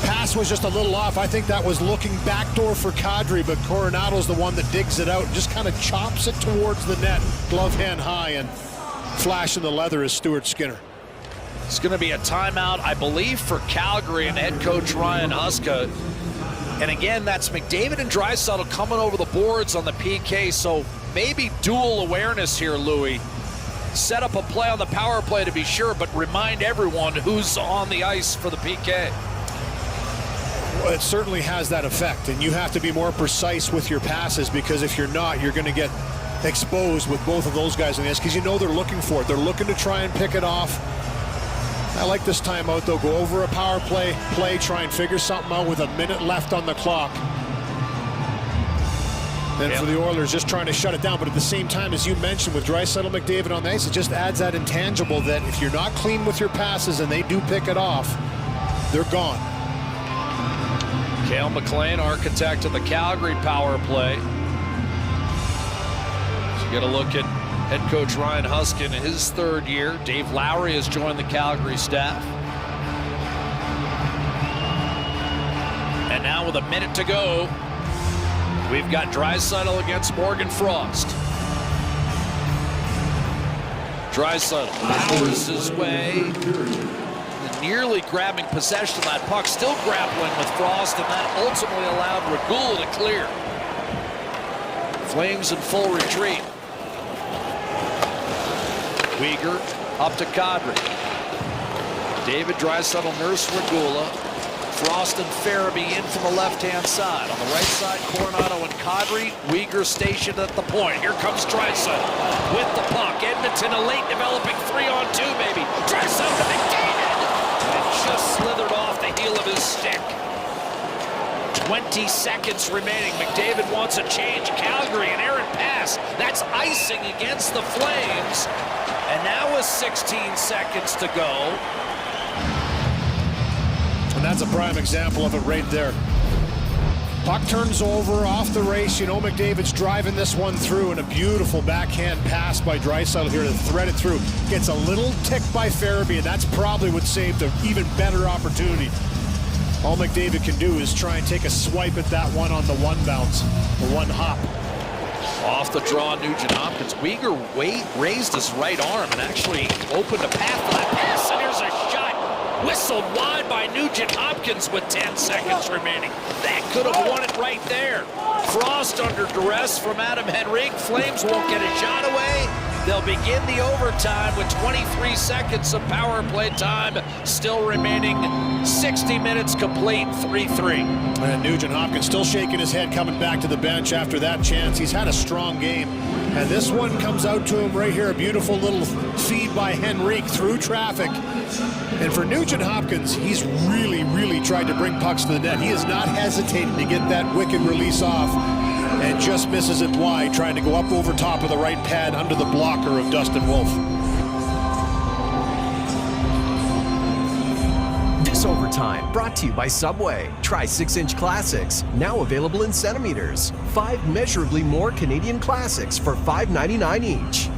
Pass was just a little off. I think that was looking backdoor for Kadri, but Coronado's the one that digs it out and just kind of chops it towards the net. Glove hand high, and flashing the leather is Stuart Skinner. It's going to be a timeout, I believe, for Calgary and head coach Ryan Huska. And again, that's McDavid and Draisaitl coming over the boards on the PK, so maybe dual awareness here, Louis. Set up a play on the power play to be sure, but remind everyone who's on the ice for the PK. Well, it certainly has that effect, and you have to be more precise with your passes, because if you're not, you're going to get exposed with both of those guys in the ice, because you know they're looking for it. They're looking to try and pick it off. I like this timeout, though. Go over a power play, try and figure something out with a minute left on the clock. And for the Oilers, just trying to shut it down. But at the same time, as you mentioned, with Draisaitl, McDavid on the ice, it just adds that intangible that if you're not clean with your passes and they do pick it off, they're gone. Cale McLean, architect of the Calgary power play. So you get a look at head coach Ryan Huska in his third year. Dave Lowry has joined the Calgary staff. And now with a minute to go, we've got Draisaitl against Morgan Frost. Draisaitl powers his way, nearly grabbing possession of that puck, still grappling with Frost, and that ultimately allowed Regula to clear. Flames in full retreat. Weegar up to Kadri. David Draisaitl, Nurse, Regula. Frost and Farabee in from the left-hand side. On the right side, Coronado and Kadri. Weegar stationed at the point. Here comes Draisaitl with the puck. Edmonton, a late developing 3-on-2, maybe. Draisaitl to McDavid! And just slithered off the heel of his stick. 20 seconds remaining. McDavid wants a change. Calgary, an errant pass. That's icing against the Flames. And now with 16 seconds to go. And that's a prime example of it right there. Puck turns over off the race. You know McDavid's driving this one through, and a beautiful backhand pass by Draisaitl here to thread it through. Gets a little tick by Farabee, and that's probably what saved an even better opportunity. All McDavid can do is try and take a swipe at that one on the one bounce, the one hop. Off the draw, Nugent Hopkins. Weegar raised his right arm and actually opened a path for that pass, and here's a shot. Whistled wide by Nugent Hopkins with 10 seconds remaining. That could have won it right there. Frost under duress from Adam Henrique. Flames won't get a shot away. They'll begin the overtime with 23 seconds of power play time still remaining. 60 minutes complete, 3-3. And Nugent Hopkins still shaking his head coming back to the bench after that chance. He's had a strong game. And this one comes out to him right here. A beautiful little feed by Henrique through traffic. And for Nugent Hopkins, he's really tried to bring pucks to the net. He is not hesitating to get that wicked release off, and just misses it wide, trying to go up over top of the right pad under the blocker of Dustin Wolf. This overtime brought to you by Subway. Try 6-inch classics, now available in centimeters. 5 measurably more Canadian classics for $5.99 each.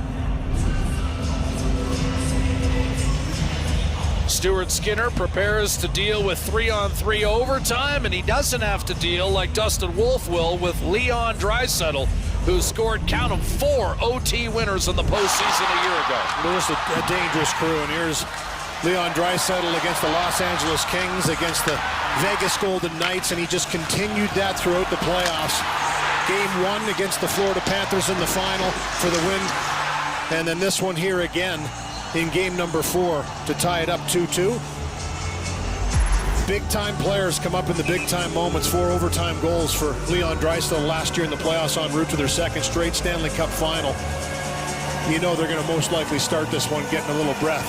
Stuart Skinner prepares to deal with 3-on-3 overtime, and he doesn't have to deal like Dustin Wolf will with Leon Draisaitl, who scored, count them, 4 OT winners in the postseason a year ago. There's a dangerous crew, and here's Leon Draisaitl against the Los Angeles Kings, against the Vegas Golden Knights, and he just continued that throughout the playoffs. Game 1 against the Florida Panthers in the final for the win, and then this one here again in game number 4 to tie it up 2-2. Big-time players come up in the big-time moments. 4 overtime goals for Leon Draisaitl last year in the playoffs, en route to their 2nd straight Stanley Cup final. you know they're going to most likely start this one getting a little breath.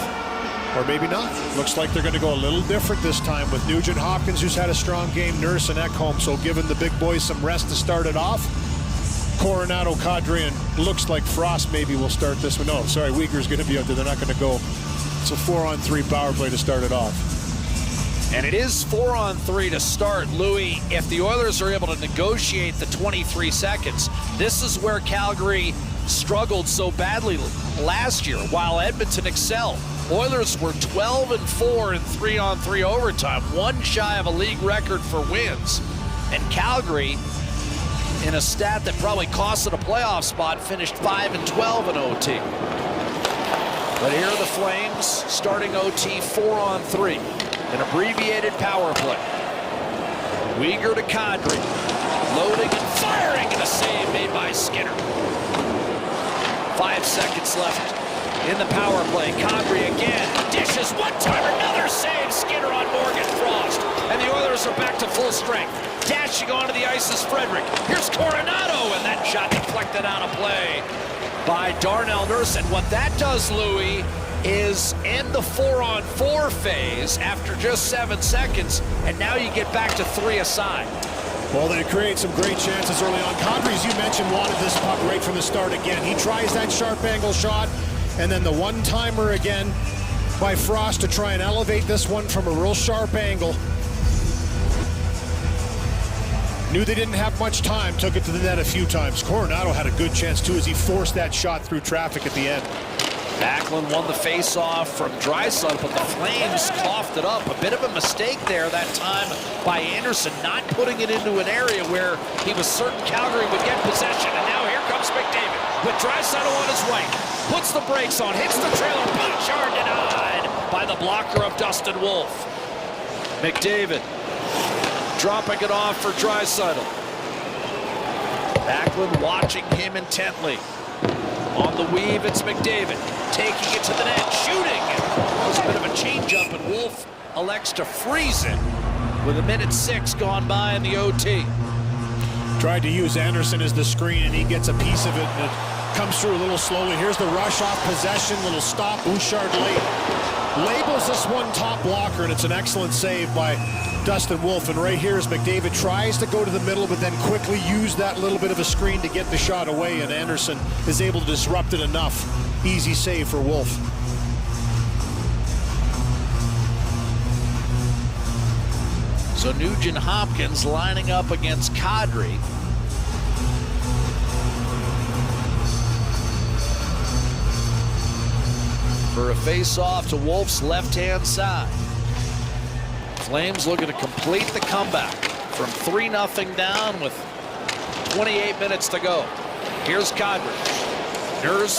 Or maybe not. Looks like they're going to go a little different this time with Nugent Hopkins, who's had a strong game, Nurse and Ekholm. So giving the big boys some rest to start it off. Coronado, Kadri, and looks like Frost maybe will start this one. No, sorry, Uyghur's going to be out there. They're not going to go. It's a 4-on-3 power play to start it off. And it is 4-on-3 to start, Louis. If the Oilers are able to negotiate the 23 seconds, this is where Calgary struggled so badly last year, while Edmonton excelled. Oilers were 12-4 in 3-on-3 overtime, one shy of a league record for wins. And Calgary, in a stat that probably cost it a playoff spot, finished 5-12 in OT. But here are the Flames starting OT 4-on-3, an abbreviated power play. Uyghur to Kadri, loading and firing, and a save made by Skinner. 5 seconds left in the power play. Kadri again, dishes one time, another save. Skinner on Morgan Frost, and the Oilers are back to full strength. Dashing onto the ice is Frederick. Here's Coronado, and that shot deflected out of play by Darnell Nurse. And what that does, Louis, is end the 4-on-4 phase after just 7 seconds, and now you get back to 3 aside. Well, they create some great chances early on. Kadri, as you mentioned, wanted this puck right from the start again. He tries that sharp angle shot, and then the one-timer again by Frost to try and elevate this one from a real sharp angle. Knew they didn't have much time, took it to the net a few times. Coronado had a good chance, too, as he forced that shot through traffic at the end. Backlund won the face-off from Draisaitl, but the Flames coughed it up. A bit of a mistake there that time by Anderson, not putting it into an area where he was certain Calgary would get possession. And now here comes McDavid with Draisaitl on his right. Puts the brakes on, hits the trailer. Bouchard denied by the blocker of Dustin Wolf. McDavid dropping it off for Draisaitl. Backlund watching him intently. On the weave, it's McDavid taking it to the net, shooting. It was a bit of a changeup, and Wolf elects to freeze it with 1:06 gone by in the OT. Tried to use Anderson as the screen, and he gets a piece of it, and it comes through a little slowly. Here's the rush off possession, little stop. Bouchard late labels this one top blocker, and it's an excellent save by Dustin Wolf. And right here is McDavid tries to go to the middle, but then quickly use that little bit of a screen to get the shot away, and Anderson is able to disrupt it enough. Easy save for Wolf. So Nugent Hopkins lining up against Kadri. For a face-off to Wolf's left-hand side. Flames looking to complete the comeback from 3-0 down with 28 minutes to go. Here's Kadri. Nurse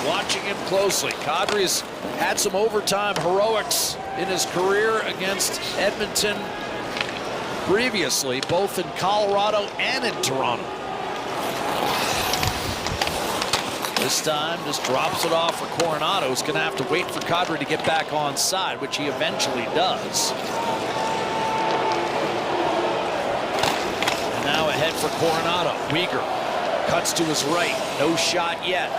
watching him closely. Kadri's had some overtime heroics in his career against Edmonton previously, both in Colorado and in Toronto. This time just drops it off for Coronado. He's going to have to wait for Kadri to get back on side, which he eventually does. And now ahead for Coronado. Uyghur cuts to his right. No shot yet.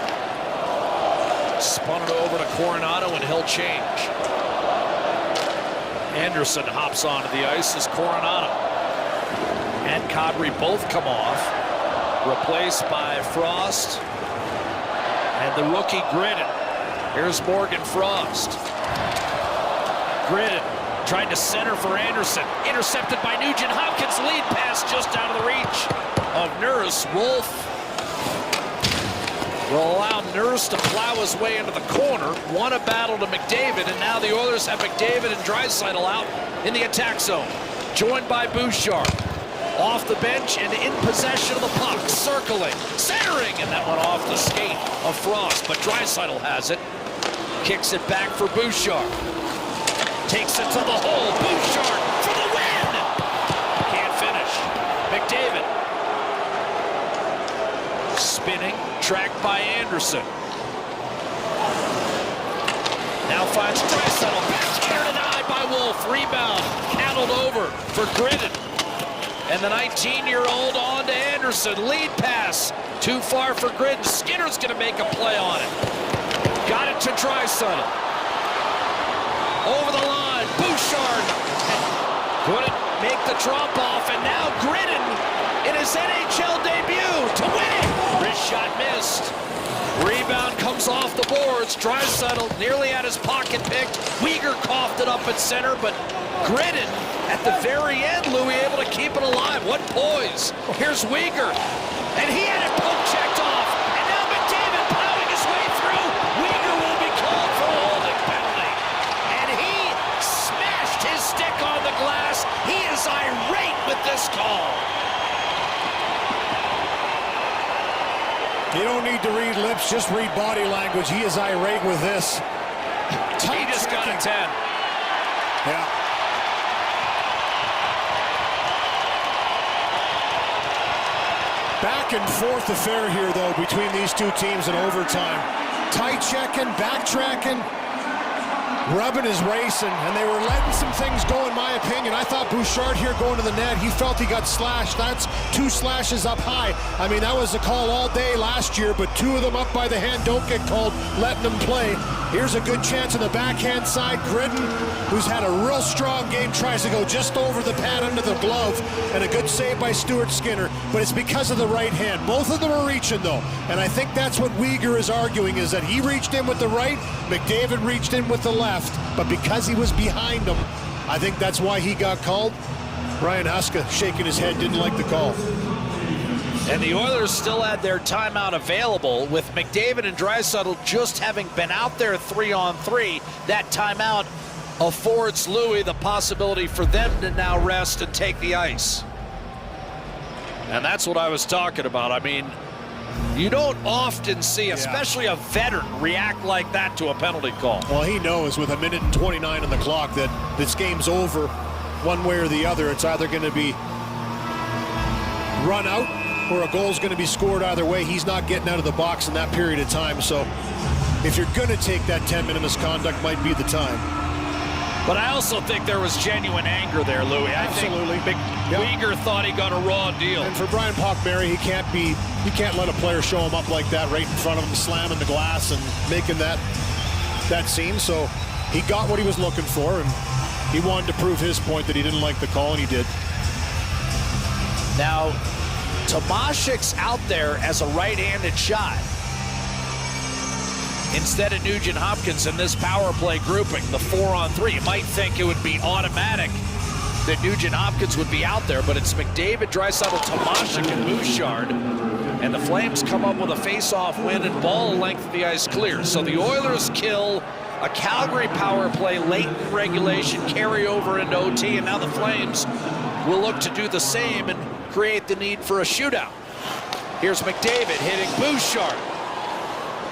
Spun it over to Coronado, and he'll change. Anderson hops onto the ice as Coronado and Kadri both come off. Replaced by Frost and the rookie Gridden. Here's Morgan Frost. Gridden trying to center for Anderson. Intercepted by Nugent Hopkins. Lead pass just out of the reach of Nurse. Wolf will allow Nurse to plow his way into the corner. Won a battle to McDavid, and now the Oilers have McDavid and Draisaitl out in the attack zone. Joined by Bouchard. Off the bench and in possession of the puck. Circling, centering, and that went off the skate of Frost, but Draisaitl has it. Kicks it back for Bouchard. Takes it to the hole. Bouchard for the win! Can't finish. McDavid. Spinning, tracked by Anderson. Now finds Draisaitl. Back here denied by Wolf. Rebound, handled over for Gridden. And the 19-year-old on to Anderson. Lead pass. Too far for Gridden. Skinner's going to make a play on it. Got it to Draisaitl. Over the line. Bouchard couldn't make the drop off. And now Gridden in his NHL debut to win it. Wrist shot missed. Rebound comes off the boards. Draisaitl nearly had his pocket picked. Weegar coughed it up at center, but Gridden at the very end, Louis able to keep it alive. What poise. Here's Weegar. And he had it poke checked off. And now McDavid plowing his way through. Weegar will be called for a holding penalty. And he smashed his stick on the glass. He is irate with this call. You don't need to read lips, just read body language. He is irate with this. He just got a 10. Yeah. Back and forth affair here, though, between these two teams in overtime. Tight checking, backtracking, rubbing his racing, and they were letting some things go, in my opinion. I thought Bouchard here going to the net, he felt he got slashed. That's 2 slashes up high. I mean, that was a call all day last year, but 2 of them up by the hand don't get called, letting them play. Here's a good chance on the backhand side. Gridden, who's had a real strong game, tries to go just over the pad under the glove, and a good save by Stuart Skinner, but it's because of the right hand. Both of them are reaching, though, and I think that's what Weegar is arguing, is that he reached in with the right, McDavid reached in with the left, but because he was behind him, I think that's why he got called. Ryan Huska shaking his head, didn't like the call. And the Oilers still had their timeout available, with McDavid and Draisaitl just having been out there 3-on-3. That timeout affords Louis the possibility for them to now rest and take the ice. And that's what I was talking about. I mean, you don't often see, especially a veteran, react like that to a penalty call. Well, he knows with 1:29 on the clock that this game's over one way or the other. It's either going to be run out or a goal's going to be scored either way. He's not getting out of the box in that period of time. So if you're going to take that 10-minute misconduct, might be the time. But I also think there was genuine anger there, Louis. Absolutely. I think Weegar thought he got a raw deal. And for Brian Pockberry, he can't let a player show him up like that right in front of him, slamming the glass and making that scene. So he got what he was looking for, and he wanted to prove his point that he didn't like the call, and he did. Now, Tomashik's out there as a right-handed shot instead of Nugent Hopkins in this power play grouping, the 4-on-3. You might think it would be automatic that Nugent Hopkins would be out there, but it's McDavid, Draisaitl, Tomashik, and Bouchard. And the Flames come up with a face-off win and ball length of the ice clear. So the Oilers kill a Calgary power play late in regulation, carry over into OT, and now the Flames will look to do the same and create the need for a shootout. Here's McDavid hitting Bouchard.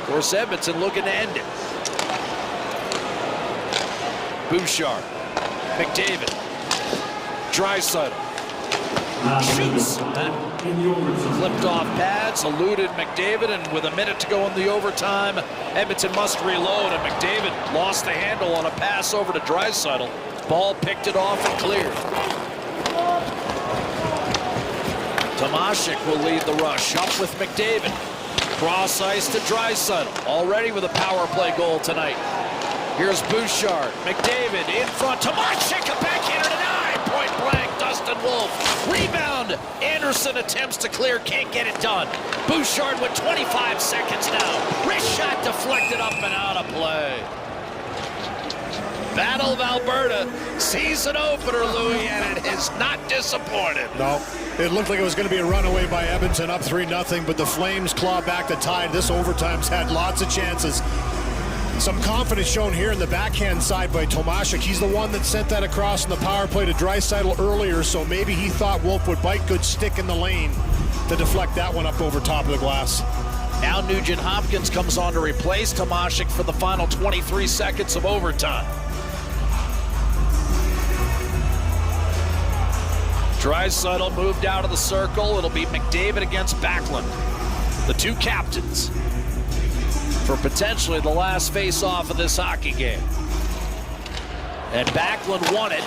Of course, Edmonton looking to end it. Bouchard, McDavid, Draisaitl, shoots. Flipped off pads, eluded McDavid, and with a minute to go in the overtime, Edmonton must reload, and McDavid lost the handle on a pass over to Draisaitl. Ball picked it off and cleared. Tomashik will lead the rush, up with McDavid. Cross ice to Draisaitl, already with a power play goal tonight. Here's Bouchard, McDavid in front, Tomashik, a backhander denied, point blank, Dustin Wolf. Rebound, Anderson attempts to clear, can't get it done. Bouchard with 25 seconds now. Wrist shot deflected up and out of play. Battle of Alberta, season opener, Louis, and it has not disappointed. No, it looked like it was going to be a runaway by Edmonton, up 3-0, but the Flames claw back the tide. This overtime's had lots of chances. Some confidence shown here in the backhand side by Tomashik. He's the one that sent that across in the power play to Draisaitl earlier, so maybe he thought Wolf would bite good stick in the lane to deflect that one up over top of the glass. Now Nugent Hopkins comes on to replace Tomashik for the final 23 seconds of overtime. Draisaitl moved out of the circle. It'll be McDavid against Backlund, the two captains, for potentially the last face-off of this hockey game. And Backlund won it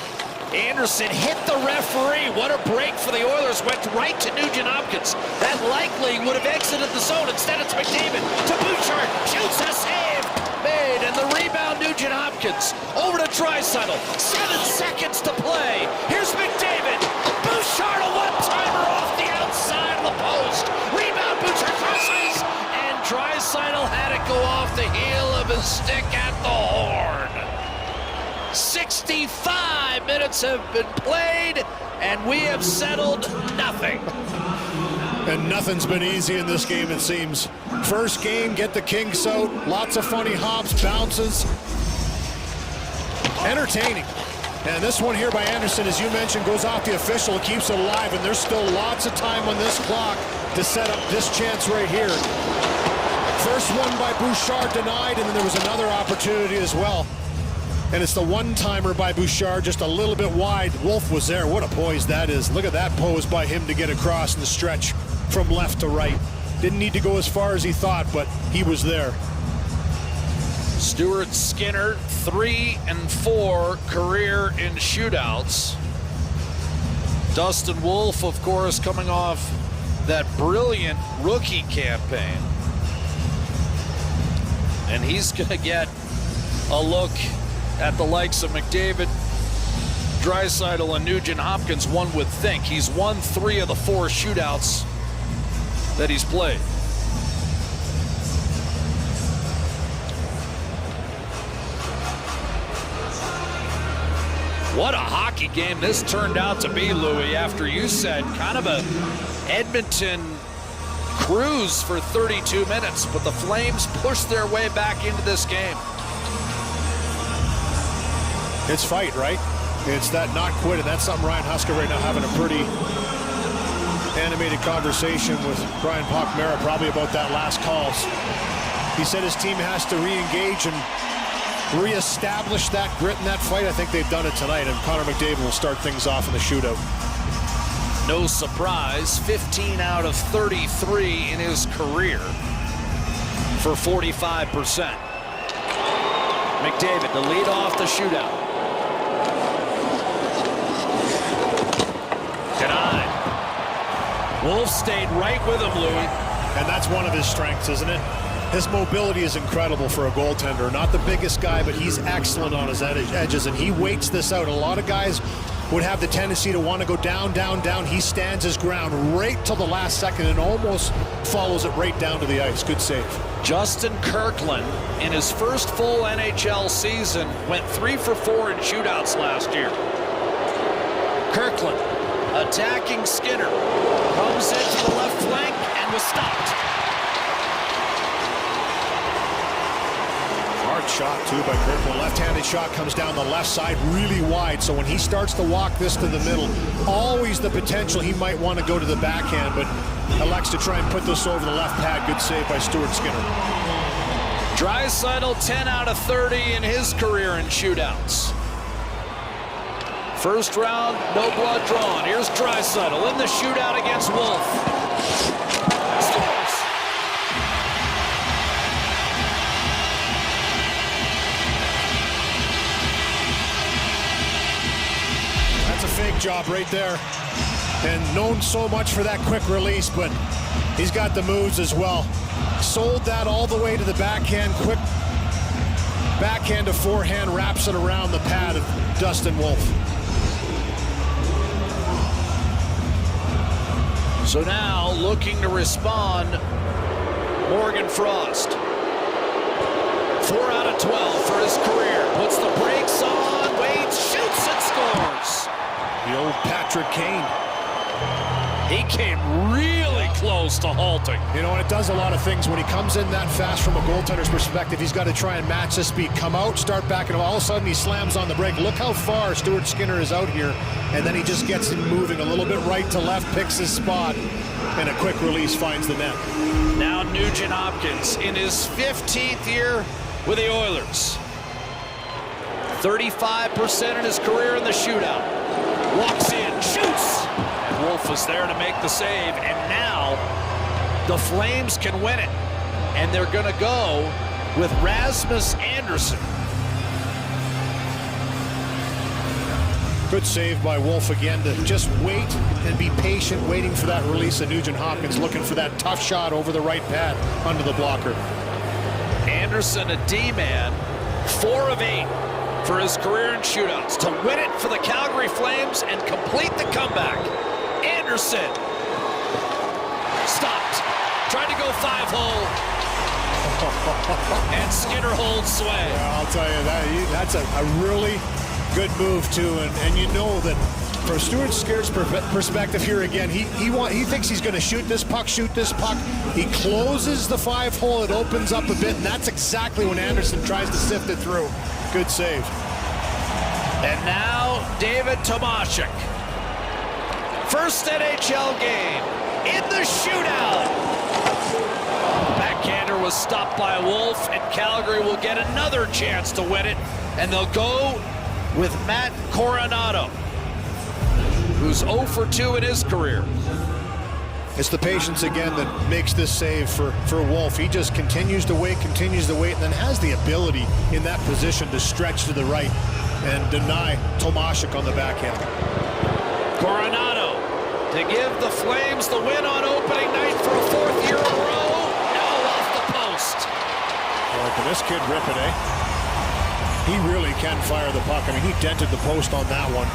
Anderson hit the referee. What a break for the Oilers. Went right to Nugent Hopkins. That likely would have exited the zone. Instead, it's McDavid to Bouchard. Shoots a save. Made. And the rebound, Nugent Hopkins. Over to Draisaitl. 7 seconds to play. Here's McDavid. Bouchard, a one-timer off the outside of the post. Rebound, Bouchard crosses. And Draisaitl had it go off the heel of his stick at the horn. 65 minutes have been played, and we have settled nothing. And nothing's been easy in this game, it seems. First game, get the kinks out. Lots of funny hops, bounces. Entertaining. And this one here by Anderson, as you mentioned, goes off the official, keeps it alive, and there's still lots of time on this clock to set up this chance right here. First one by Bouchard denied, and then there was another opportunity as well. And it's the one-timer by Bouchard, just a little bit wide. Wolf was there. What a poise that is. Look at that pose by him to get across in the stretch from left to right. Didn't need to go as far as he thought, but he was there. Stuart Skinner, 3 and 4 career in shootouts. Dustin Wolf, of course, coming off that brilliant rookie campaign. And he's going to get a look at the likes of McDavid, Draisaitl, and Nugent Hopkins. One would think he's won 3 of the 4 shootouts that he's played. What a hockey game this turned out to be, Louis, after you said kind of a Edmonton cruise for 32 minutes, but the Flames pushed their way back into this game. It's fight, right? It's that not quit, and that's something Ryan Huska right now having a pretty animated conversation with Brian Pochmara probably about that last call. He said his team has to re-engage and re-establish that grit in that fight. I think they've done it tonight, and Connor McDavid will start things off in the shootout. No surprise, 15 out of 33 in his career for 45%. McDavid to lead off the shootout. Denied. Wolf stayed right with him, Louis. And that's one of his strengths, isn't it? His mobility is incredible for a goaltender. Not the biggest guy, but he's excellent on his edges, and he waits this out. A lot of guys would have the tendency to want to go down, down, down. He stands his ground right till the last second and almost follows it right down to the ice. Good save. Justin Kirkland, in his first full NHL season, went 3 for 4 in shootouts last year. Kirkland attacking Skinner. Comes in to the left flank and was stopped. Hard shot, too, by Kirkland. Left-handed shot comes down the left side really wide. So when he starts to walk this to the middle, always the potential he might want to go to the backhand, but elects to try and put this over the left pad. Good save by Stuart Skinner. Draisaitl, 10 out of 30 in his career in shootouts. First round, no blood drawn. Here's Draisaitl in the shootout against Wolf. Fake job right there, and known so much for that quick release, but he's got the moves as well. Sold that all the way to the backhand, quick backhand to forehand, wraps it around the pad of Dustin Wolf. So now looking to respond, Morgan Frost. 4 out of 12 for his career. Puts the brakes on, waits, shoots, and scores. The old Patrick Kane. He came really close to halting. You know, and it does a lot of things. When he comes in that fast from a goaltender's perspective, he's got to try and match the speed. Come out, start back, and all of a sudden he slams on the brake. Look how far Stuart Skinner is out here, and then he just gets him moving a little bit right to left, picks his spot, and a quick release finds the net. Now Nugent Hopkins in his 15th year with the Oilers. 35% in his career in the shootout. Walks in, shoots, and Wolf is there to make the save, and now the Flames can win it, and they're going to go with Rasmus Andersson. Good save by Wolf again to just wait and be patient, waiting for that release of Nugent-Hopkins, looking for that tough shot over the right pad under the blocker. Anderson, a D-man, 4 of 8 for his career in shootouts to win it for the Calgary Flames and complete the comeback. Anderson stopped, tried to go 5-hole, and Skinner holds sway. Yeah, I'll tell you, that's a really good move too, and you know that from Stuart Skinner's perspective here again, he thinks he's going to shoot this puck. He closes the 5-hole, it opens up a bit, and that's exactly when Anderson tries to sift it through. Good save. And now David Tomášek. First NHL game in the shootout. Backhander was stopped by Wolf, and Calgary will get another chance to win it, and they'll go with Matt Coronado, who's 0 for 2 in his career. It's the patience again that makes this save for Wolf. He just continues to wait, and then has the ability in that position to stretch to the right and deny Tomášek on the backhand. Coronado to give the Flames the win on opening night for a 4th year in a row. No, off the post. Boy, can this kid rip it, eh? He really can fire the puck. I mean, he dented the post on that one.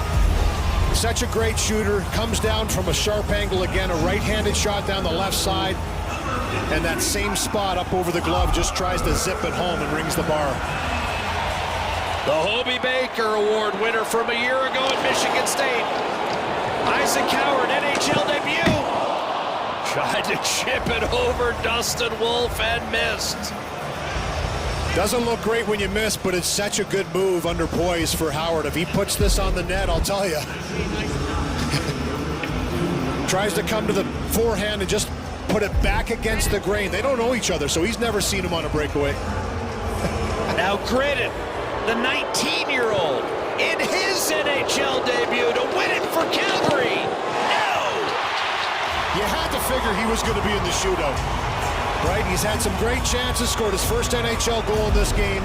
Such a great shooter. Comes down from a sharp angle again. A right-handed shot down the left side. And that same spot up over the glove just tries to zip it home and rings the bar. The Hobey Baker Award winner from a year ago at Michigan State. Isaac Howard, NHL debut. Tried to chip it over Dustin Wolf and missed. Doesn't look great when you miss, but it's such a good move under poise for Howard. If he puts this on the net, I'll tell you. Tries to come to the forehand and just put it back against the grain. They don't know each other, so he's never seen him on a breakaway. Now Gritton, the 19-year-old, in his NHL debut to win it for Calgary. No! You had to figure he was going to be in the shootout. Right, he's had some great chances, scored his first NHL goal in this game.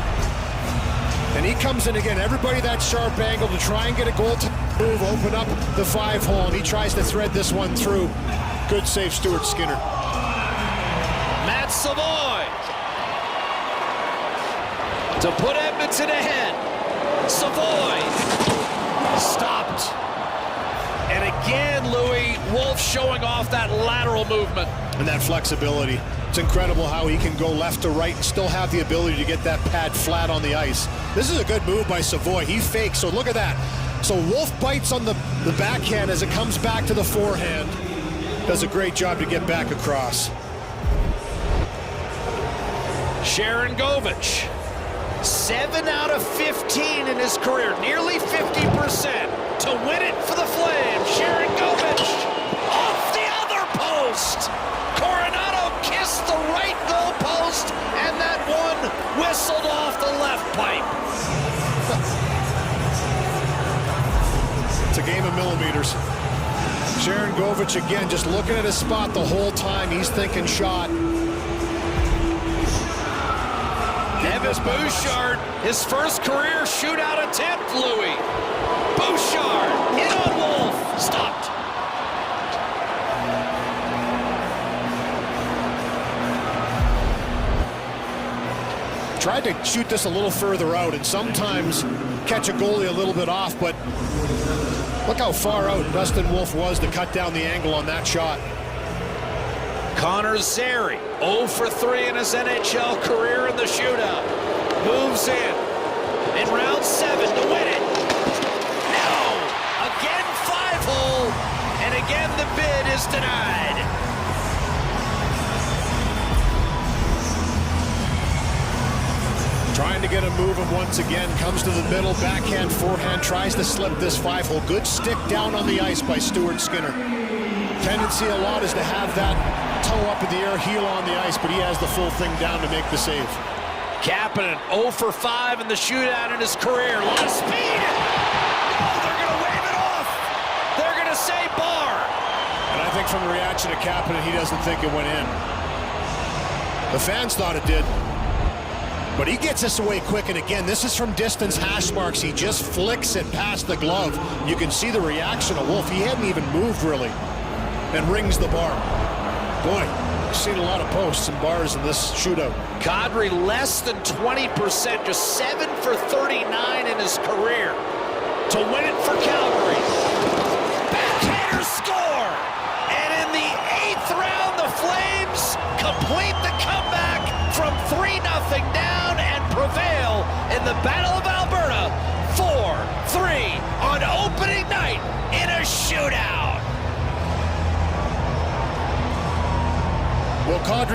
And he comes in again, everybody that sharp angle to try and get a goal to move, open up the 5-hole, and he tries to thread this one through. Good save, Stuart Skinner. Matt Savoy to put Edmonton ahead. Savoy stopped. And again, Louis, Wolf showing off that lateral movement. And that flexibility. It's incredible how he can go left to right and still have the ability to get that pad flat on the ice. This is a good move by Savoy. He fakes, so look at that. So Wolf bites on the backhand as it comes back to the forehand. Does a great job to get back across. Sharon Govich, 7 out of 15 in his career, nearly 50% to win it for the Flames. Sharon Govich off the other post. Coronado kissed the right goal post, and that one whistled off the left pipe. It's a game of millimeters. Sharon Govich again, just looking at his spot the whole time. He's thinking shot. Evan Bouchard, his first career shootout attempt, Louis. Bouchard, in on Wolf, stopped. Tried to shoot this a little further out and sometimes catch a goalie a little bit off, but look how far out Dustin Wolf was to cut down the angle on that shot. Connor Zary, 0 for 3 in his NHL career in the shootout. Moves in round 7 to win it. No! Again 5-hole, and again the bid is denied. Trying to get him moving once again, comes to the middle, backhand, forehand, tries to slip this 5-hole. Good stick down on the ice by Stuart Skinner. Tendency a lot is to have that toe up in the air, heel on the ice, but he has the full thing down to make the save. Kapanen, 0 for 5 in the shootout in his career. A lot of speed. Oh, they're going to wave it off. They're going to say bar. And I think from the reaction of Kapanen, he doesn't think it went in. The fans thought it did. But he gets us away quick, and again, this is from distance hash marks. He just flicks it past the glove. You can see the reaction of Wolf. He hadn't even moved, really, and rings the bar. Boy, I've seen a lot of posts and bars in this shootout. Kadri less than 20%, just 7 for 39 in his career to win it for Calgary. Backhander score! And in the 8th round, the Flames complete the comeback from 3-0 down and prevail in the Battle of Alberta 4-3 on opening night in a shootout. Well, Kadri